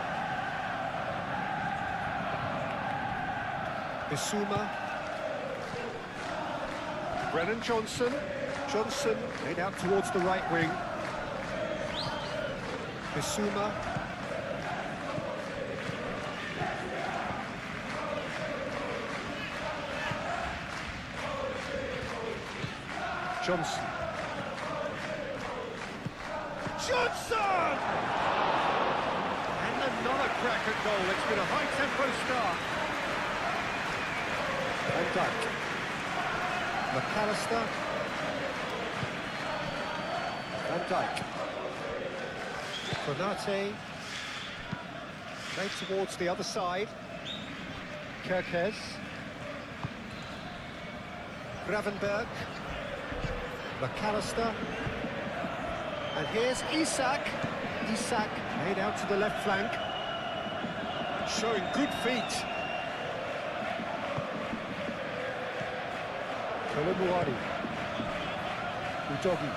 B: Bissouma. Brennan Johnson. Johnson laid out towards the right wing. Bissouma. Johnson. Johnson! And another cracker goal. It's been a high-tempo start. Van Dijk. McAllister. Van Dijk. Konate. Played towards the other side. Kirkes. Gravenberch. McAllister. And here's Isak. Isak made out to the left flank. Showing good feet. Kolomuani. Udogi.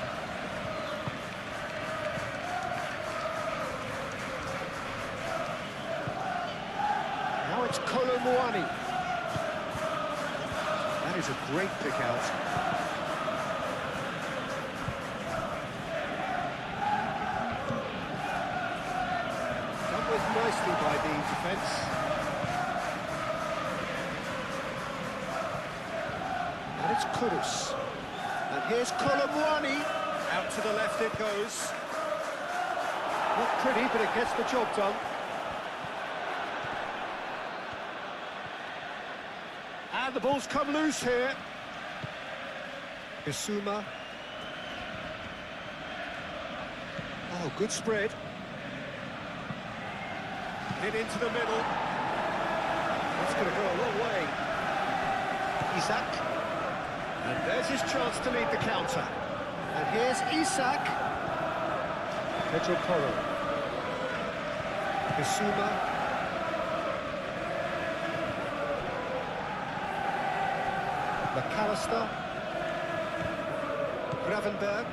B: Now it's Kolomuani. That is a great pick out. Nicely by the defence. And it's Kudus. And here's Kolomuani. Out to the left it goes. Not pretty, but it gets the job done. And the ball's come loose here. Bissouma. Oh, good spread. Hit into the middle. That's going to go a long way. Isak. And there's his chance to lead the counter. And here's Isak. Pedro Porro. Bissouma. McAllister. Gravenberg.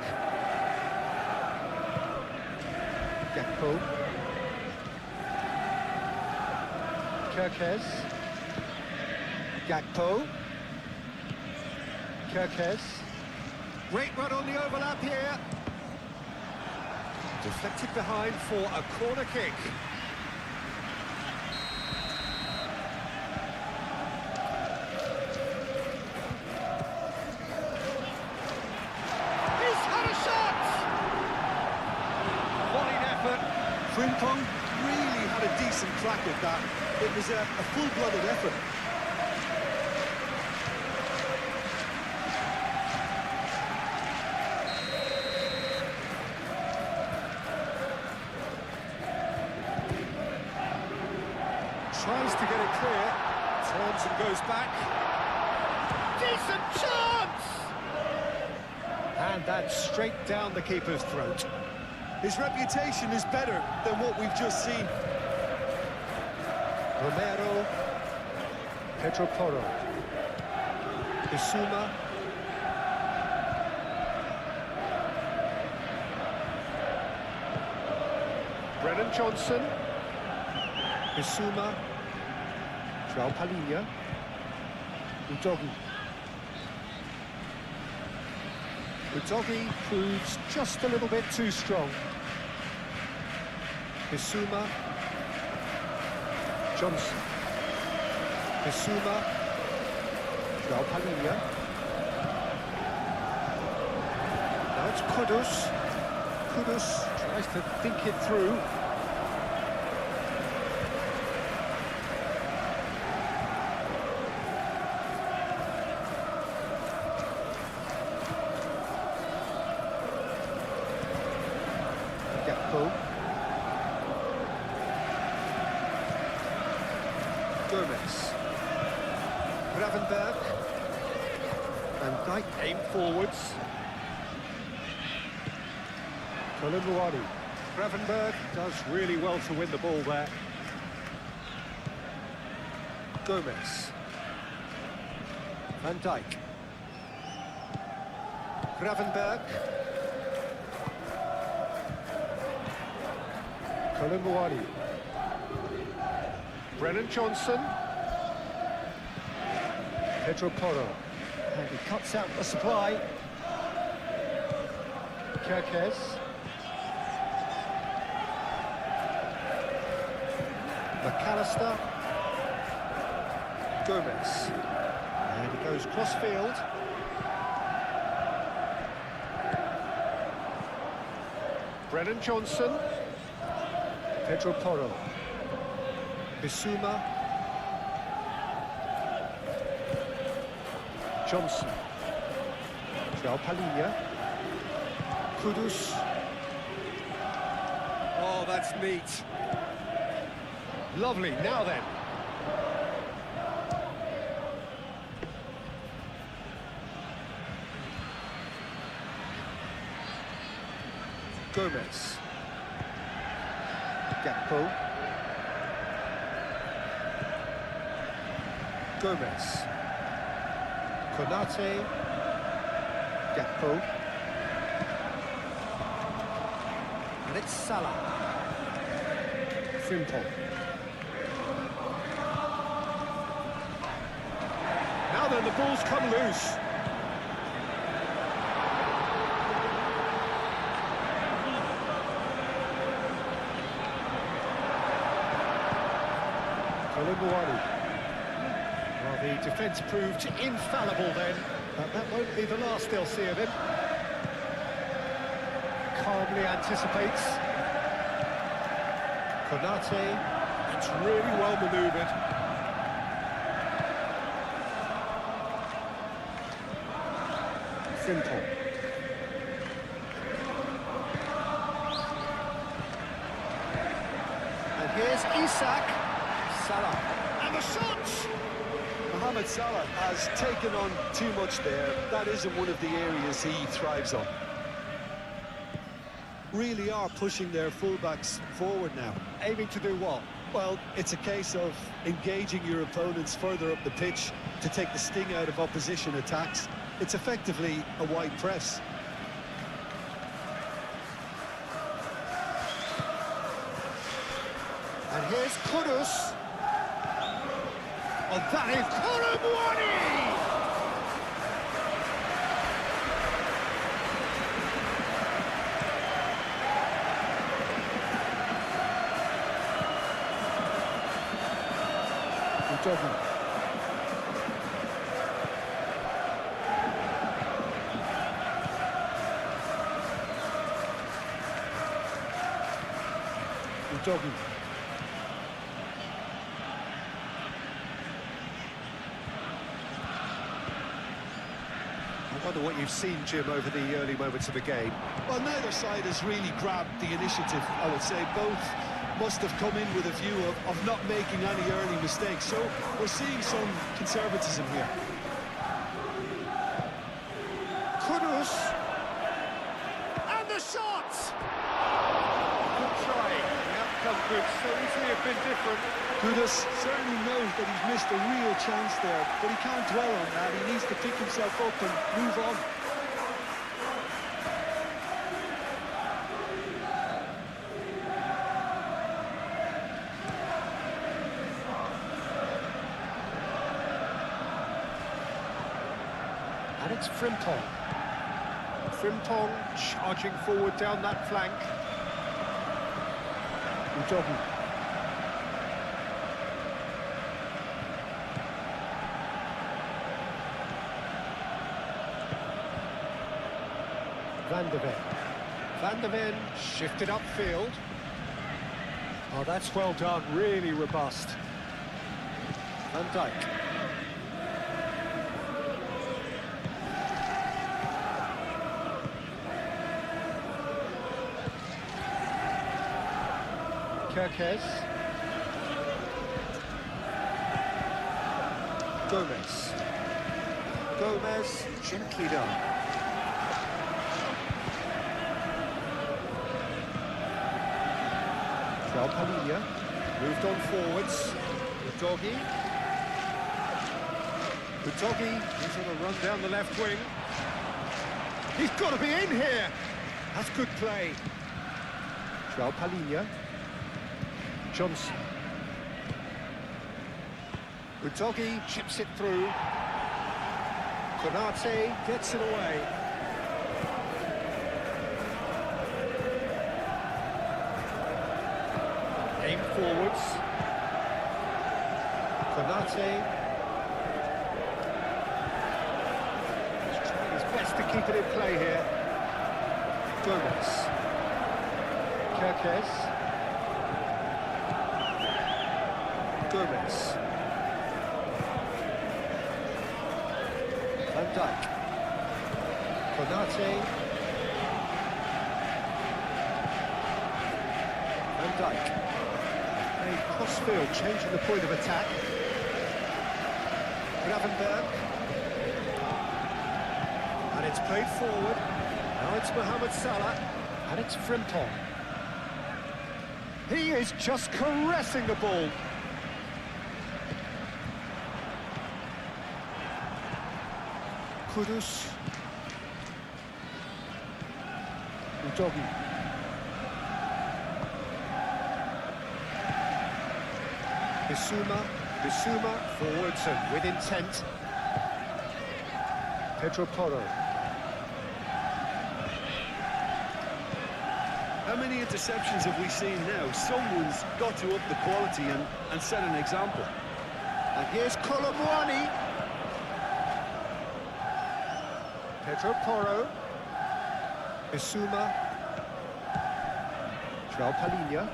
B: Gakpo. Kirkes. Gakpo. Kirkes. Great run on the overlap here. Deflected behind for a corner kick. He's had a shot! What an effort.
C: Frimpong really had a decent crack at that. It was a full-blooded effort.
B: Tries to get it clear, turns and goes back. Decent chance! And that's straight down the keeper's throat.
C: His reputation is better than what we've just seen.
B: Romero, Pedro Porro, Bissouma, Brennan Johnson, Bissouma, João Palhinha, Udogi. Udogi proves just a little bit too strong. Bissouma, Johnson, Bissouma, João Palhinha. Now it's Kudus. Kudus tries to think it through. Gakpo. Gomez. Gravenberg. Van Dijk aim forwards. Colomboani. Gravenberg does really well to win the ball there. Gomez. Van Dijk. Gravenberg. Colomboani. Brennan Johnson. Pedro Porro. And he cuts out the supply. Kirkes. McAllister. Gomez. And he goes cross-field. Brennan Johnson. Pedro Porro. Bissouma. Johnson. João Palhinha. Kudus. Oh, that's neat. Lovely. Now then. Gomez. Gakpo. Gomez. Konate. Gakpo. And it's Salah. Frimpong. Now then, the ball's come loose. Colomboani. Well, the defence proved infallible then, but that won't be the last they'll see of him. Calmly anticipates. Konate. It's really well manoeuvred. Frimpong. And here's Isak. Salah. And the shots!
C: Mohamed Salah has taken on too much there. That isn't one of the areas he thrives on. Really are pushing their fullbacks forward now.
B: Aiming to do what?
C: Well, it's a case of engaging your opponents further up the pitch to take the sting out of opposition attacks. It's effectively a wide press.
B: And here's Kudus. Oh, that is Kolomwani!
C: Tottenham. Tottenham.
B: I wonder what you've seen, Jim, over the early moments of the game.
C: Well, neither side has really grabbed the initiative, I would say. Both must have come in with a view of not making any early mistakes. So we're seeing some conservatism here.
B: Kudus. And the shot! Good try. The outcome could so easily have been different.
C: Kudus certainly knows that he's missed a real chance there, but he can't dwell on that. He needs to pick himself up and move on.
B: And it's Frimpong. Frimpong charging forward down that flank.
C: Jogging.
B: Van de Ven. Van de Ven shifted upfield. Oh, that's well done, really robust. Van Dijk. Kerkez. Gomez. Gomez, gently done. Palhinha moved on forwards. Udogi. Udogi, he's on a run down the left wing. He's got to be in here. That's good play. Palhinha. Johnson. Udogi chips it through. Konate gets it away. Aim forwards. Konate. He's trying his best to keep it in play here. Gomez. Kerkez. Gomez. Van Dijk. Konate. Van Dijk. Crossfield changing the point of attack. Gravenberg. And it's played forward. Now it's Mohamed Salah. And it's Frimpong. He is just caressing the ball. Kudus.
C: Udogi.
B: Bissouma forwards and with intent. Pedro Porro.
D: How many interceptions have we seen now? Someone's got to up the quality and set an example.
B: And here's Kolomwani. Pedro Porro. Bissouma. Palhinha.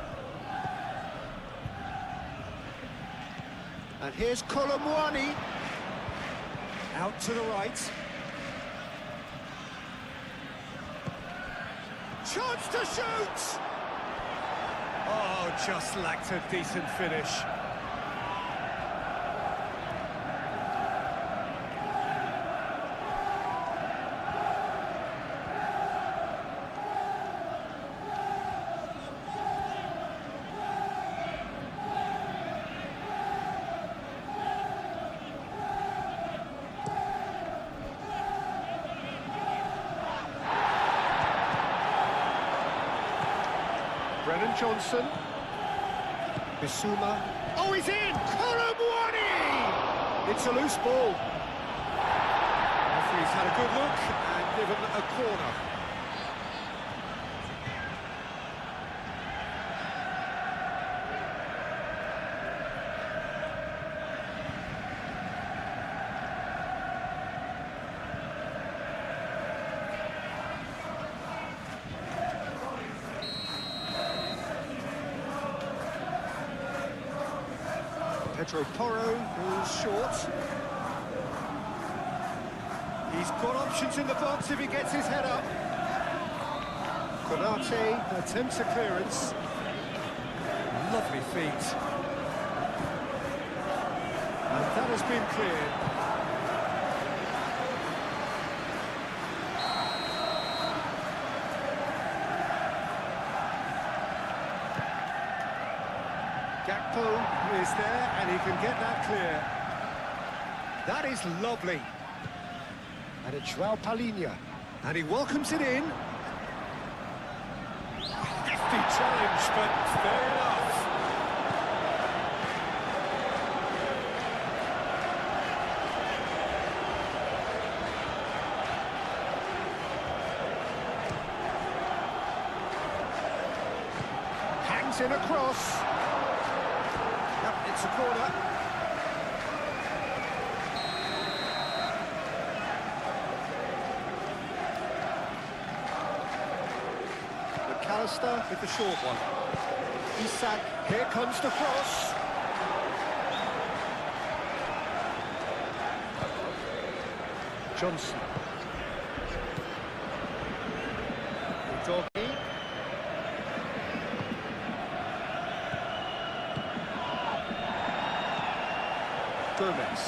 B: And here's Kolomwani. Out to the right. Chance to shoot! Oh, just lacked a decent finish. Johnson. Bissouma. Oh, he's in! Kolomwani! It's a loose ball. Referee's had a good look and given a corner. Pedro Porro goes short. He's got options in the box if he gets his head up. Konate attempts a clearance. Lovely feet. And that has been cleared. Gakpo is there, and he can get that clear. That is lovely. And it's João Palhinha, and he welcomes it in. Hefty challenge, but fair enough. Hangs in across. It's a corner. McAllister with the short one. Isak, here comes the cross. Johnson. Doggy. Gomez.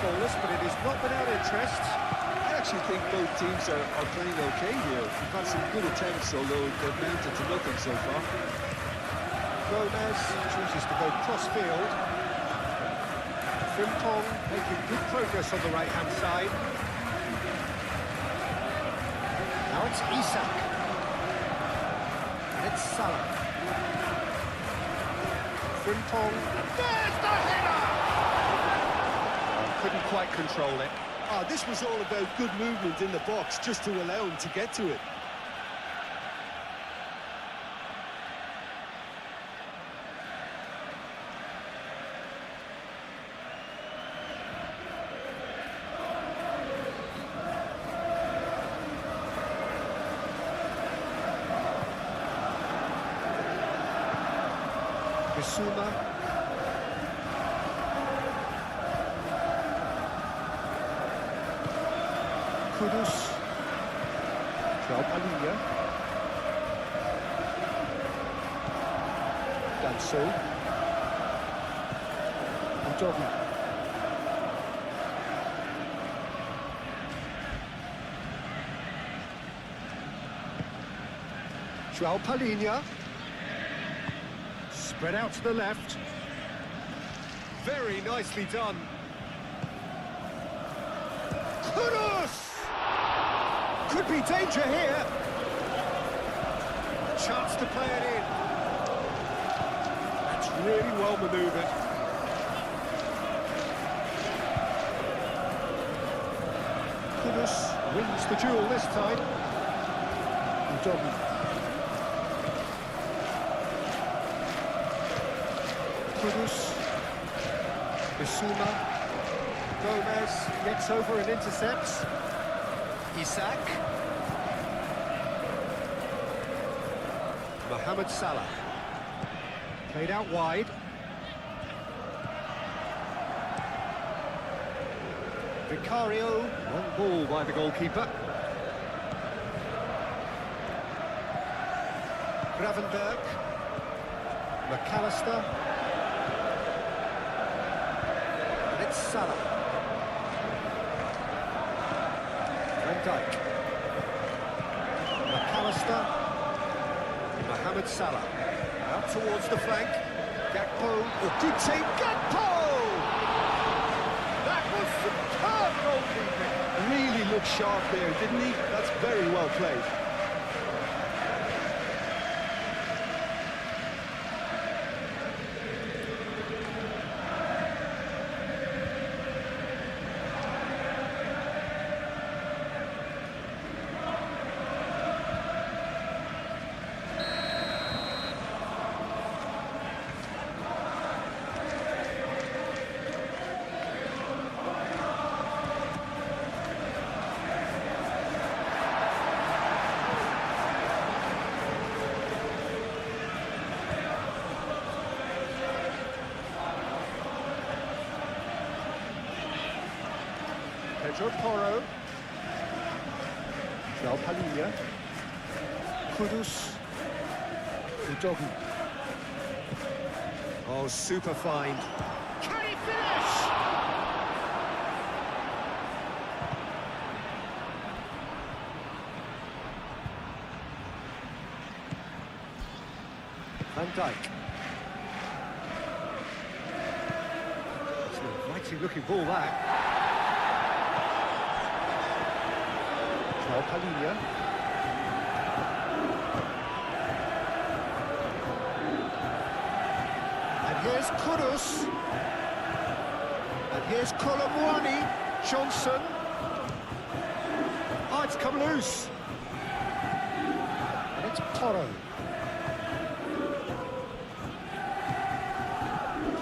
B: Goalless, but it is not without interest.
C: I actually think both teams are playing okay here. We've had some good attempts, although they've mounted to nothing so far.
B: Gomez chooses to go cross-field. Frimpong making good progress on the right-hand side. Now it's Isak. And it's Salah. Frimpong. And there's the header! Couldn't quite control it.
C: Oh, this was all about good movement in the box, just to allow him to get to it.
B: Bissouma. Kudus. João Palhinha. Danso. And Doggy. João Palhinha. Spread out to the left. Very nicely done. Kudus! Could be danger here. A chance to play it in. That's really well manoeuvred. Kudus wins the duel this time. Doggy. Kudus. Bissouma. Gomez gets over and intercepts. Isak. Mohamed Salah. Played out wide. Vicario. Long ball by the goalkeeper. Gravenberg. McAllister. And it's Salah. Van Dijk. McAllister. Mohamed Salah. Out towards the flank. Gakpo. Oh, good take. Gakpo! That was superb goalkeeping.
C: Really looked sharp there, didn't he? That's very well played.
B: Pedro Porro. João Palhinha. Kudus. Udogi. Oh, super find. Can he finish? Van Dijk. It's an inviting looking ball that. João Palhinha. And here's Kudus. And here's Colomwani. Johnson. Oh, it's come loose. And it's Porro.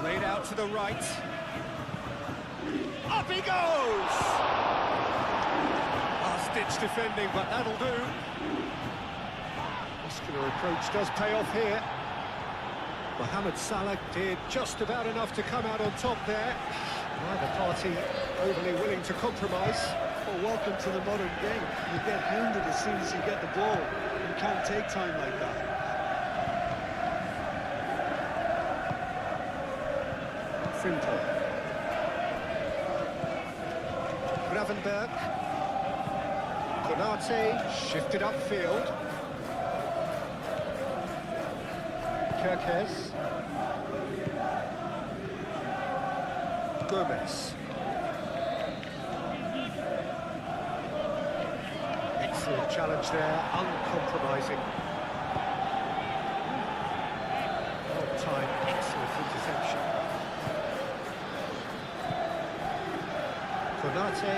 B: Played out to the right. Up he goes! Last-ditch defending, but that'll do. Muscular approach does pay off here. Mohamed Salah did just about enough to come out on top there. Neither party overly willing to compromise.
C: Well, welcome to the modern game. You get hounded as soon as you get the ball. You can't take time like that.
B: Frimpong. Gravenberg. Konate shifted upfield. Kerkez. Gomez. Excellent challenge there, uncompromising. Long time, excellent interception. Konate.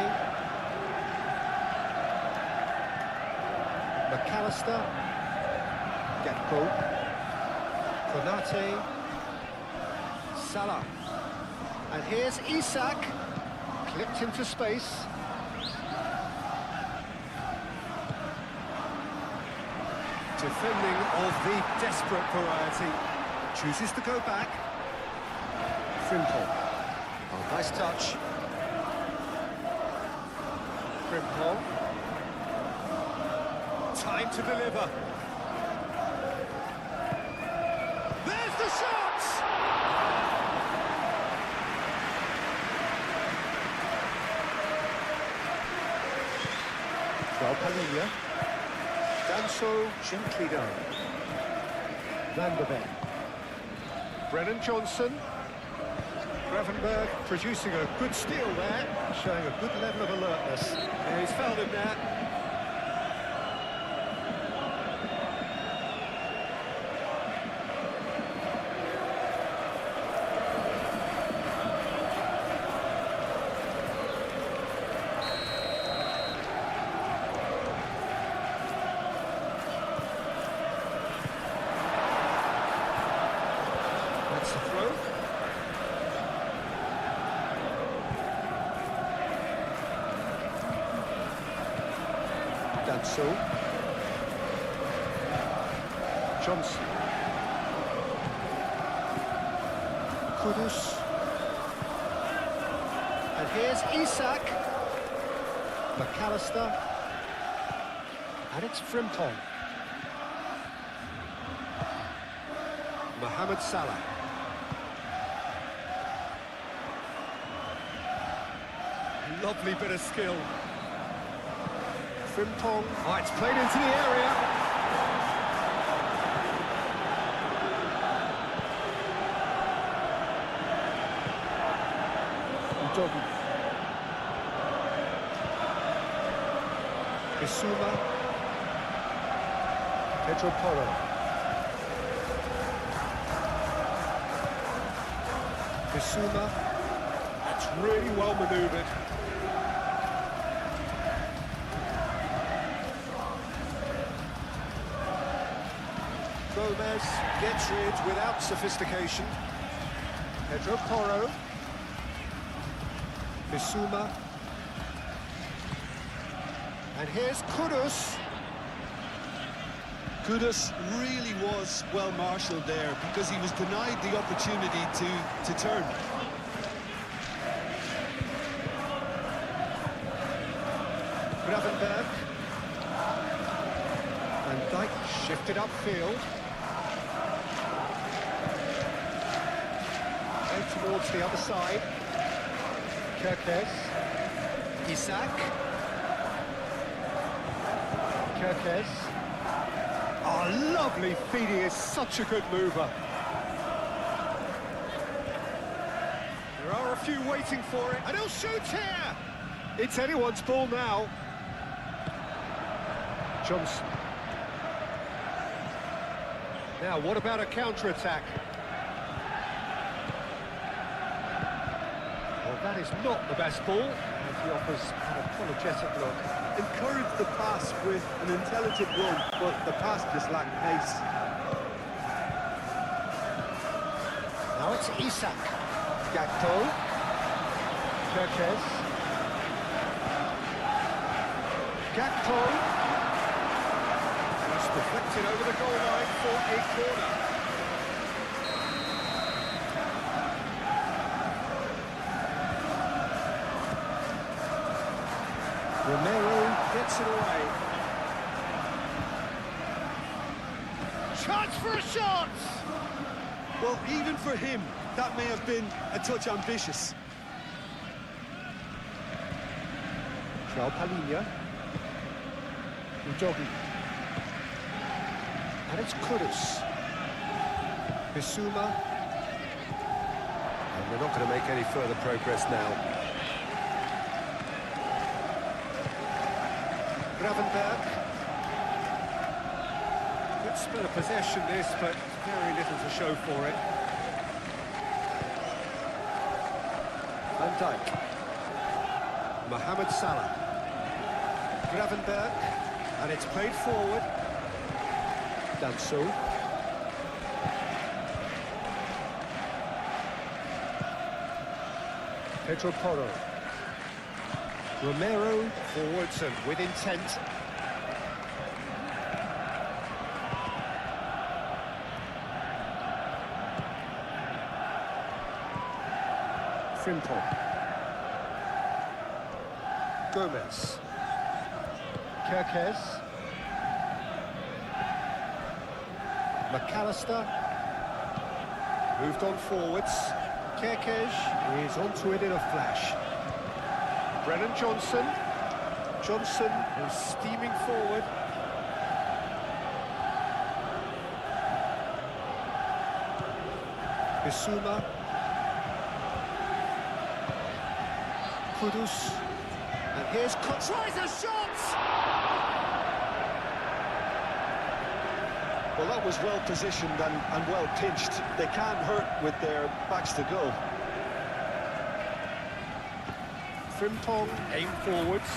B: McAllister. Gakpo. Konate. Salah. And here's Isak. Clipped into space. Defending of the desperate variety. Chooses to go back. Frimpong. Oh, nice touch. Frimpong. Time to deliver. There's the shot! João Palhinha. Done so gently done. Van der Ven. Brennan Johnson. Gravenberg producing a good steal there, showing a good level of alertness. Yeah, he's fouled him there. That's the throw. So Johnson. Kudus. And here's Isak. McAllister. And it's Frimpong. Mohamed Salah. Lovely bit of skill. Frimpong. Oh, it's played into the area. Udogi. Bissouma. Pedro Porro. Bissouma. That's really well manoeuvred. Gomez gets rid without sophistication. Pedro Porro. Bissouma. And here's Kudus.
C: Kudus really was well marshalled there because he was denied the opportunity to turn.
B: Right, shifted upfield. Out towards the other side. Kerkez. Isak. Kerkez. Oh, lovely feed, he is such a good mover. There are a few waiting for it, and he'll shoot here! It's anyone's ball now. Johnson. Now, what about a counter-attack? Well, that is not the best ball, and he offers an apologetic look.
D: Encourage the pass with an intelligent run, but the pass just lacked pace.
B: Now it's Isak. Gakpo. Kerkez. Gakpo. It's deflected over the goal line for a corner. Romero gets it away. Chance for a shot!
D: Well, even for him, that may have been a touch ambitious.
B: João Palhinha. Udogi. And it's Kudus. Bissouma. And we're not going to make any further progress now. Gravenberg. Good spell of possession this, but very little to show for it. Van Dijk. Mohamed Salah. Gravenberg. And it's played forward. Danso. Pedro Porro. Romero forwards and with intent. Frimpong. Gomez. Kerkez. McAllister. Moved on forwards. Kerkez is onto it in a flash. Brennan Johnson. Johnson is steaming forward. Bissouma. Kudus. And here's tries a shot!
C: Well, that was well positioned and well pinched. They can't hurt with their backs to goal.
B: Frimpong aim forwards.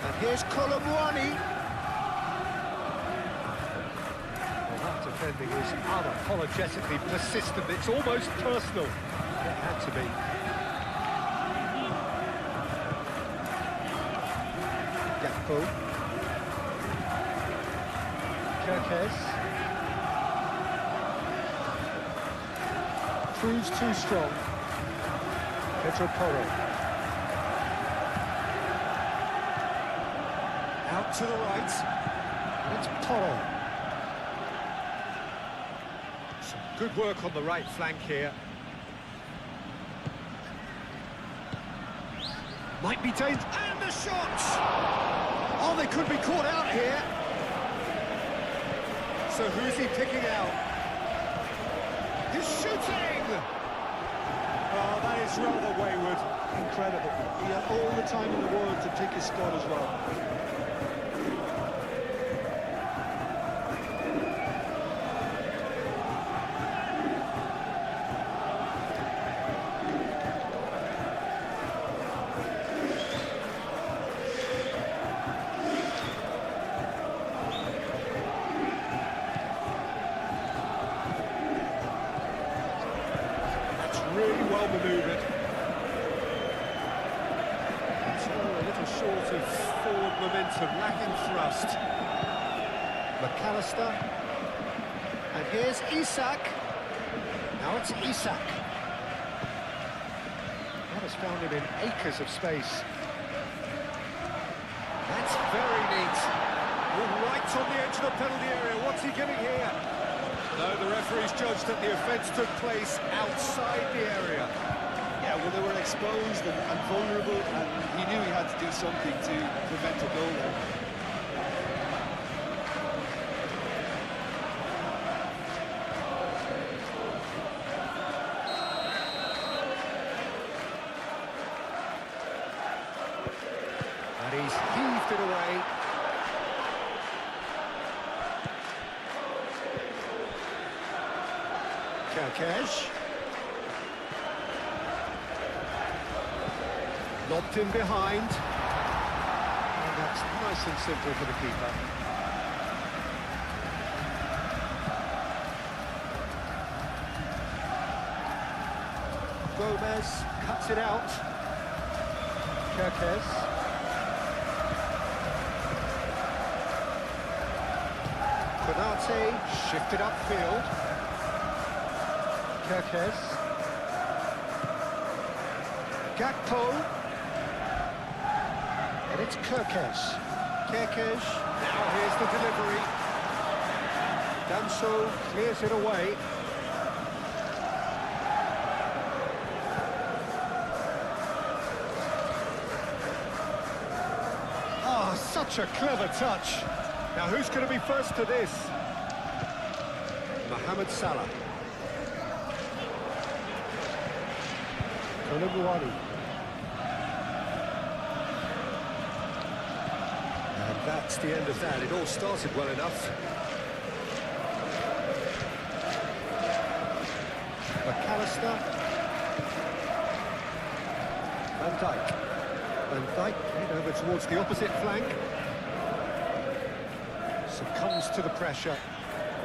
B: And here's Colomwani. Well, that defending is unapologetically persistent. It's almost personal. It had to be. Gakpo. Kerkez. Proves too strong. Pedro Porro. Out to the right. And it's Porro. Some good work on the right flank here. Might be dangerous. And the shot! Oh, they could be caught out here. So who's he picking out? He's shooting!
C: Oh, that is rather wayward. Incredible. He had all the time in the world to pick his spot as well.
B: Really well manoeuvred. It's all a little short of forward momentum, lacking thrust. McAllister. And here's Isak. Now it's Isak. That has found him in acres of space. That's very neat. into the penalty area. What's he giving here? No, the referee's judged that the offence took place outside the area.
C: Yeah, well, they were exposed and vulnerable, and he knew he had to do something to prevent a goal there.
B: And he's heaved it away. Kerkesh. Lobbed in behind. And that's nice and simple for the keeper. Gomez cuts it out. Kerkesh. Konate shifted upfield. Kerkesh. Gakpo. And it's Kerkesh. Kerkesh. Now here's the delivery. Danso clears it away. Ah, such a clever touch. Now who's going to be first to this? Mohamed Salah. Koulibaly. And that's the end of that. It all started well enough. McAllister. Van Dijk. Van Dijk head over towards the opposite flank. Succumbs to the pressure.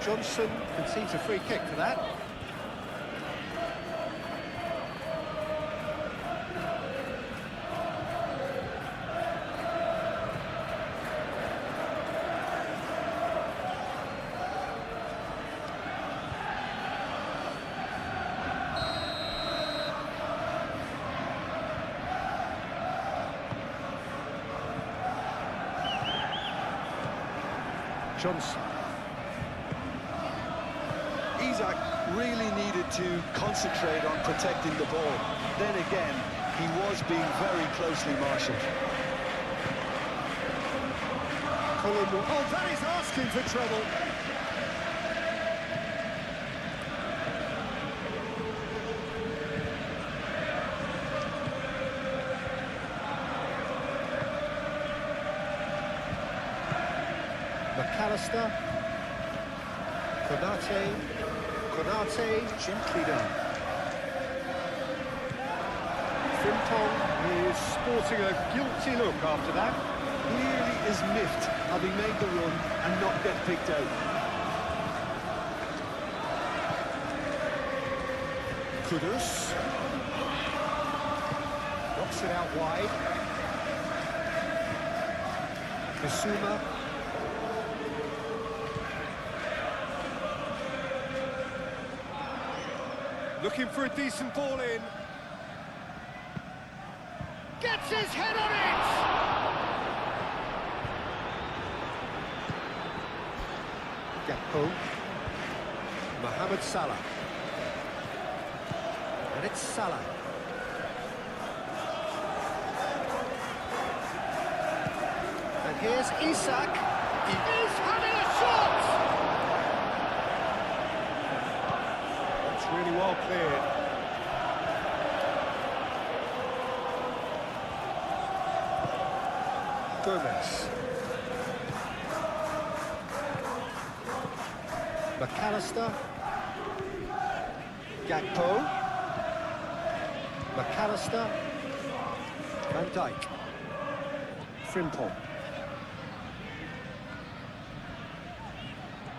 B: Johnson concedes a free kick for that. Johnson.
C: Isak really needed to concentrate on protecting the ball. Then again, he was being very closely marshalled.
B: Oh, that is asking for trouble. McAllister. Konate gently done. Frimpong is sporting a guilty look after that.
C: Clearly is miffed having made the run and not get picked out.
B: Kudus. Knocks it out wide. Bissouma. Looking for a decent ball in. Gets his head on it! Gakpo. Mohamed Salah. And it's Salah. And here's Isak. He is having a shot! Really well cleared. Gomez. McAllister. Gakpo. McAllister. Van Dijk. Frimpong.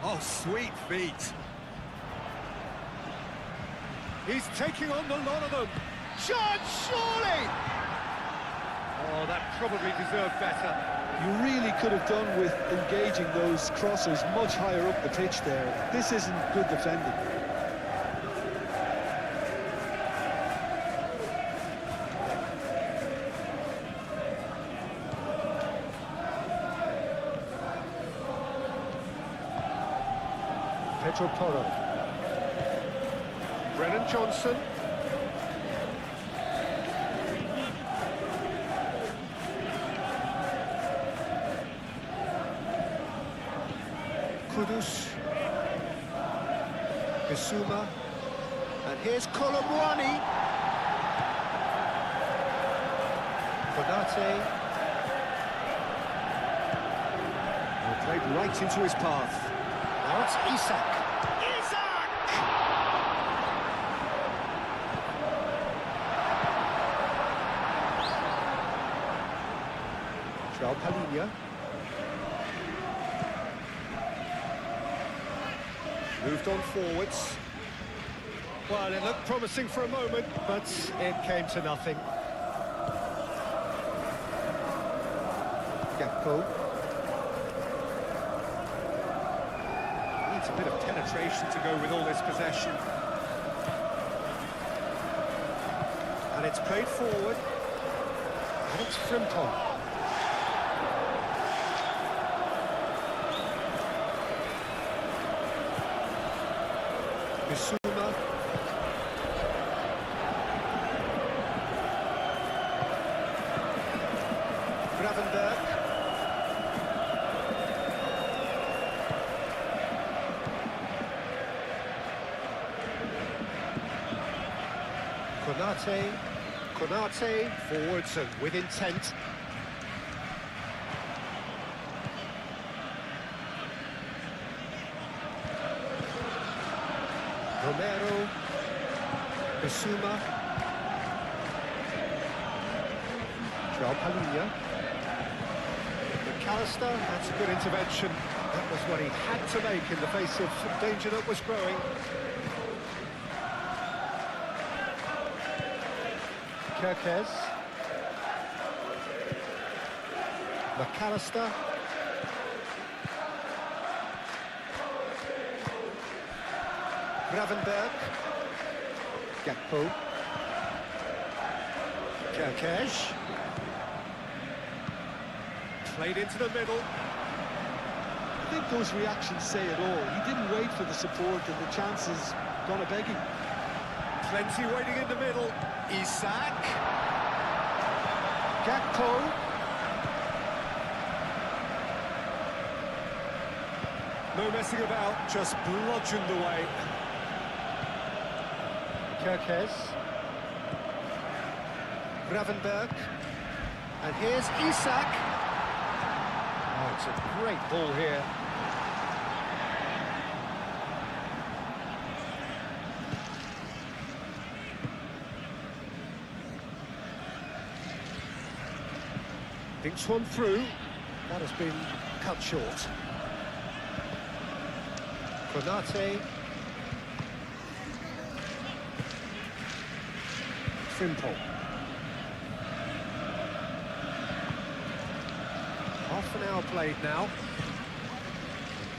B: Oh, sweet feet. He's taking on the lot of them. Shot, surely! Oh, that probably deserved better.
C: You really could have done with engaging those crossers much higher up the pitch there. This isn't good defending.
B: Pedro Porro. Brennan Johnson. Kudus. Bissouma. And here's Colomwani. Konate. Played right into his path. Now it's Isak. Isak! João Palhinha. Moved on forwards. Well, it looked promising for a moment, but it came to nothing. Gakpo. Needs a bit of penetration to go with all this possession. And it's played forward. And it's Frimpong. Bissouma. Gravenberg. Konate, forwards and with intent. Romero, Bissouma, João Palhinha, McAllister, that's a good intervention. That was what he had to make in the face of danger that was growing. Kirkes, McAllister, Gravenberg, Gakpo, Kirkes, played into the middle.
C: I think those reactions say it all. He didn't wait for the support and the chances gone a-begging.
B: Plenty waiting in the middle. Isak. Gakpo. No messing about, just bludgeoned away. Kirkes. Gravenberg. And here's Isak. Oh, it's a great ball here. Thinks one through. That has been cut short. Konate. Frimpong. Half an hour played now.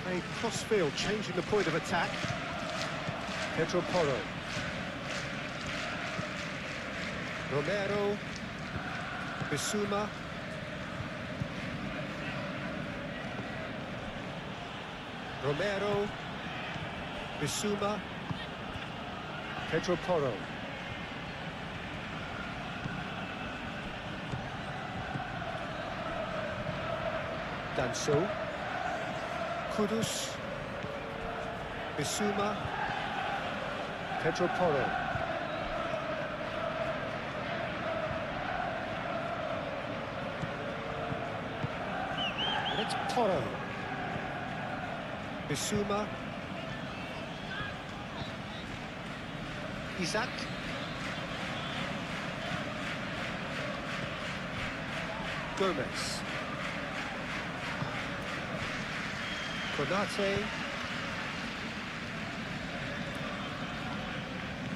B: Played cross-field, changing the point of attack. Pedro Porro. Romero. Bissouma. Romero, Bissouma, Pedro Porro. Danso, Kudus, Bissouma, Pedro Porro. And it's Porro. Bissouma, Isak, Gomez, Konate,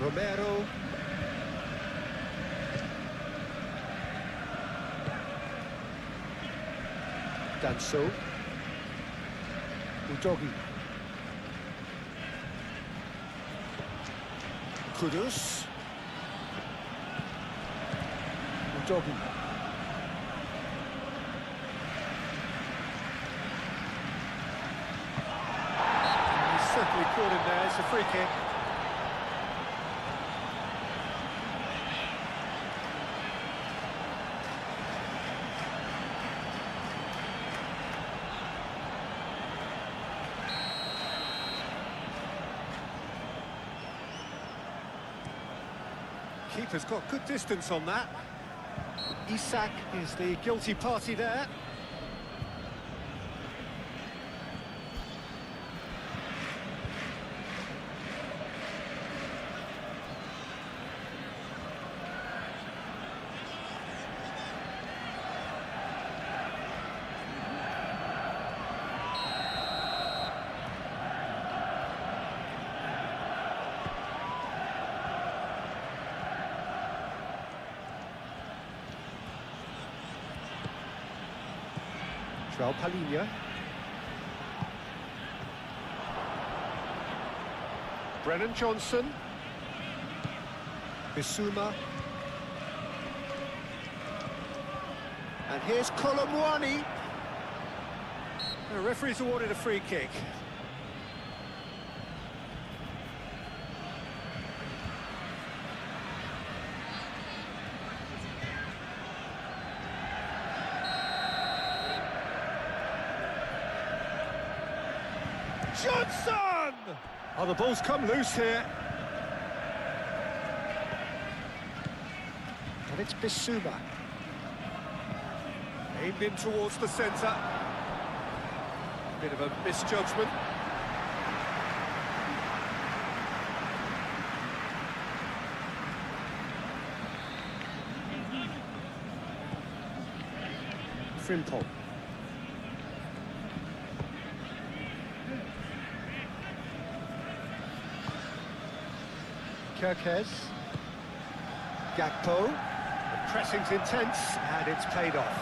B: Romero, Danso, Udogi, Kudus, Udogi, he certainly He caught him there, it's a free kick. Keeper's got good distance on that. Isak is the guilty party there. Palhinha. Brennan Johnson. Bissouma. And here's Colomwani. The referee's awarded a free kick. Johnson! Oh, the ball's come loose here. And it's Bissouma. Aimed in towards the centre. Bit of a misjudgment. Frimpong. Kirkes. Gakpo. The pressing's intense and it's paid off.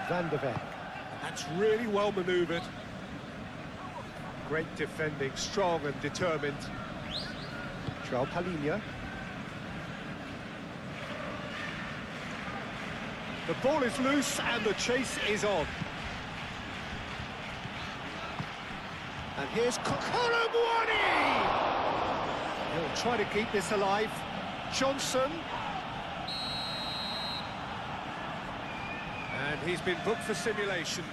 B: Van de Ven. That's really well manoeuvred. Great defending, strong and determined. Palhinha. The ball is loose and the chase is on. And here's Colomwani! He'll try to keep this alive. Johnson. And he's been booked for simulation.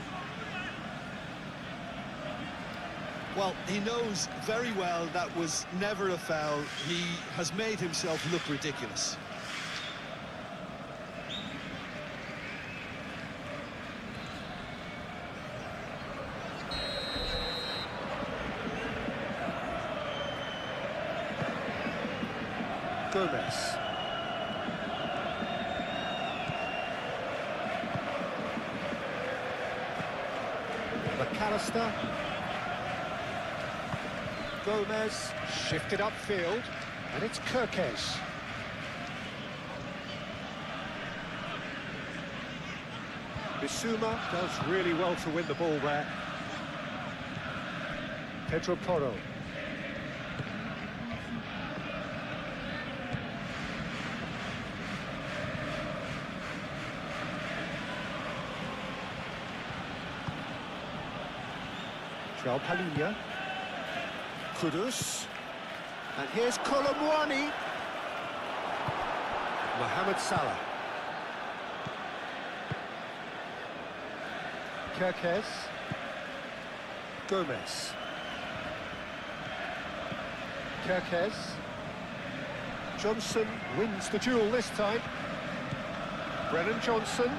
C: Well, he knows very well that was never a foul. He has made himself look ridiculous.
B: Gomez. McAllister. Gomez shifted upfield, and it's Kirkes. Bissouma does really well to win the ball there. Pedro Porro. Palhinha. Kudus. And here's Colomwani. Mohamed Salah. Kirkes. Gomez. Kirkes. Johnson wins the duel this time. Brennan Johnson.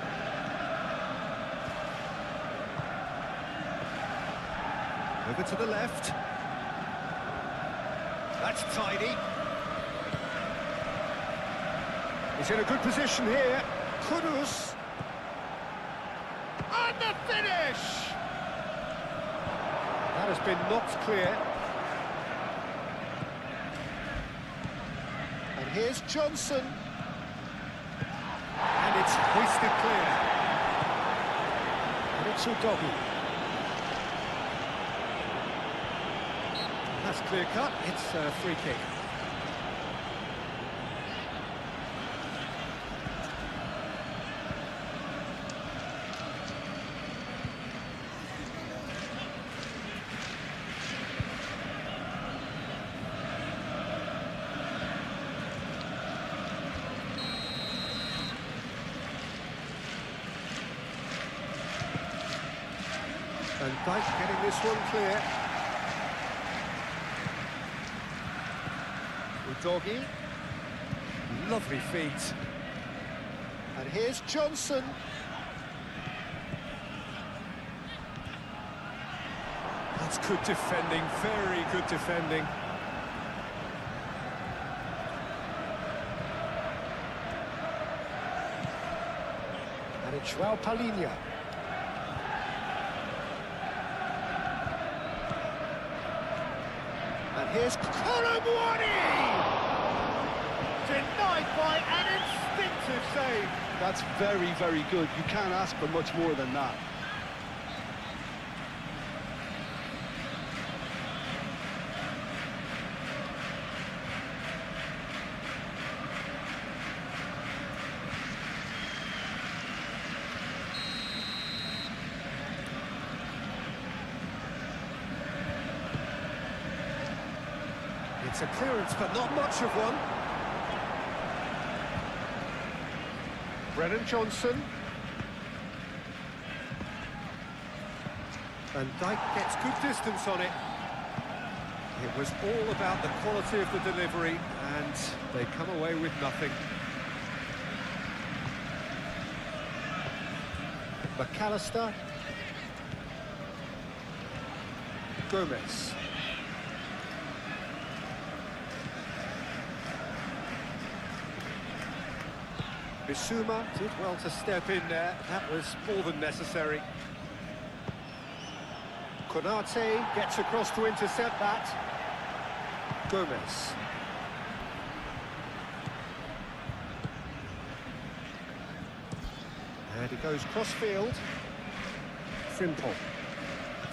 B: Over to the left. That's tidy. He's in a good position here. Kudus. And the finish! That has been knocked clear. And here's Johnson. And it's hoisted clear. And it's Udogi. That's clear cut, it's a free kick. Van Dijk getting this one clear. Udogi. Lovely feet. And here's Johnson. That's good defending, very good defending. And it's Joao Palhinha. And here's Colomwani!
D: Denied by an instinctive save.
C: That's very, very good. You can't ask for much more than that.
B: It's a clearance, but not much of one. Brennan Johnson. Van Dijk gets good distance on it. It was all about the quality of the delivery, and they come away with nothing. McAllister. Gomez. Bissouma did well to step in there. That was more than necessary. Konate gets across to intercept that. Gomez. And he goes cross-field. Frimpong.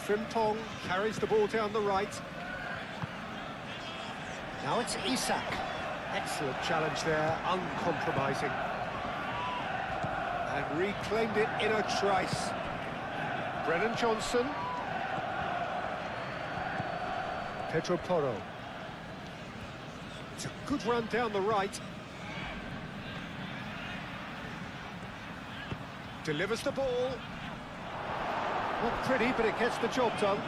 B: Frimpong carries the ball down the right. Now it's Isak. Excellent challenge there, uncompromising. And reclaimed it in a trice. Brennan Johnson. Pedro Porro. It's a good run down the right. Delivers the ball. Not pretty, but it gets the job done.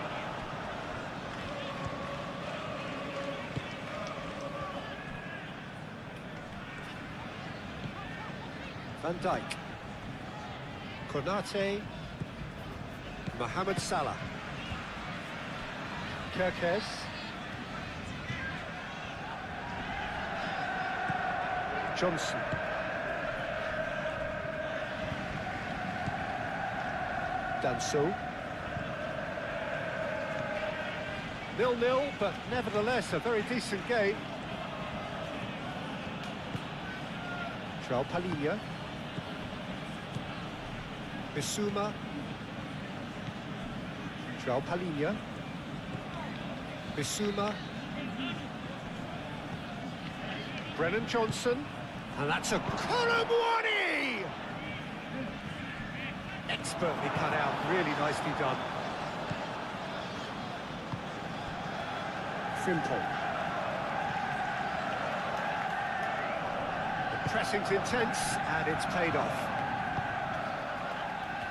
B: Van Dijk. Konate. Mohamed Salah. Kerkez. Johnson. Danso. 0-0, but nevertheless a very decent game. Joao Palhinha. Bissouma. Joao Palhinha. Bissouma. Brennan Johnson. And that's a Colomwani! Expertly cut out, really nicely done. Frimpong. The pressing's intense, and it's paid off.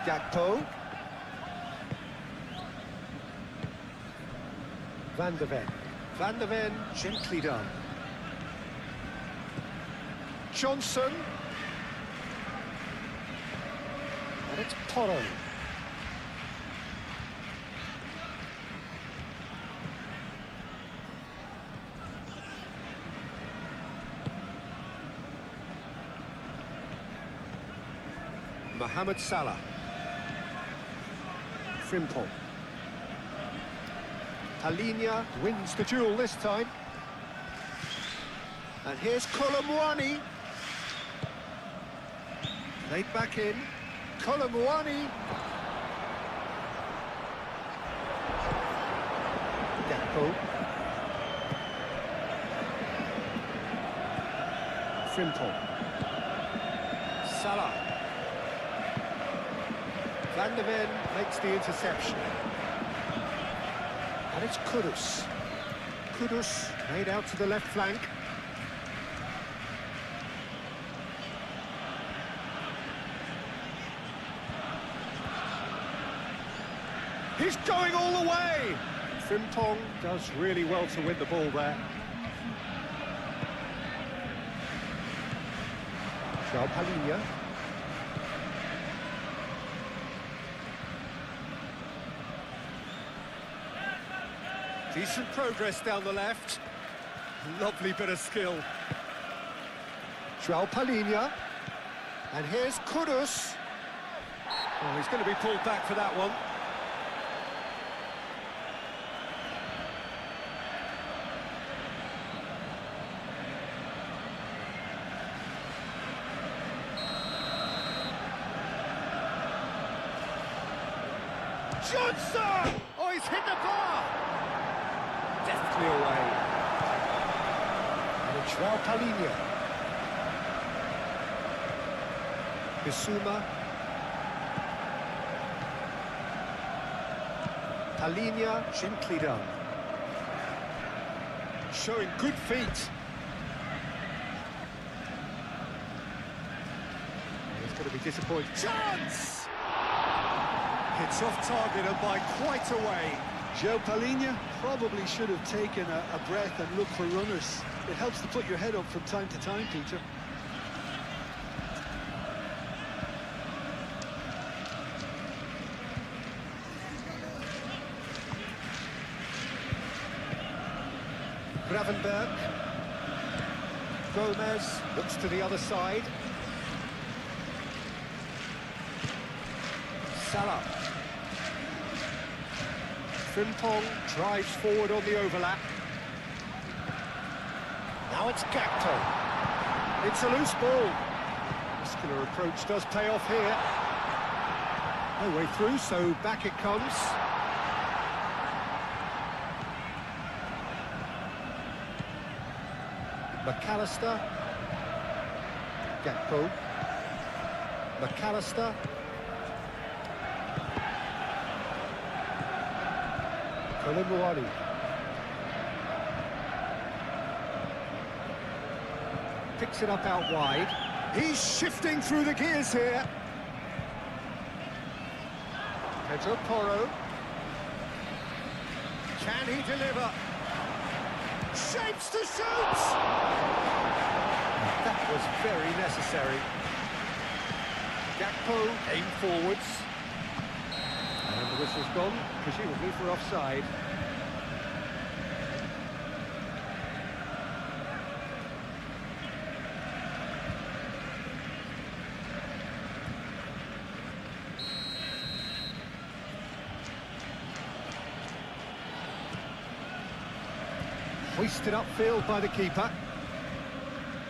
B: Gakpo. Van de Ven. Van de Ven, gently done. Johnson. And it's Porro. Mohamed Salah. Frimpong. Palhinha wins the duel this time. And here's Colomwani. Laid back in. Colomwani. Gakpo. Frimpong. Salah. Van de Ven makes the interception. And it's Kudus. Kudus made out to the left flank. He's going all the way! Frimpong does really well to win the ball there. João Palhinha. Decent progress down the left. Lovely bit of skill. João Palhinha. And here's Kudus. Oh, he's going to be pulled back for that one. Johnson! Oh, he's hit the bar! Deftly away. And it's João Palhinha. Bissouma. Palhinha, gently done. Showing good feet. He's going to be disappointed. Chance! It's off target and by quite a way.
C: João Palhinha probably should have taken a breath and looked for runners. It helps to put your head up from time to time, Peter.
B: Gravenberg. Gomez looks to the other side. Salah. Frimpong drives forward on the overlap. Now it's Gakpo. It's a loose ball. Muscular approach does pay off here. No way through, so back it comes. McAllister. Gakpo. McAllister. Colomboani. Picks it up out wide. He's shifting through the gears here. Pedro Porro. Can he deliver? Shapes to shoot! That was very necessary. Gakpo aim forwards. And the whistle's gone, presumably for offside. Hoisted upfield by the keeper.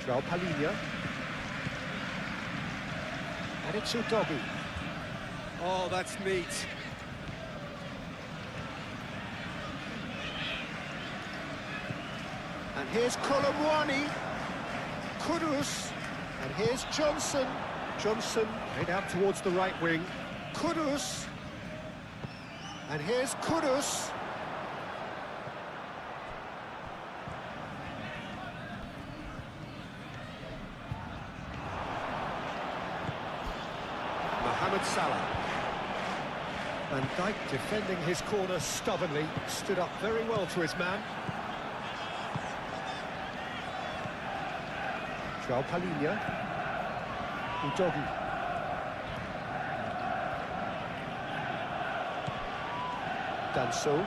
B: João Palhinha. And it's Udogi. Oh, that's neat. And here's Colomboani. Kudus. And here's Johnson. Johnson head out towards the right wing. Kudus. And here's Kudus. Mohamed Salah. Van Dijk defending his corner stubbornly, stood up very well to his man. João Palhinha. Udogi. Danso.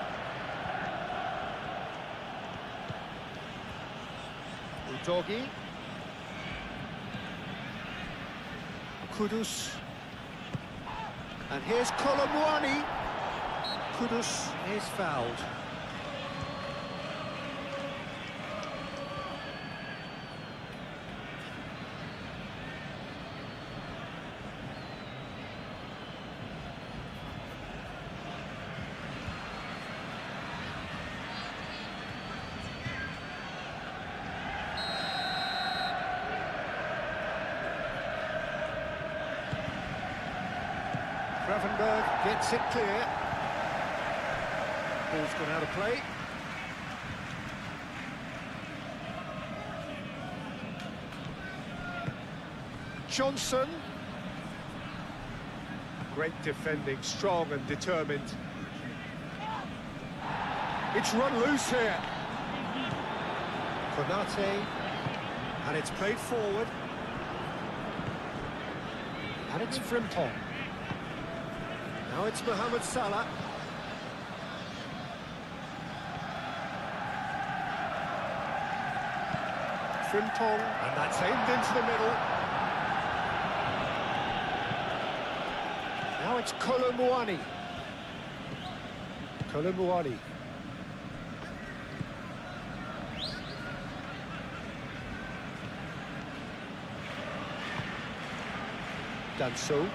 B: Udogi. Kudus. And here's Colomboani. Kudus is fouled. Gravenberg gets it clear. Ball's gone out of play. Johnson. Great defending, strong and determined. It's run loose here. Konate, and it's played forward. And it's Frimpong. Now it's Mohamed Salah. Frimpong, and that's aimed into the middle. Now it's Kolomouani. Kolomouani. Danso.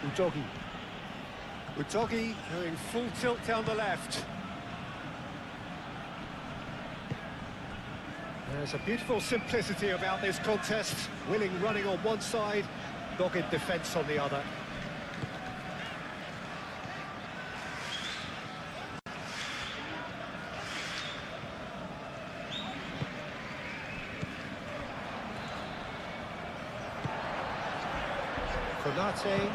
B: Udogi. Udogi going full tilt down the left. There's a beautiful simplicity about this contest. Willing running on one side, dogged defence on the other. Konate.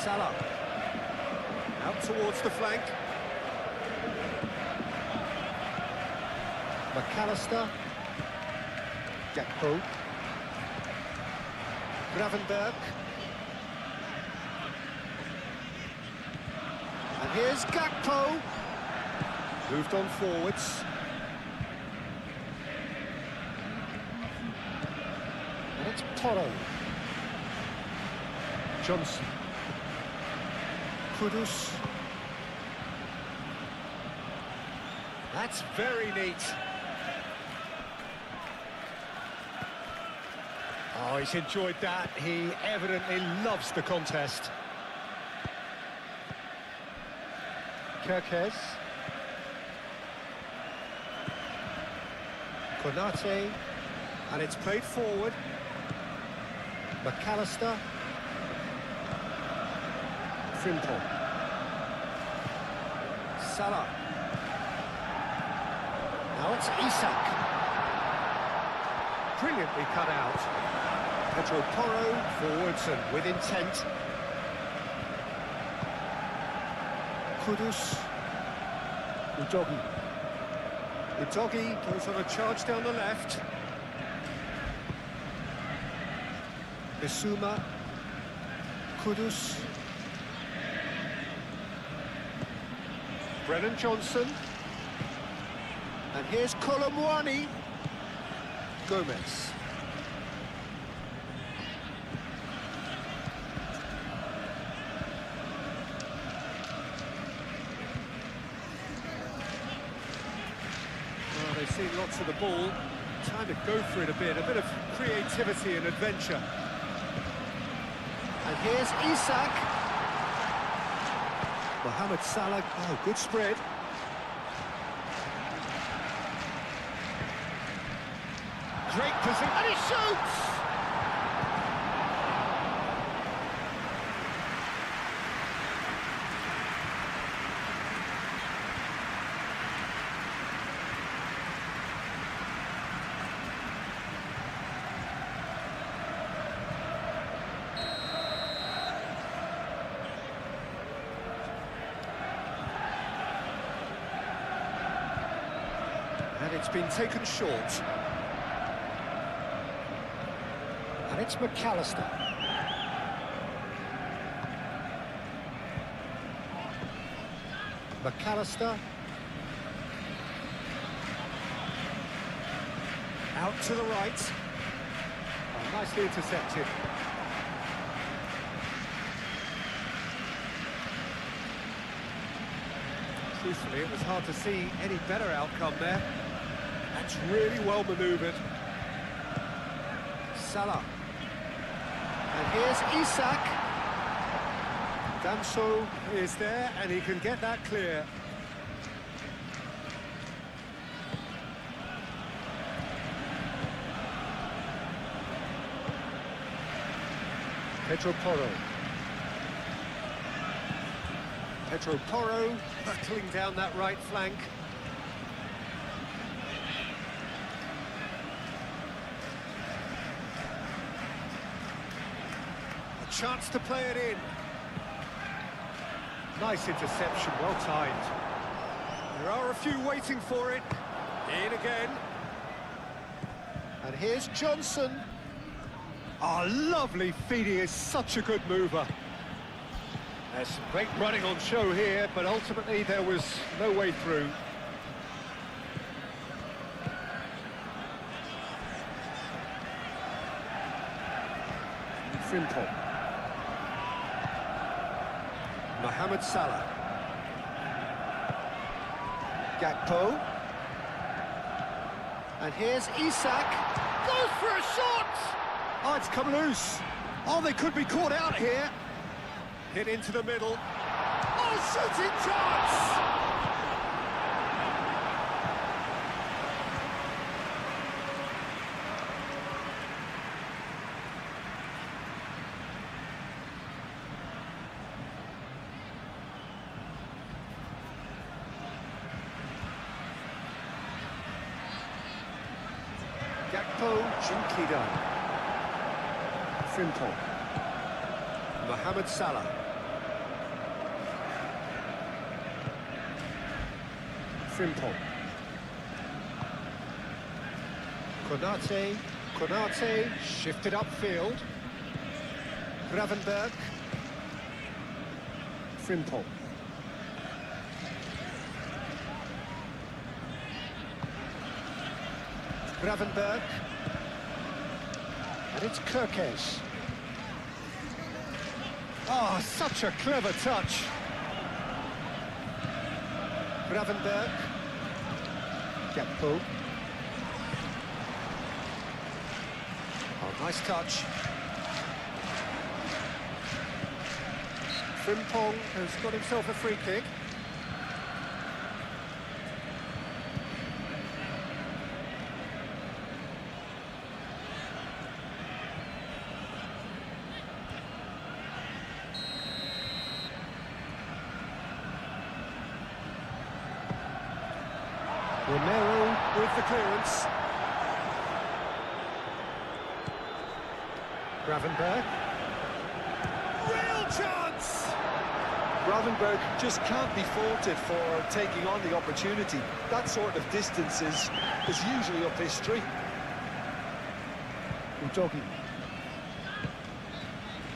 B: Salah. Out towards the flank. McAllister. Gakpo. Gravenberg. And here's Gakpo. Moved on forwards. And it's Toro. Johnson. Kudus. That's very neat. Oh, he's enjoyed that. He evidently loves the contest. Kirkes. Konate, and it's played forward. McAllister. Frimpong. Salah. Now it's Isak. Brilliantly cut out. Pedro Porro forwards and with intent. Kudus. Udogi. Udogi goes on a charge down the left. Bissouma. Kudus. Brennan Johnson. And here's Kolomouani. Gomez. Well, they've seen lots of the ball. Time to go for it a bit of creativity and adventure. And here's Isak. Mohamed Salah, oh, good spread. Great position, and he shoots! And it's been taken short. And it's McAllister. McAllister. Out to the right. Oh, nicely intercepted. Truthfully, it was hard to see any better outcome there. That's really well manoeuvred. Salah. And here's Isak. Danso is there, and he can get that clear. Pedro Porro. Pedro Porro battling down that right flank. chance to play it in. Nice interception, well timed. There are a few waiting for it. In again. And here's Johnson. Oh, lovely feed, he is such a good mover. There's some great running on show here, but ultimately there was no way through. Frimpong. Mohamed Salah. Gakpo. And here's Isak. Goes for a shot! Oh, it's come loose. Oh, they could be caught out here. Hit into the middle. Oh, shooting chance! Gakpo, gently done. Frimpong. Mohamed Salah. Frimpong. Konate, shifted upfield. Gravenberg. Frimpong. Gravenberg. And it's Kirkes. Oh, such a clever touch. Gravenberg. Gakpo. Oh, nice touch. Frimpong has got himself a free kick. Romero with the clearance. Gravenberg. Real chance!
C: Gravenberg just can't be faulted for taking on the opportunity. That sort of distance is usually up his street.
B: Udogi.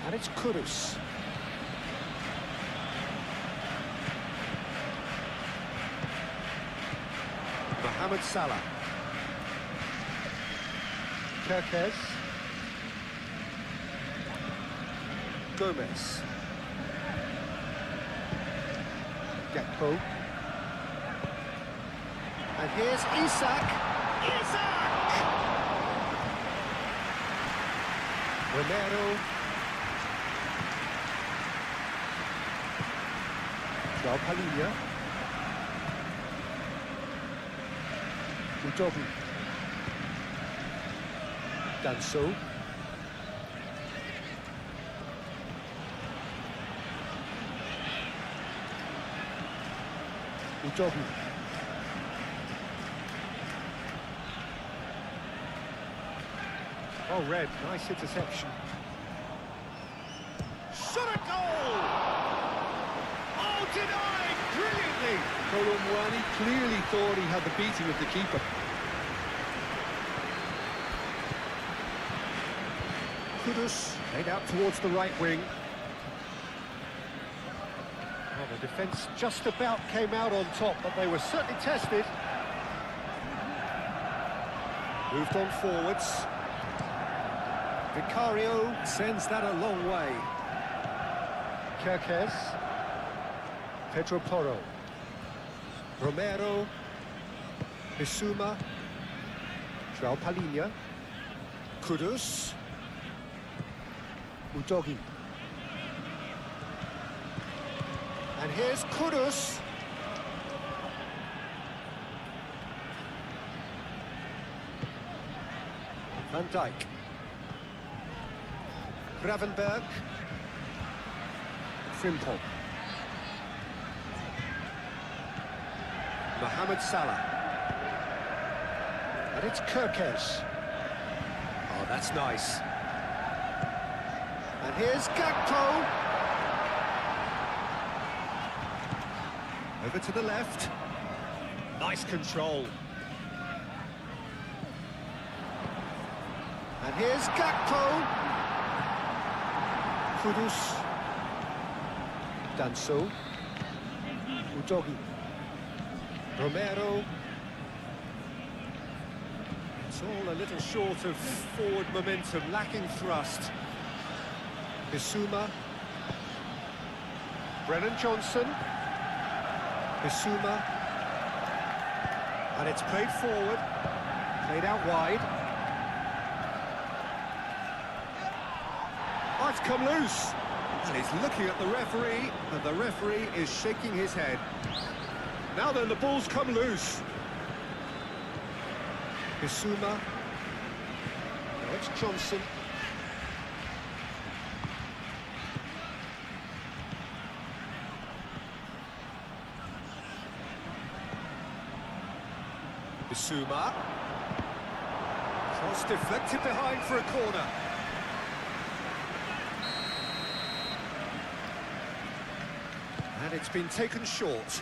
B: And it's Kudus. Mohamed Salah. Kirkes. Gomez. Gakpo. And here's Isak. Isak! Romero. João Palhinha. Udogi. Danso. Udogi. Oh, Red, nice interception. Shot a goal! Oh, denied brilliantly!
C: Colomwani clearly thought he had the beating of the keeper.
B: Kudus laid out towards the right wing. Well, the defence just about came out on top, but they were certainly tested. Moved on forwards. Vicario sends that a long way. Kirkes. Pedro Porro. Romero. Bissouma. João Palhinha. Kudus. Udogi. And here's Kudus. Van Dijk. Gravenberg. Frimpong. Mohamed Salah. And it's Kirkes. Oh, that's nice. And here's Gakpo. Over to the left. Nice control. And here's Gakpo. Kudus. Danso. Udogi. Romero. It's all a little short of forward momentum, lacking thrust. Bissouma. Brennan Johnson. Bissouma. And it's played forward. Played out wide. Oh, it's come loose. And he's looking at the referee, and the referee is shaking his head. Now then, the ball's come loose. Bissouma. Now it's Johnson. Bissouma. Cross deflected behind for a corner. And it's been taken short.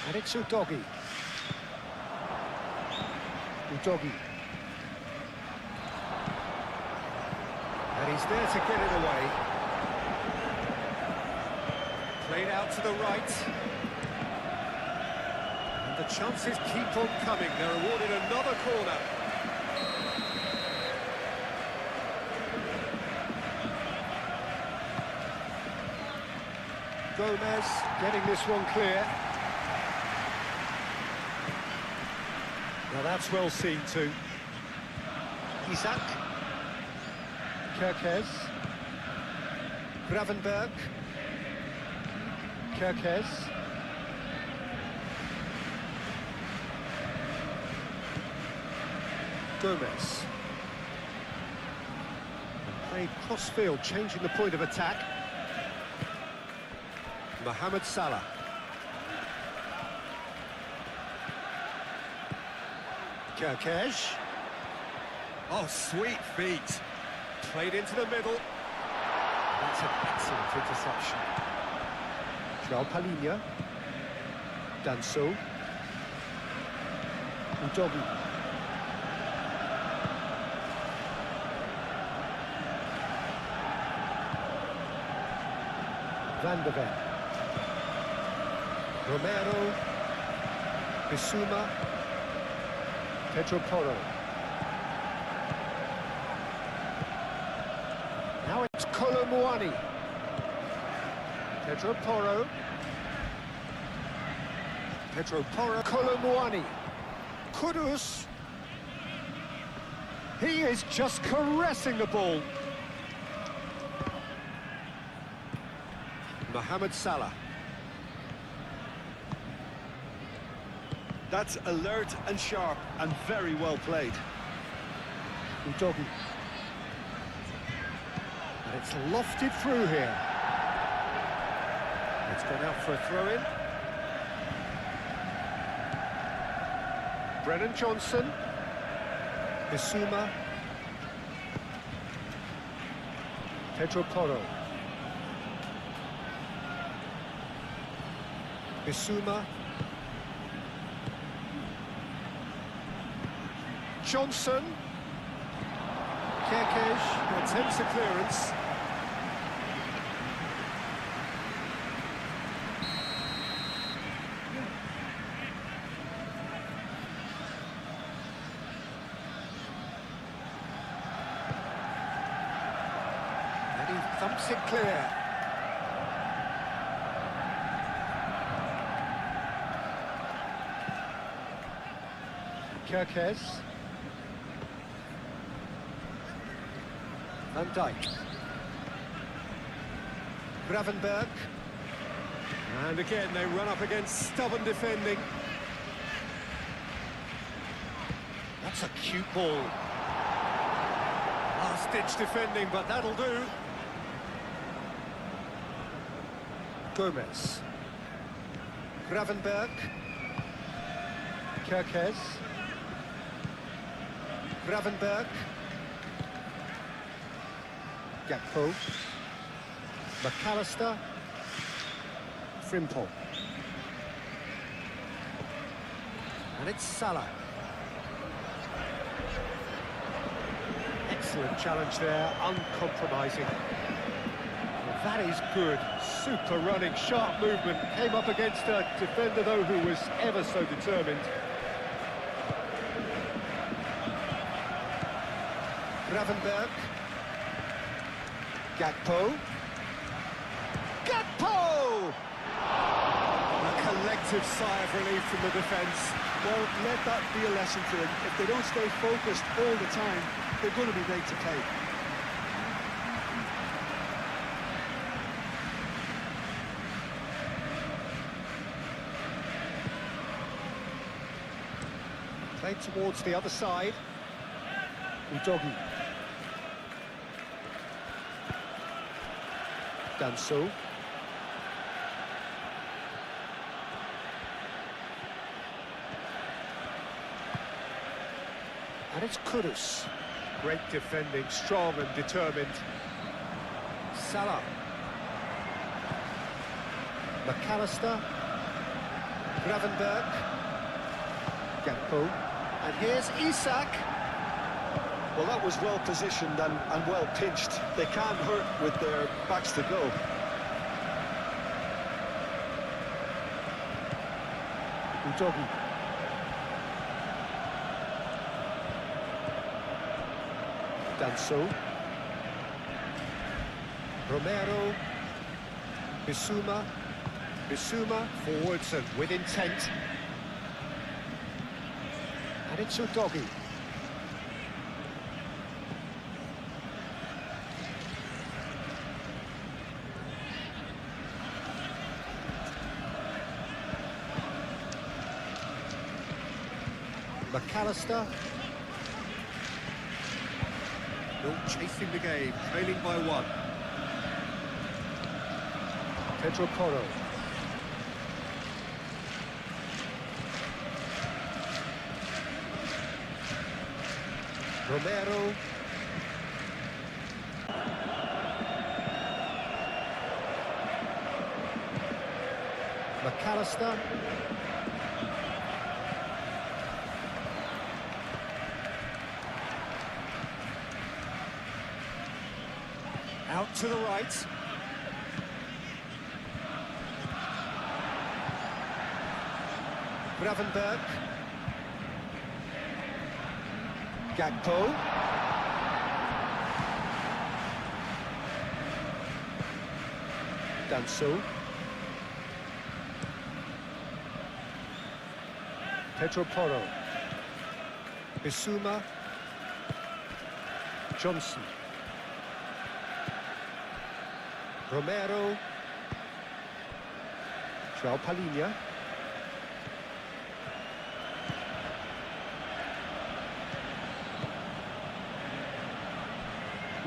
B: And it's Udogi. Udogi. And he's there to get it away. Played out to the right. And the chances keep on coming. They're awarded another corner. Gomez getting this one clear. Now that's well seen too. Isak. Kerkez. Gravenberg. Kerkez. Gomez. And played cross-field, changing the point of attack. Mohamed Salah. Kerkez. Oh, sweet feet. Played into the middle. That's an excellent interception. João Palhinha. Danso. Udogi. Van de Ven. Romero. Bissouma. Pedro Porro. Now it's Kolo Muani. Pedro Porro. Pedro Porro. Kolo Muani. Kudus. He is just caressing the ball. Mohamed Salah.
D: That's alert and sharp and very well played.
B: Udogi. And it's lofted through here. It's gone out for a throw-in. Brennan Johnson. Bissouma. Pedro Porro. Bissouma. Johnson. Kerkez attempts a clearance. And he thumps it clear. Kerkez. Van Dijk. Gravenberg. And again they run up against stubborn defending. That's a cute ball. Last-ditch defending, but that'll do. Gomez. Gravenberg. Kerkez. Gakpo. McAllister. Frimpong. And it's Salah. Excellent challenge there, uncompromising. Well, that is good. Super running, sharp movement. Came up against a defender, though, who was ever so determined. Gravenberg. Gakpo. Gakpo! A collective sigh of relief from the defence.
C: Well, let that be a lesson to them. If they don't stay focused all the time, they're going to be made to pay.
B: Played towards the other side. Udogi. Danso. And it's Kudus. Great defending, strong and determined. Salah. McAllister. Gravenberg. Gakpo. And here's Isak.
C: Well, that was well positioned and well pinched. They can't hurt with their backs to goal.
B: Udogi. Danso. Romero. Bissouma. Bissouma forwards and with intent. And it's Udogi. McAllister. Still chasing the game, trailing by one. Pedro Porro. Romero. McAllister. Out to the right. Gravenberg. Gakpo. Danso. Pedro Porro. Bissouma. Johnson. Romero. João Palhinha.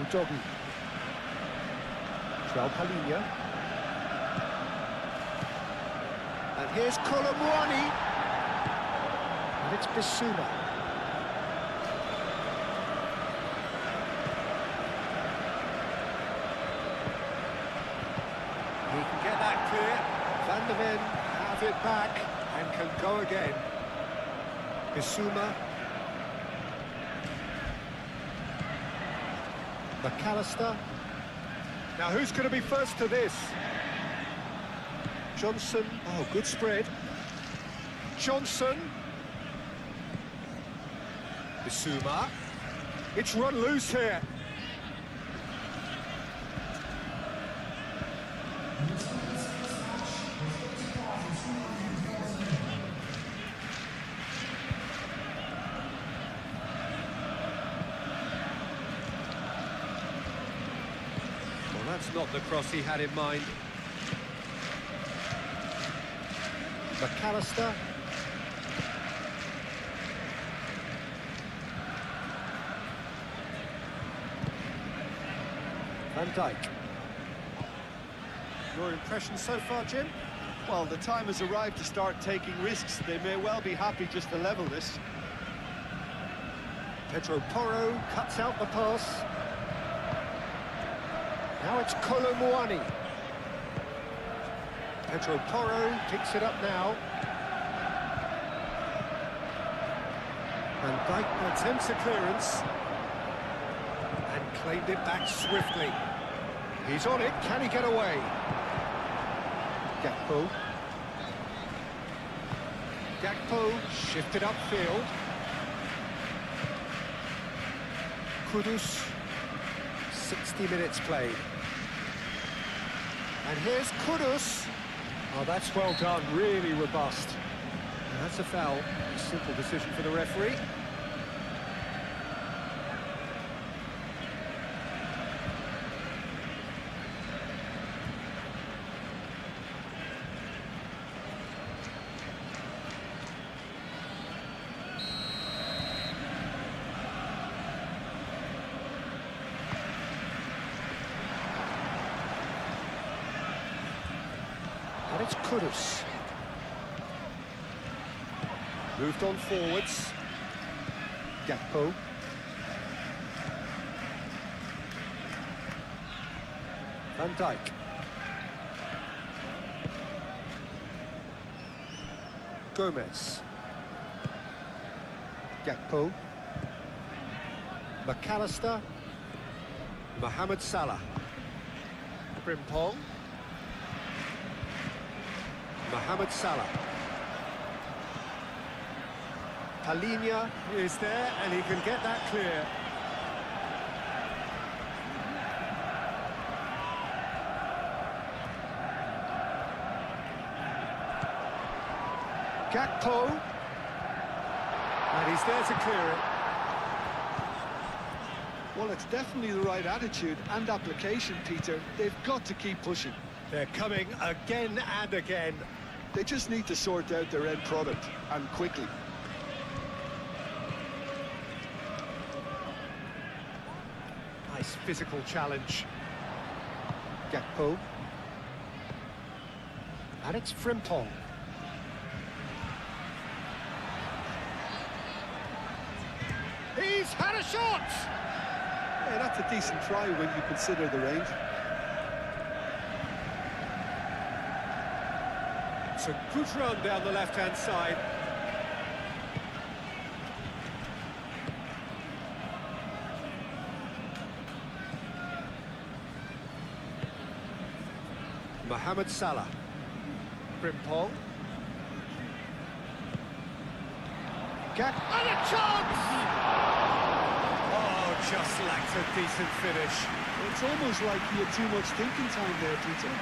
B: Udogi. João Palhinha. And here's Colomwani. And it's Bissouma. He can get that clear. Van der Ven have it back and can go again. Bissouma. McAllister. Now who's going to be first to this? Johnson. Oh, good spread. Johnson. Bissouma. It's run loose here. That's not the cross he had in mind. McAllister. Van Dijk. Your impression so far, Jim?
D: Well, the time has arrived to start taking risks. They may well be happy just to level this.
B: Pedro Porro cuts out the pass. Now it's Colomwani. Pedro Porro picks it up now. And Dijk attempts a clearance. And claimed it back swiftly. He's on it, can he get away? Gakpo. Gakpo shifted upfield. Kudus. 60 minutes played. And here's Kudus. Oh, that's well done, really robust. And that's a foul. A simple decision for the referee. And it's Kudus. Moved on forwards. Gakpo. Van Dijk. Gomez. Gakpo. McAllister. Mohamed Salah. Frimpong. Mohamed Salah. Palhinha is there and he can get that clear. Gakpo. And he's there to clear it.
C: Well, it's definitely the right attitude and application, Peter. They've got to keep pushing.
B: They're coming again and again.
C: They just need to sort out their end product, and quickly.
B: Nice physical challenge. Gakpo. And it's Frimpong. He's had a shot!
C: Yeah, that's a decent try when you consider the range.
B: It's a good run down the left-hand side. Mohamed Salah. Frimpong. And a chance! Oh, just lacks a decent finish.
C: It's almost like he had too much thinking time there, Peter.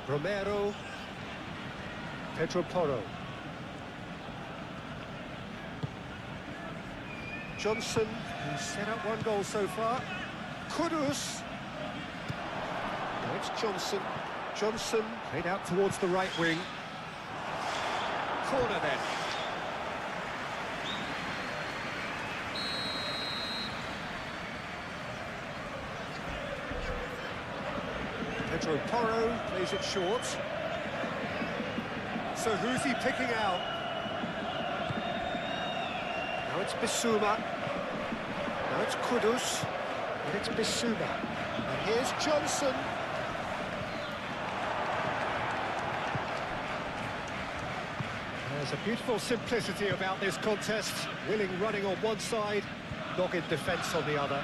B: Romero. Pedro Porro. Johnson, who's set up one goal so far. Kudus. Now it's Johnson. Johnson played out towards the right wing. Corner then. Pedro Porro plays it short. So who's he picking out? Now it's Bissouma. Now it's Kudus. And it's Bissouma. And here's Johnson. There's a beautiful simplicity about this contest. Willing running on one side, dogged defence on the other.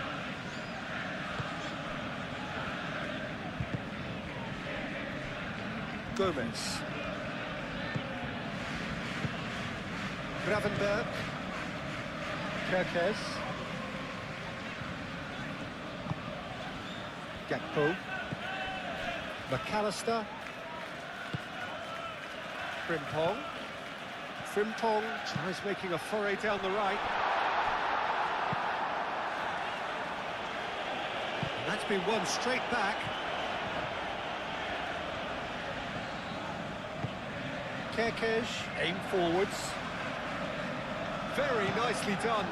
B: Gomez. Gravenberg. Kerkez. Gakpo. McAllister. Frimpong. Frimpong tries making a foray down the right. And that's been won straight back. Kerkez, aim forwards. Very nicely done.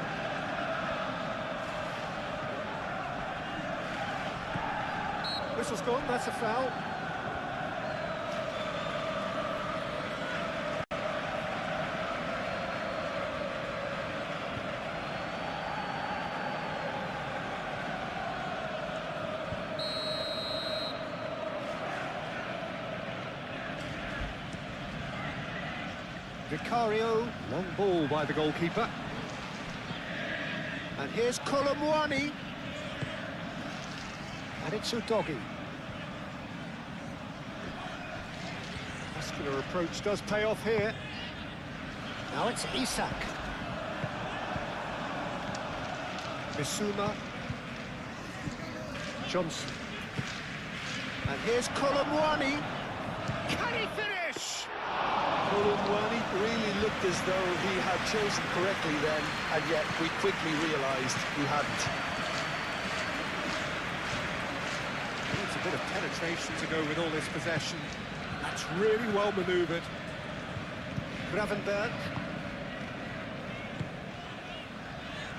B: Whistle's gone, that's a foul. Vicario, long ball by the goalkeeper. And here's Colomwani. And it's Udogi. Muscular approach does pay off here. Now it's Isak. Bissouma. Johnson. And here's Colomwani. Can he finish?
C: Colomwani really looked as though he had chosen correctly then, and yet we quickly realised he hadn't.
B: Needs a bit of penetration to go with all this possession. That's really well manoeuvred. Gravenberg.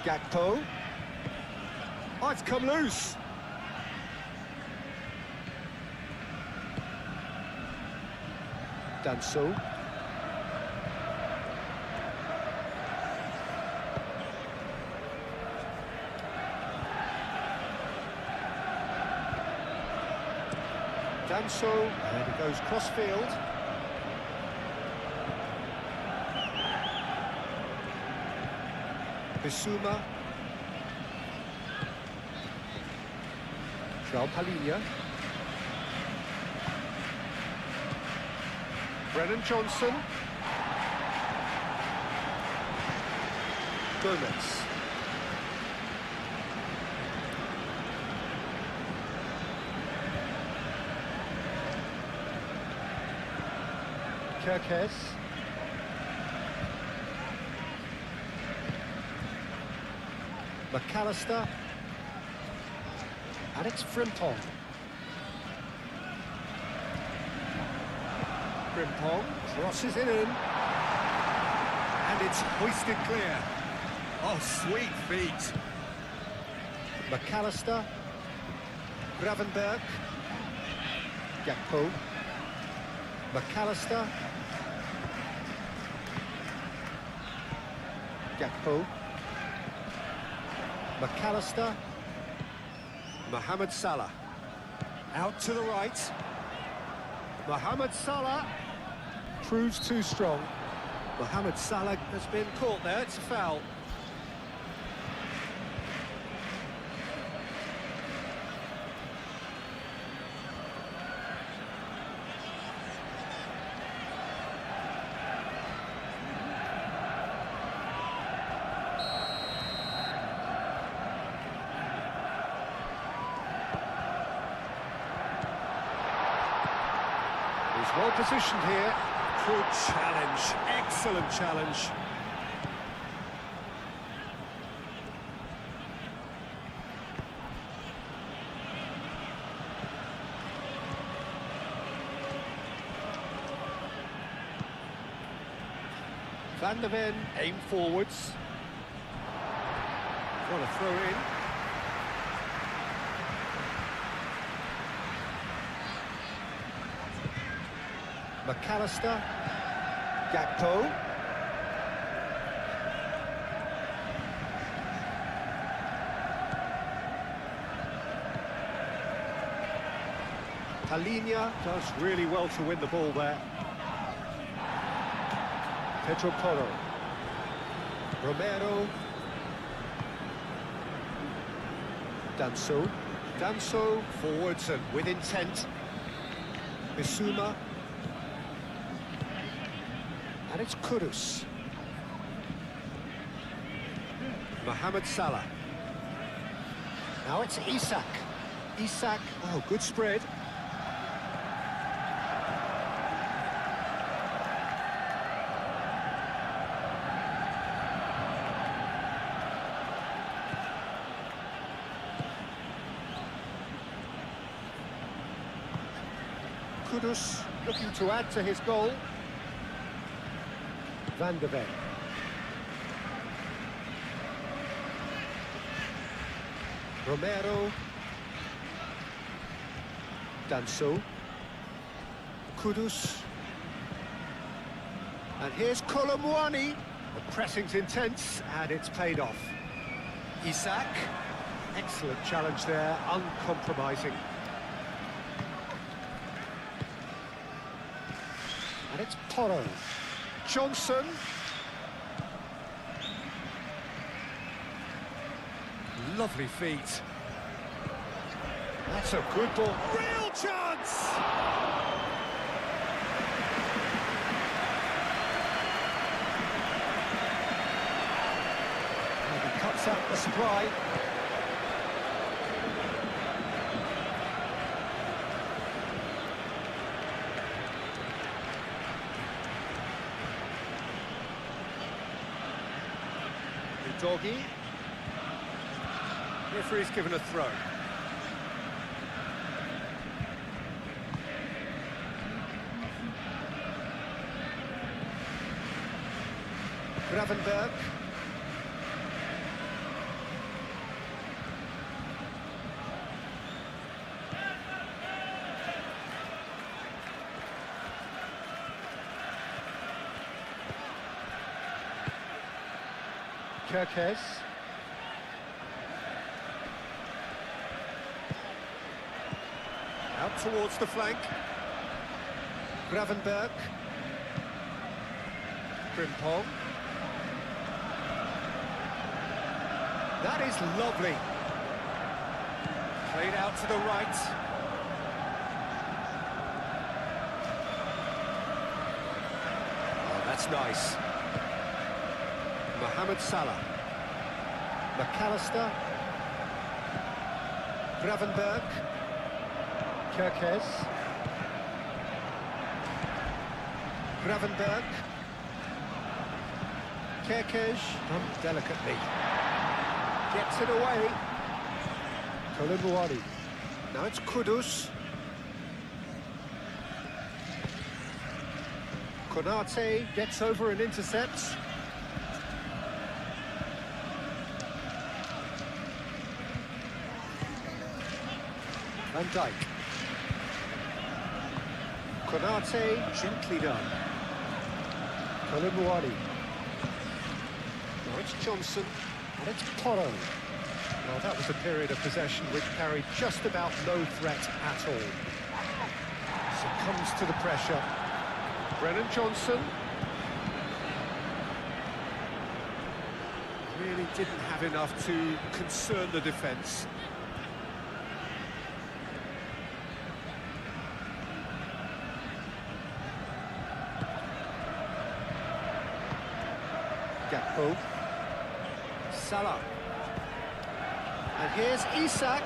B: Gakpo. Oh, it's come loose. Danso. Danso, and it goes cross-field. Bissouma. João Palhinha. Brennan Johnson. Gomez. Kerkez. McAllister. And it's Frimpong. Frimpong crosses it in. And it's hoisted clear. Oh, sweet feet. McAllister. Gravenberg. Gakpo. McAllister. Gakpo. McAllister. Mohamed Salah. Out to the right. Mohamed Salah proves too strong. Mohamed Salah has been caught there, it's a foul. He's well positioned here. Good challenge, excellent challenge. Van der Ven, aim forwards. Want to throw in. McAllister, Gakpo. Palhinha does really well to win the ball there. Pedro Porro. Romero. Danso. Danso forwards and with intent. Bissouma. And it's Kudus. Mohamed Salah. Now it's Isak. Isak, oh, good spread. Kudus looking to add to his goal. Van de Ven. Romero. Danso. Kudus. And here's Colomwani. The pressing's intense, and it's paid off. Isak. Excellent challenge there, uncompromising. And it's Porro. Johnson. Lovely feet. That's a good ball. Real chance! And he cuts out the supply. Doggy. Referee's given a throw. Gravenberg. Kirkes. Out towards the flank. Gravenberg. Frimpong. That is lovely. Played out to the right. Oh, that's nice. Mohamed Salah. McAllister. Gravenberg. Kirkes. Gravenberg. Kirkes. Delicately. Gets it away. Colomwani. Now it's Kudus. Konate gets over and intercepts. Van Dijk. Konate, gently done. Colomwani. Now it's Johnson, and it's Porro. Well, that was a period of possession which carried just about no threat at all. Succumbs to the pressure. Brennan Johnson. Really didn't have enough to concern the defence. Gakpo. Salah. And here's Isak.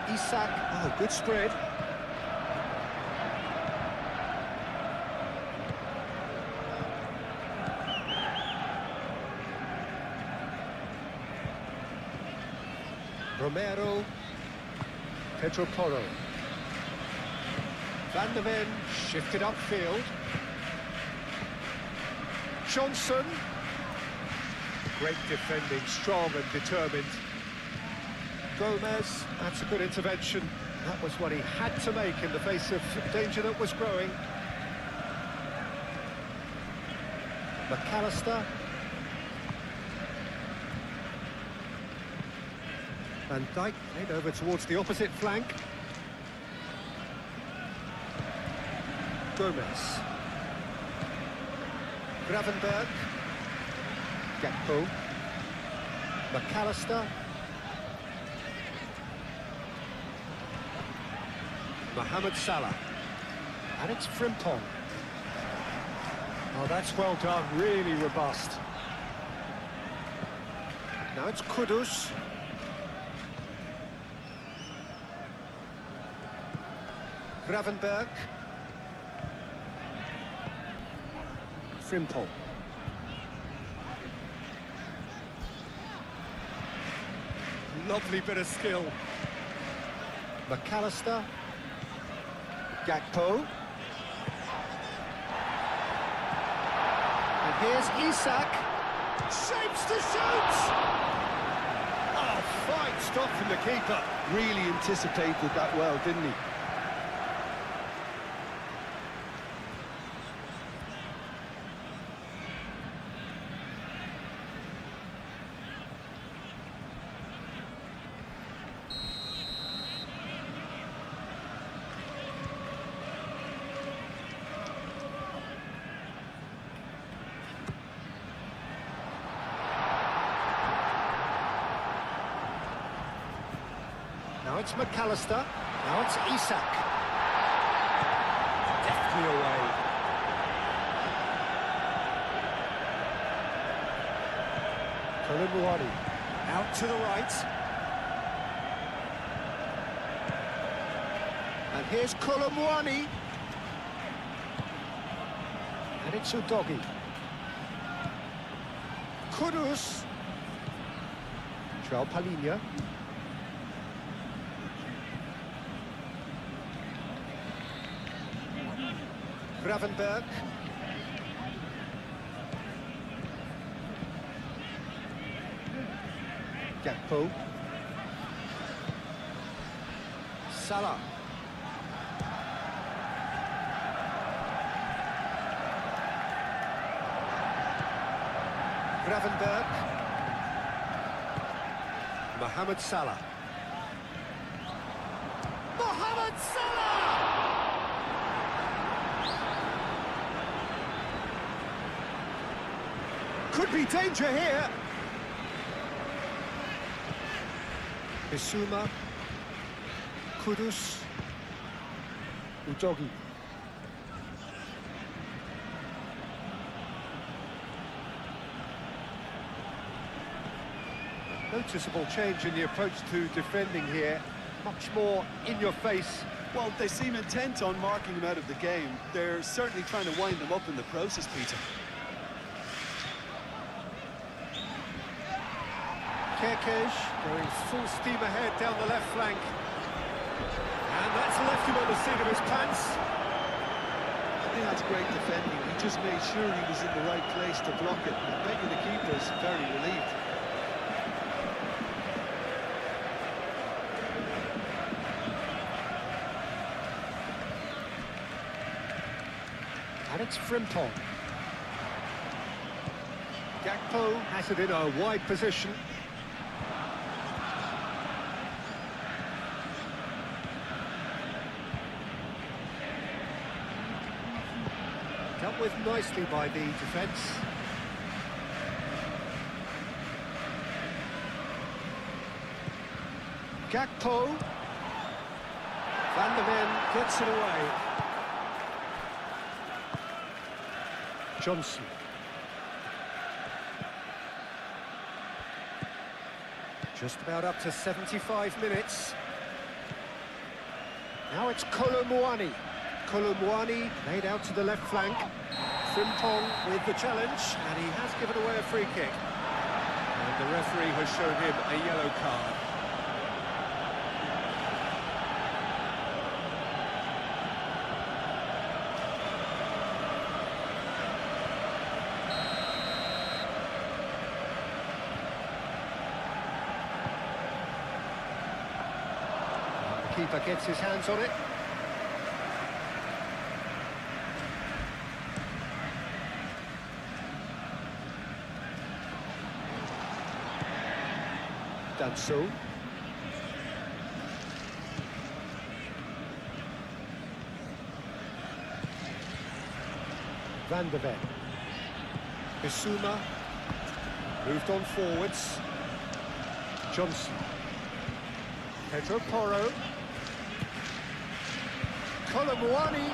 B: Isak, oh, good spread. Romero. Pedro Porro. Van de Ven shifted upfield. Johnson. Great defending, strong and determined. Gomez, that's a good intervention. That was what he had to make in the face of danger that was growing. McAllister. Van Dijk played over towards the opposite flank. Gomez. Gravenberg. Gakpo. McAllister. Mohamed Salah. And it's Frimpong. Oh, that's well done, really robust. Now it's Kudus. Gravenberg. Frimpong. Lovely bit of skill. McAllister. Gakpo. Here's Isak. Shapes to shoot! Oh, fine stop from the keeper.
C: Really anticipated that well, didn't he?
B: Now it's McAllister. Now it's Isak. Deftly away. Koulibaly. Out to the right. And here's Koulibaly. And it's Udogi. Kudus. João Palhinha. Gravenberg. Gakpo. Salah. Gravenberg. Mohamed Salah. Mohamed Salah! Could be danger here. Bissouma. Kudus. Udogi. Noticeable change in the approach to defending here. Much more in your face.
D: Well, they seem intent on marking him out of the game. They're certainly trying to wind him up in the process, Peter.
B: Kerkez going full steam ahead down the left flank. And that's left him on the seat of his pants.
C: I think that's great defending. He just made sure he was in the right place to block it. I bet you the keeper's very relieved.
B: And it's Frimpong. Gakpo has it in a wide position. Dealt with nicely by the defence. Gakpo. Van der Ven gets it away. Johnson. Just about up to 75 minutes. Now it's Koulibaly. Koulibaly laid out to the left flank. Frimpong with the challenge, and he has given away a free kick. And the referee has shown him a yellow card. The keeper gets his hands on it. Done so. Van der Ven. Bissouma. Moved on forwards. Johnson. Pedro Porro. Koulibaly.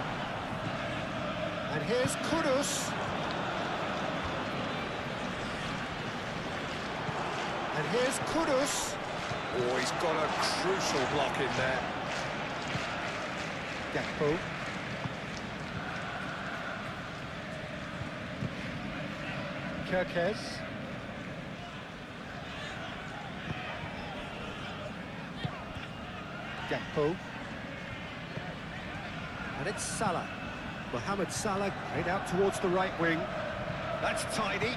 B: And here's Kudus. And here's Kudus. Oh, he's got a crucial block in there. Gakpo. Kerkez. Gakpo. And it's Salah. Mohamed Salah played out towards the right wing. That's tidy.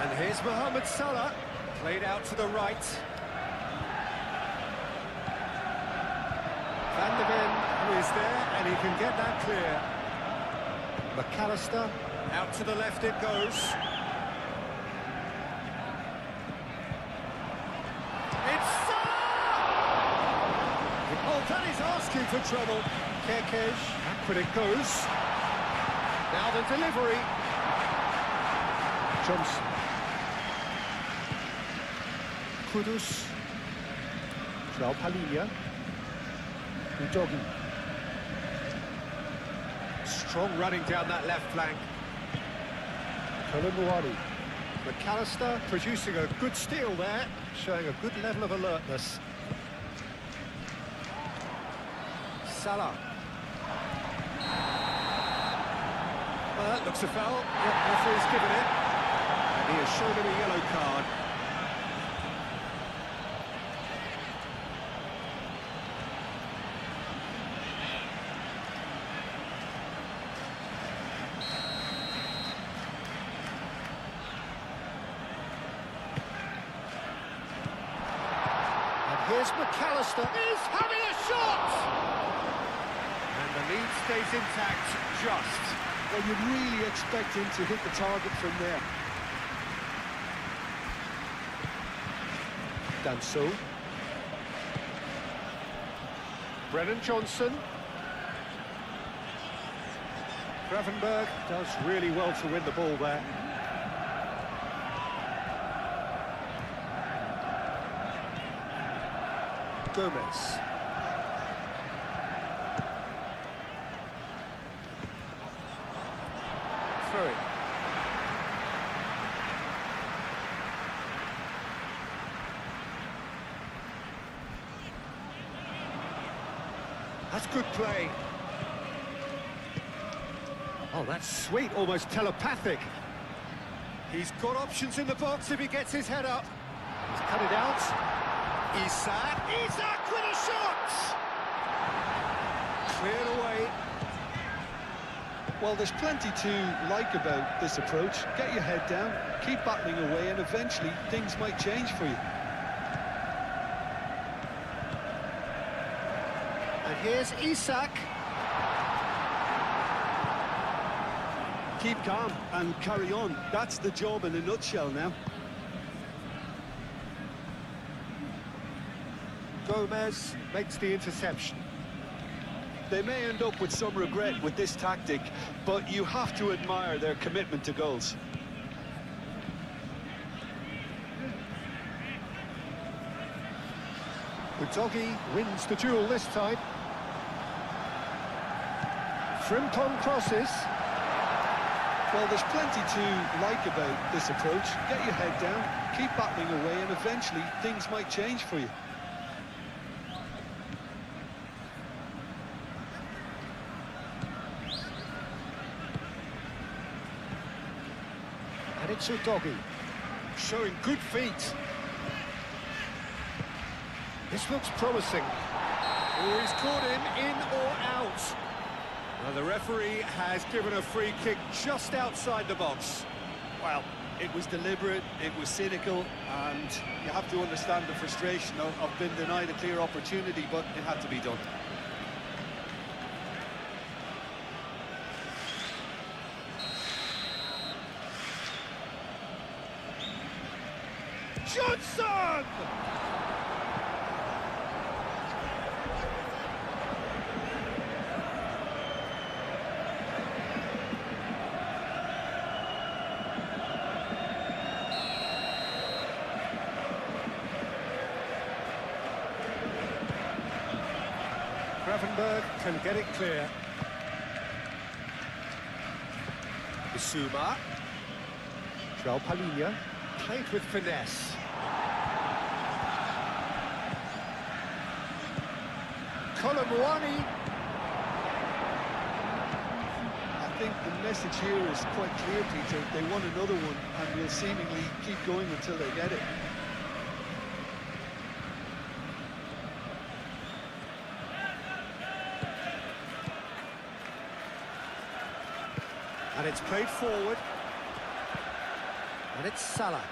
B: And here's Mohamed Salah, played out to the right. Van de Ven, who is there, and he can get that clear. McAllister, out to the left it goes. It's Salah! Oh, that is asking for trouble. Kerkej, back when it goes. Now the delivery. Johnson. Kudus. João Palhinha. Udogi. Strong running down that left flank. Colomboani. McAllister producing a good steal there, showing a good level of alertness. Salah. Well, that looks a foul. Yep, referee's given it. And he has shown him a yellow card. Here's McAllister. He's having a shot! And the lead stays intact, just.
C: Well, you'd really expect him to hit the target from there.
B: Danso. Brennan Johnson. Gravenberg does really well to win the ball there. Gomez. Throw it. That's good play. Oh, that's sweet, almost telepathic. He's got options in the box if he gets his head up. He's cut it out. Isak with a shot! Cleared away.
C: Well, there's plenty to like about this approach. Get your head down, keep battling away, and eventually things might change for you.
B: And here's Isak.
C: Keep calm and carry on. That's the job in a nutshell now.
B: Gomez makes the interception.
C: They may end up with some regret with this tactic, but you have to admire their commitment to goals.
B: Udogi wins the duel this time. Frimpong crosses.
C: Well, there's plenty to like about this approach. Get your head down, keep battling away, and eventually things might change for you.
B: And it's Udogi, showing good feet. This looks promising. Oh, he's caught him in or out. Well, the referee has given a free kick just outside the box.
C: Well, it was deliberate, it was cynical, and you have to understand the frustration of being denied a clear opportunity, but it had to be done.
B: Johnson! Gravenberg can get it clear. Bissouma. João Palhinha. Played with finesse. Colomboani.
C: I think the message here is quite clear, Peter. They want another one and will seemingly keep going until they get it.
B: And it's played forward. And it's Salah.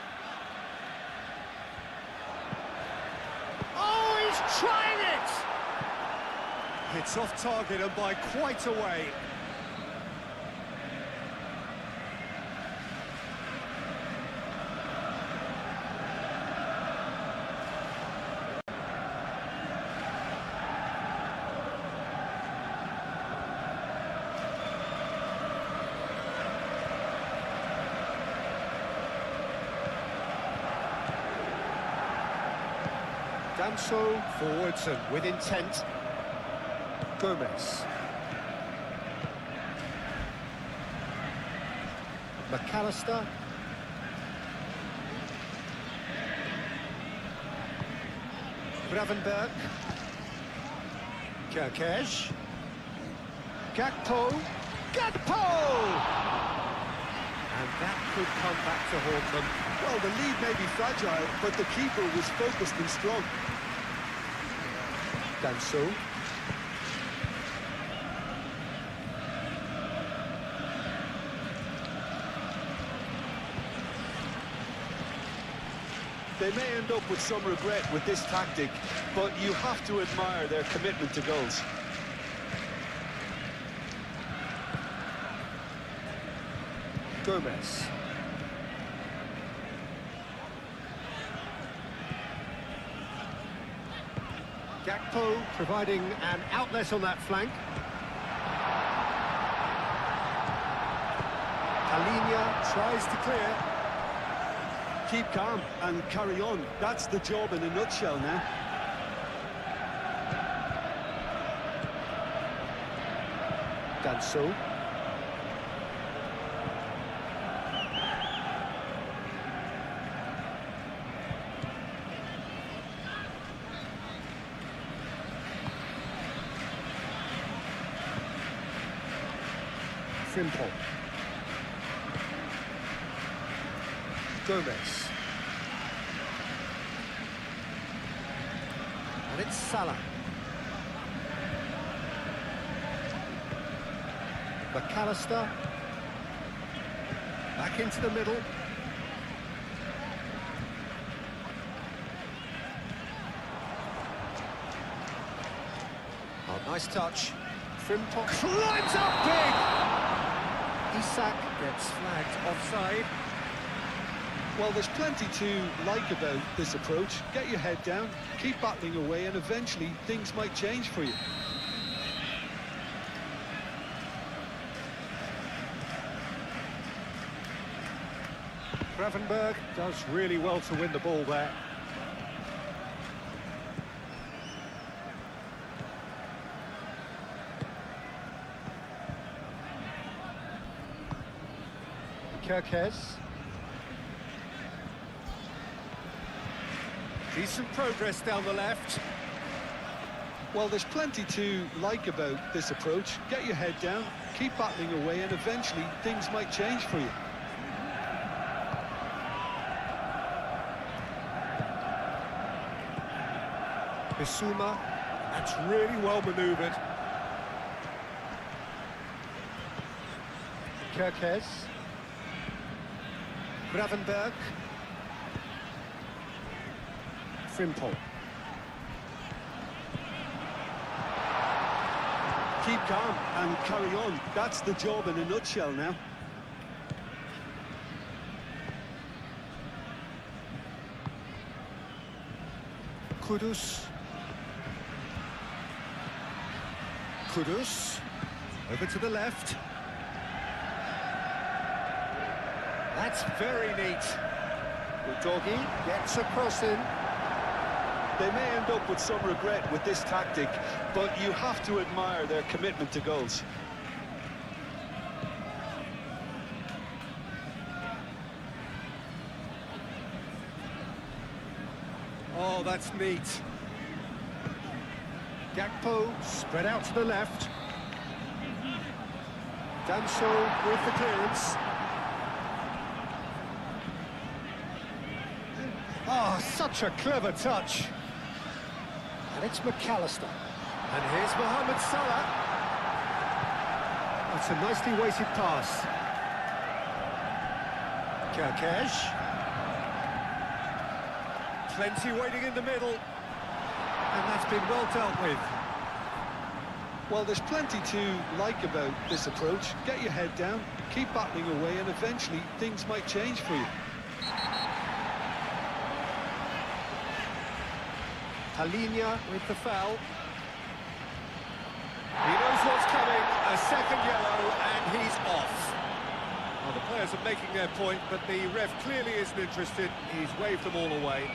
B: Oh, he's trying it!
D: It's off target and by quite a way.
B: Danso forwards and with intent. Gomez. McAllister. Gravenberg. Kerkez. Gakpo. Gakpo! And that could come back to haunt them.
C: Well, the lead may be fragile, but the keeper was focused and strong.
B: Danso.
C: They may end up with some regret with this tactic, but you have to admire their commitment to goals.
B: Gomez. Gakpo providing an outlet on that flank. Palinia tries to clear.
C: Keep calm and carry on. That's the job in a nutshell now.
B: Danso. Frimpong. Gomez. And it's Salah. McAllister. Back into the middle. Oh, nice touch. Frimpong climbs up big! Isak gets flagged offside.
C: Well, there's plenty to like about this approach. Get your head down, keep battling away, and eventually things might change for you.
B: Gravenberg does really well to win the ball there. Kerkez. Decent progress down the left.
C: Well, there's plenty to like about this approach. Get your head down, keep battling away, and eventually things might change for you.
B: Bissouma, that's really well manoeuvred. Kerkez. Gravenberg. Frimpong.
C: Keep calm and carry on. That's the job in a nutshell now.
B: Kudus. Kudus. Over to the left. That's very neat. Udogi gets a cross in.
C: They may end up with some regret with this tactic, but you have to admire their commitment to goals.
B: Oh, that's neat. Gakpo spread out to the left. Danso with the clearance. Oh, such a clever touch. And it's McAllister. And here's Mohamed Salah. That's a nicely weighted pass. Kerkez. Plenty waiting in the middle. And that's been well dealt with.
C: Well, there's plenty to like about this approach. Get your head down, keep battling away, and eventually things might change for you.
B: Halinha with the foul. He knows what's coming, a second yellow, and he's off. Well, the players are making their point, but the ref clearly isn't interested. He's waved them all away.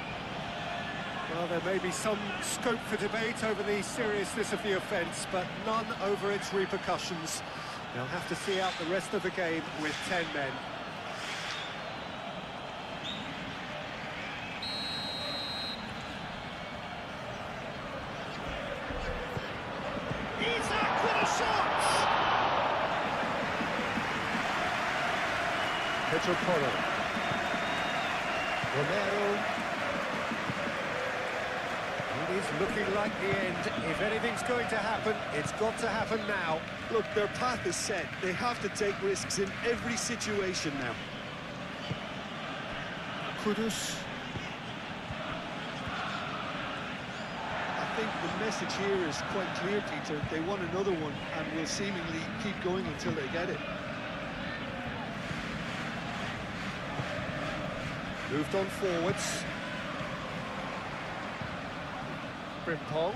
B: Well, there may be some scope for debate over the seriousness of the offence, but none over its repercussions. They'll have to see out the rest of the game with 10 men. Isak with a shot! Pedro Porro. Romero. It is looking like the end. If anything's going to happen, it's got to happen now.
C: Look, their path is set. They have to take risks in every situation now.
B: Kudus.
C: I think the message here is quite clear, Peter. They want another one and will seemingly keep going until they get it.
B: Moved on forwards. Frimpong.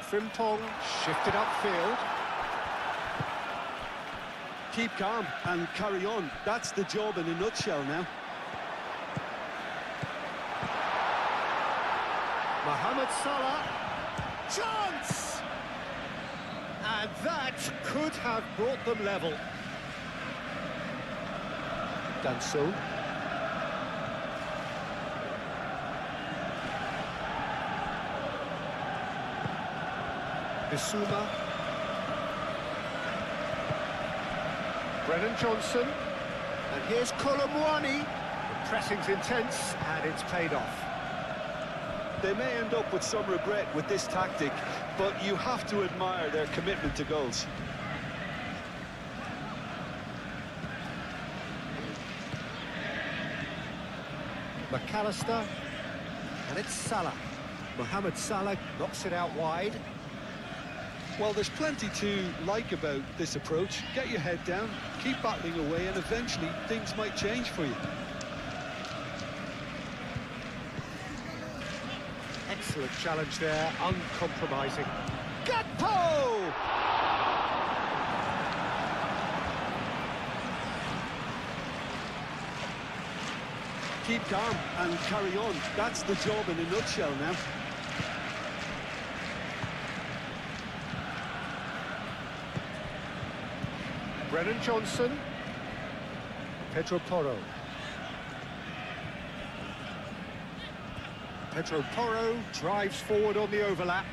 B: Frimpong shifted upfield.
C: Keep calm and carry on. That's the job in a nutshell now.
B: Mohamed Salah. Chance! And that could have brought them level. Danso. Bissouma. Brennan Johnson. And here's Colomwani. The pressing's intense and it's paid off.
C: They may end up with some regret with this tactic, but you have to admire their commitment to goals.
B: McAllister. And it's Salah. Mohamed Salah knocks it out wide.
C: Well, there's plenty to like about this approach. Get your head down, keep battling away, and eventually things might change for you.
B: Excellent challenge there, uncompromising. Gakpo!
C: Keep calm and carry on. That's the job in a nutshell now.
B: Brennan Johnson. Pedro Porro. Pedro Porro drives forward on the overlap.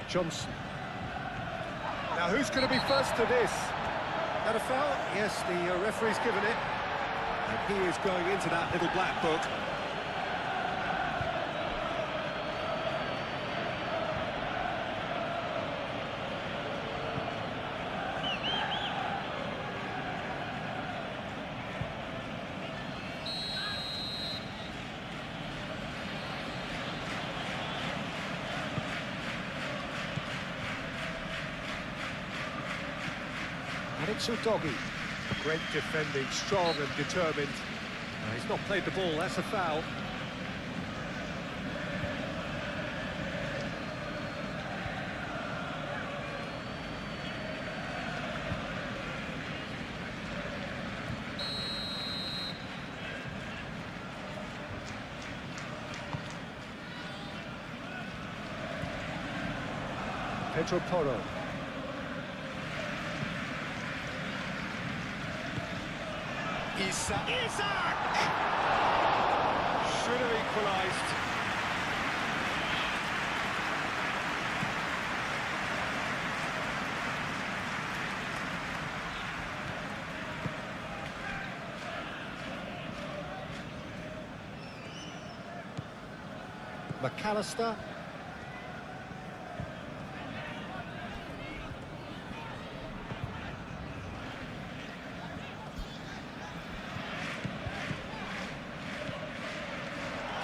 B: Johnson. Now who's going to be first to this? That a foul? Yes, the referee's given it. And he is going into that little black book. And it's Udogi. Great defending, strong and determined. He's not played the ball, that's a foul. Pedro Porro. Isak! Should have equalised. McAllister.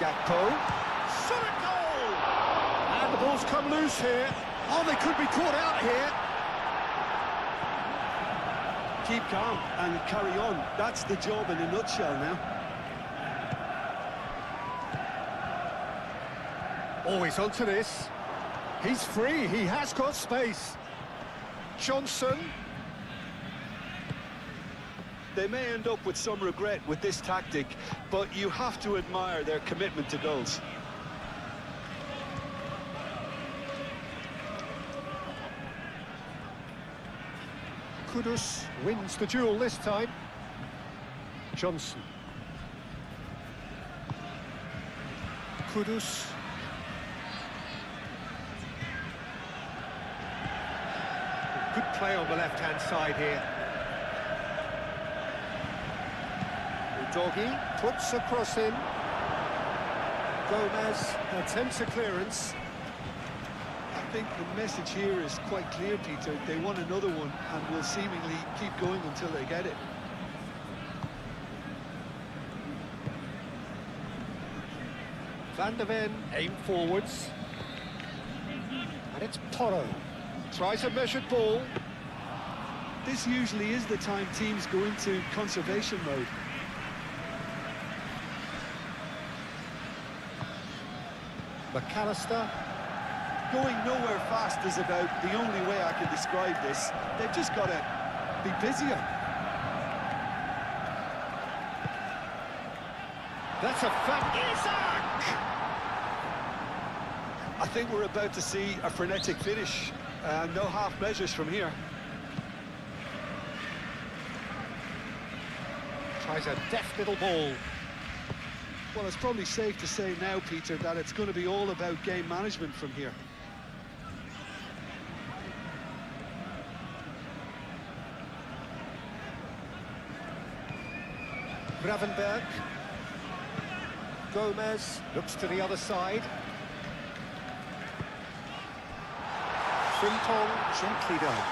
B: Gakpo. Shot at goal! And the ball's come loose here. Oh, they could be caught out here.
C: Keep calm and carry on. That's the job in a nutshell now.
B: Always onto this. He's free, he has got space. Johnson.
C: They may end up with some regret with this tactic, but you have to admire their commitment to goals.
B: Kudus wins the duel this time. Johnson. Kudus. Good play on the left-hand side here. Doggy puts across him. Gomez attempts a clearance.
C: I think the message here is quite clear, Peter. They want another one and will seemingly keep going until they get it.
B: Van der Ven aim forwards. And it's Porro. Tries a measured ball.
C: This usually is the time teams go into conservation mode.
B: McAllister.
C: Going nowhere fast is about the only way I can describe this. They've just got to be busier.
B: That's a fact. Isaac!
C: I think we're about to see a frenetic finish. No half measures from here.
B: Tries a deft little ball.
C: Well, it's probably safe to say now, Peter, that it's going to be all about game management from here.
B: Gravenberg. Gomez looks to the other side. Frimpong gently done.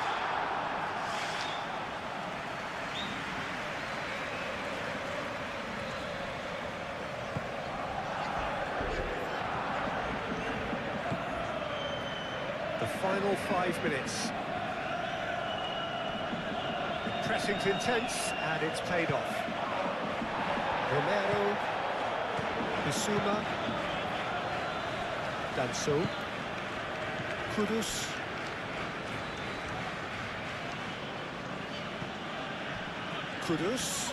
B: The final 5 minutes. The pressing's intense and it's paid off. Romero, Bissouma, Danso, Kudus, Kudus.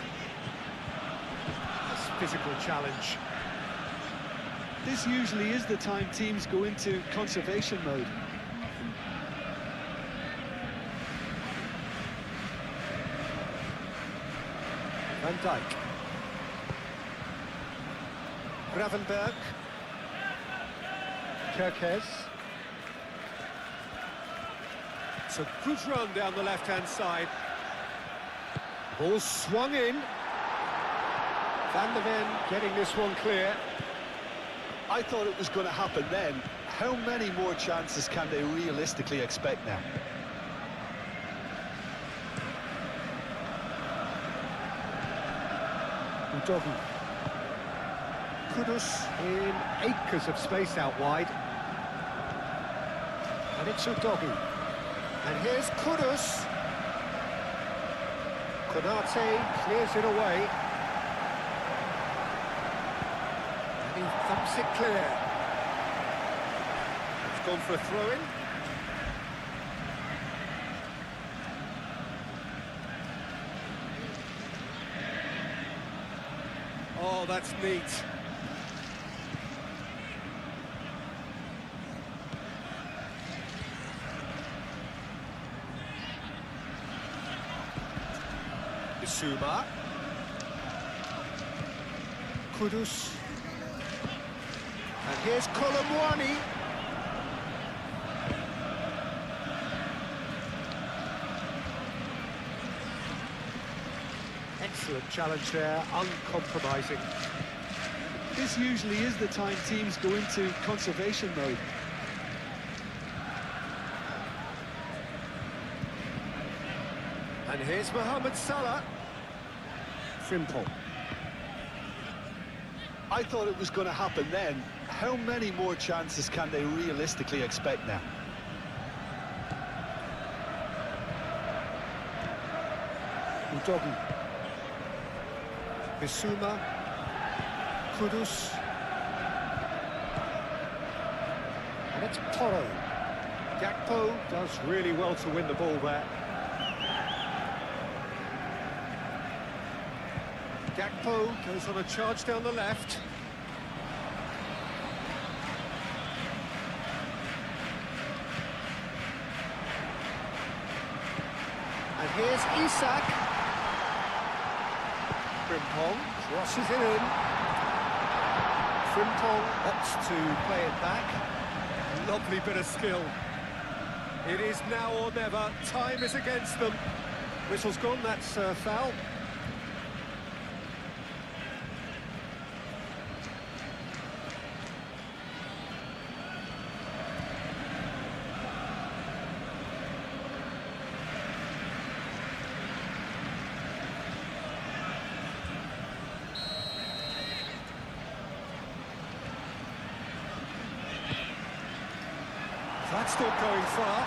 B: That's physical challenge.
C: This usually is the time teams go into conservation mode.
B: Van Dijk. Gravenberg. Kerkez. It's a good run down the left-hand side. Ball swung in. Van der Ven getting this one clear.
C: I thought it was going to happen then. How many more chances can they realistically expect now?
B: Udogi. Kudus in acres of space out wide. And it's Udogi. And here's Kudus. Konate clears it away. And he thumps it clear. It's gone for a throw-in. Oh, that's neat. Bissouma. Kudus. And here's Colomwani. Excellent challenge there, uncompromising.
C: This usually is the time teams go into conservation mode.
B: And here's Mohamed Salah. Frimpong.
C: I thought it was going to happen then. How many more chances can they realistically expect now?
B: Udogi. Bissouma. Kudus. And it's Porro. Gakpo does really well to win the ball there. Gakpo goes on a charge down the left. And here's Isak. Frimpong crosses it in. Frimpong opts to play it back. Lovely bit of skill. It is now or never. Time is against them. Whistle's gone, that's foul. That's not going far.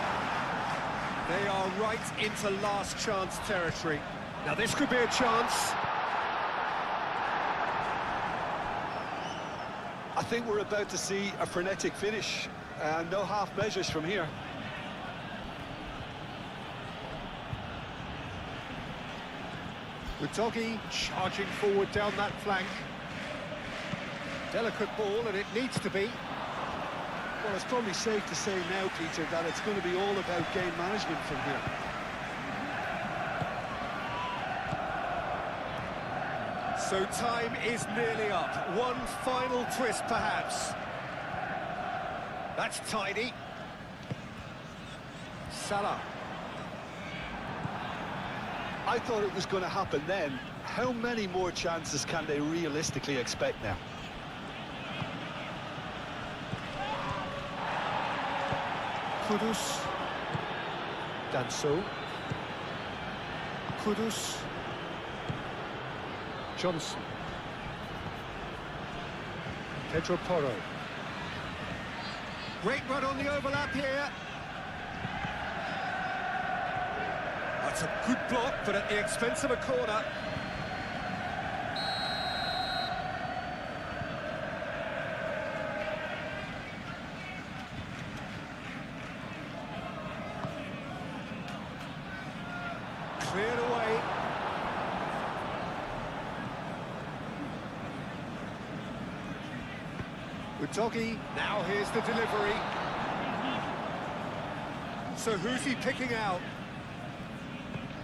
B: They are right into last chance territory. Now this could be a chance.
C: I think we're about to see a frenetic finish. No half measures from here.
B: Udogi charging forward down that flank. Delicate ball, and it needs to be.
C: Well, it's probably safe to say now, Peter, that it's going to be all about game management from here.
B: So time is nearly up. One final twist, perhaps. That's tidy. Salah.
C: I thought it was going to happen then. How many more chances can they realistically expect now?
B: Kudus. Danso. Kudus. Johnson. Pedro Porro. Great run on the overlap here. That's a good block, but at the expense of a corner. Cleared away. Udogi, now here's the delivery. So who's he picking out?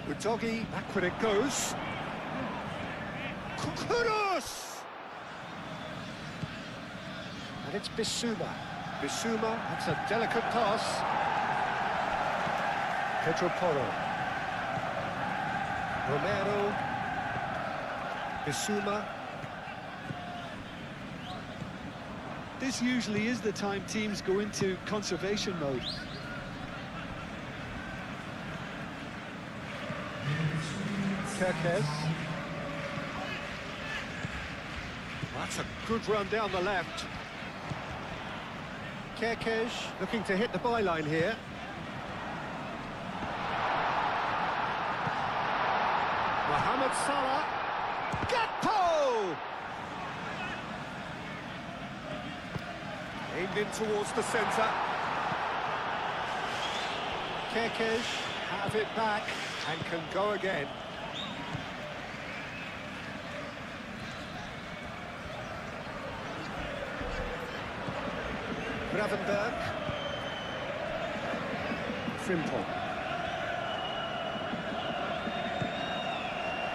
B: Udogi, backward it goes. Kudus! And it's Bissouma. Bissouma, that's a delicate pass. Pedro Porro. Romero. Bissouma.
C: This usually is the time teams go into conservation mode.
B: Kerkez. That's a good run down the left. Kerkez looking to hit the byline here. Mohamed Salah. Gakpo! Aimed in towards the centre. Kerkez have it back and can go again. Gravenberg. Frimpong.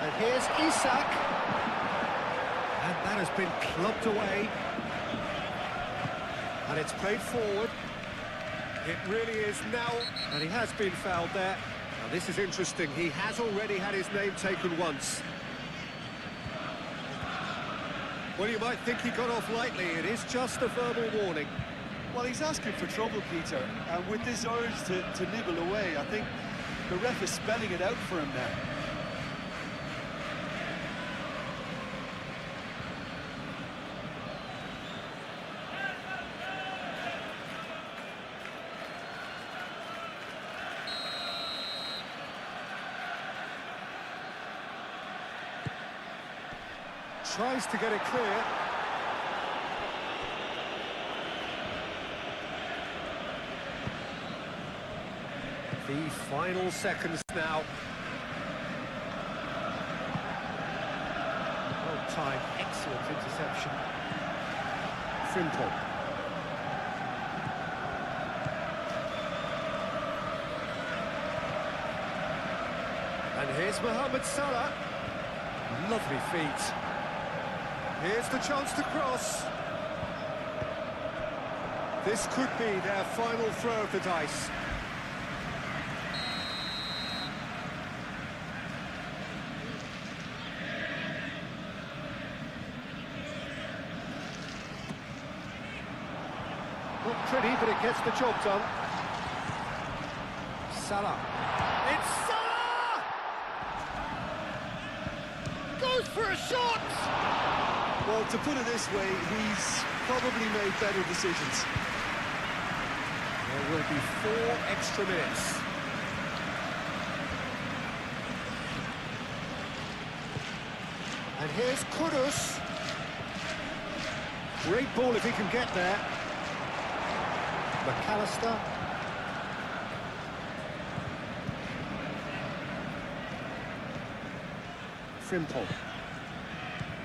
B: And here's Isak. And that has been clubbed away. And it's played forward. It really is now. And he has been fouled there. Now this is interesting. He has already had his name taken once. Well, you might think he got off lightly. It is just a verbal warning.
C: Well, he's asking for trouble, Peter, and with this urge to nibble away, I think the ref is spelling it out for him now.
B: Tries to get it clear. The final seconds now. Well timed, excellent interception. Frimpong. And here's Mohamed Salah. Lovely feet. Here's the chance to cross. This could be their final throw of the dice. Not pretty, but it gets the job done. Salah. It's Salah! Goes for a shot!
C: Well, to put it this way, he's probably made better decisions.
B: There will be 4 extra minutes. And here's Kudus. Great ball if he can get there. McAllister. Frimpong.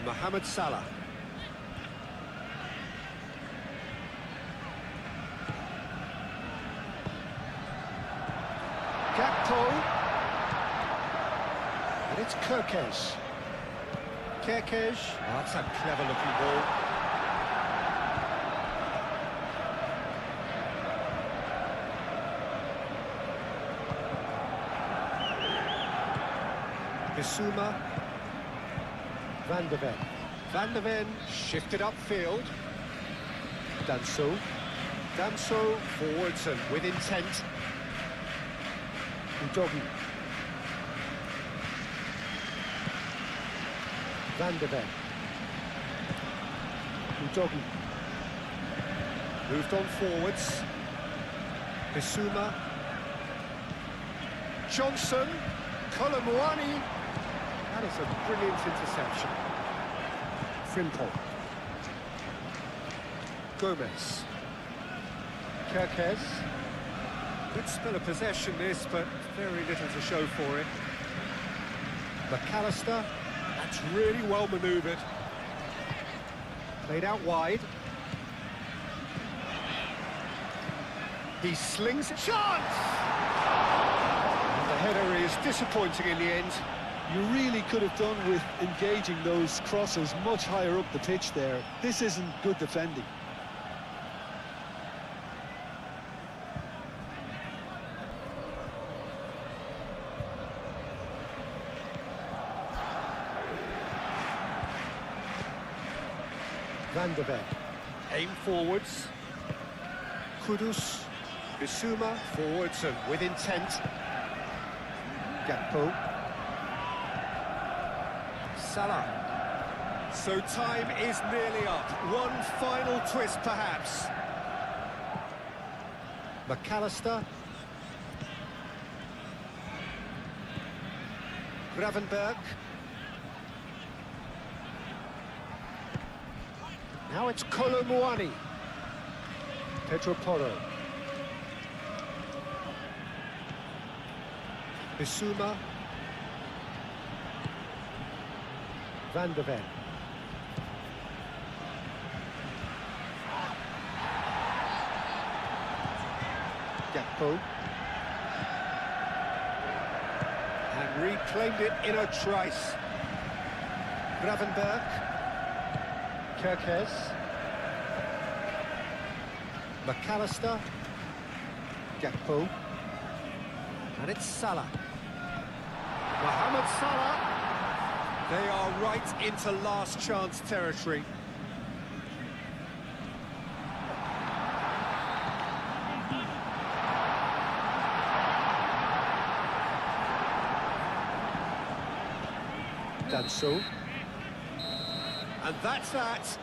B: Mohamed Salah. Gakpo. And it's Kerkez. Kerkez. Oh, that's a clever-looking ball. Bissouma. Van de Ven. Van de Ven shifted upfield. Danso. Danso forwards and with intent. Udogi. Van de Ven. Udogi. Moved on forwards. Bissouma. Johnson. Colomwani. That is a brilliant interception. Frimpong. Gomez. Kerkez. Good spell of possession this, but very little to show for it. McAllister. That's really well manoeuvred. Played out wide. He slings it. Chance! And the header is disappointing in the end.
C: You really could have done with engaging those crosses much higher up the pitch there. This isn't good defending.
B: Van de Ven. Aim forwards. Kudus. Bissouma forwards and with intent. Gakpo. Salah. So time is nearly up. One final twist, perhaps. McAllister. Gravenberg. Now it's Colomwani. Pedro Porro. Bissouma. Van de Ven. Gakpo. And reclaimed it in a trice. Gravenberg. Kerkez. McAllister. Gakpo. And it's Salah. Mohamed Salah. They are right into last chance territory. Danso. And that's that.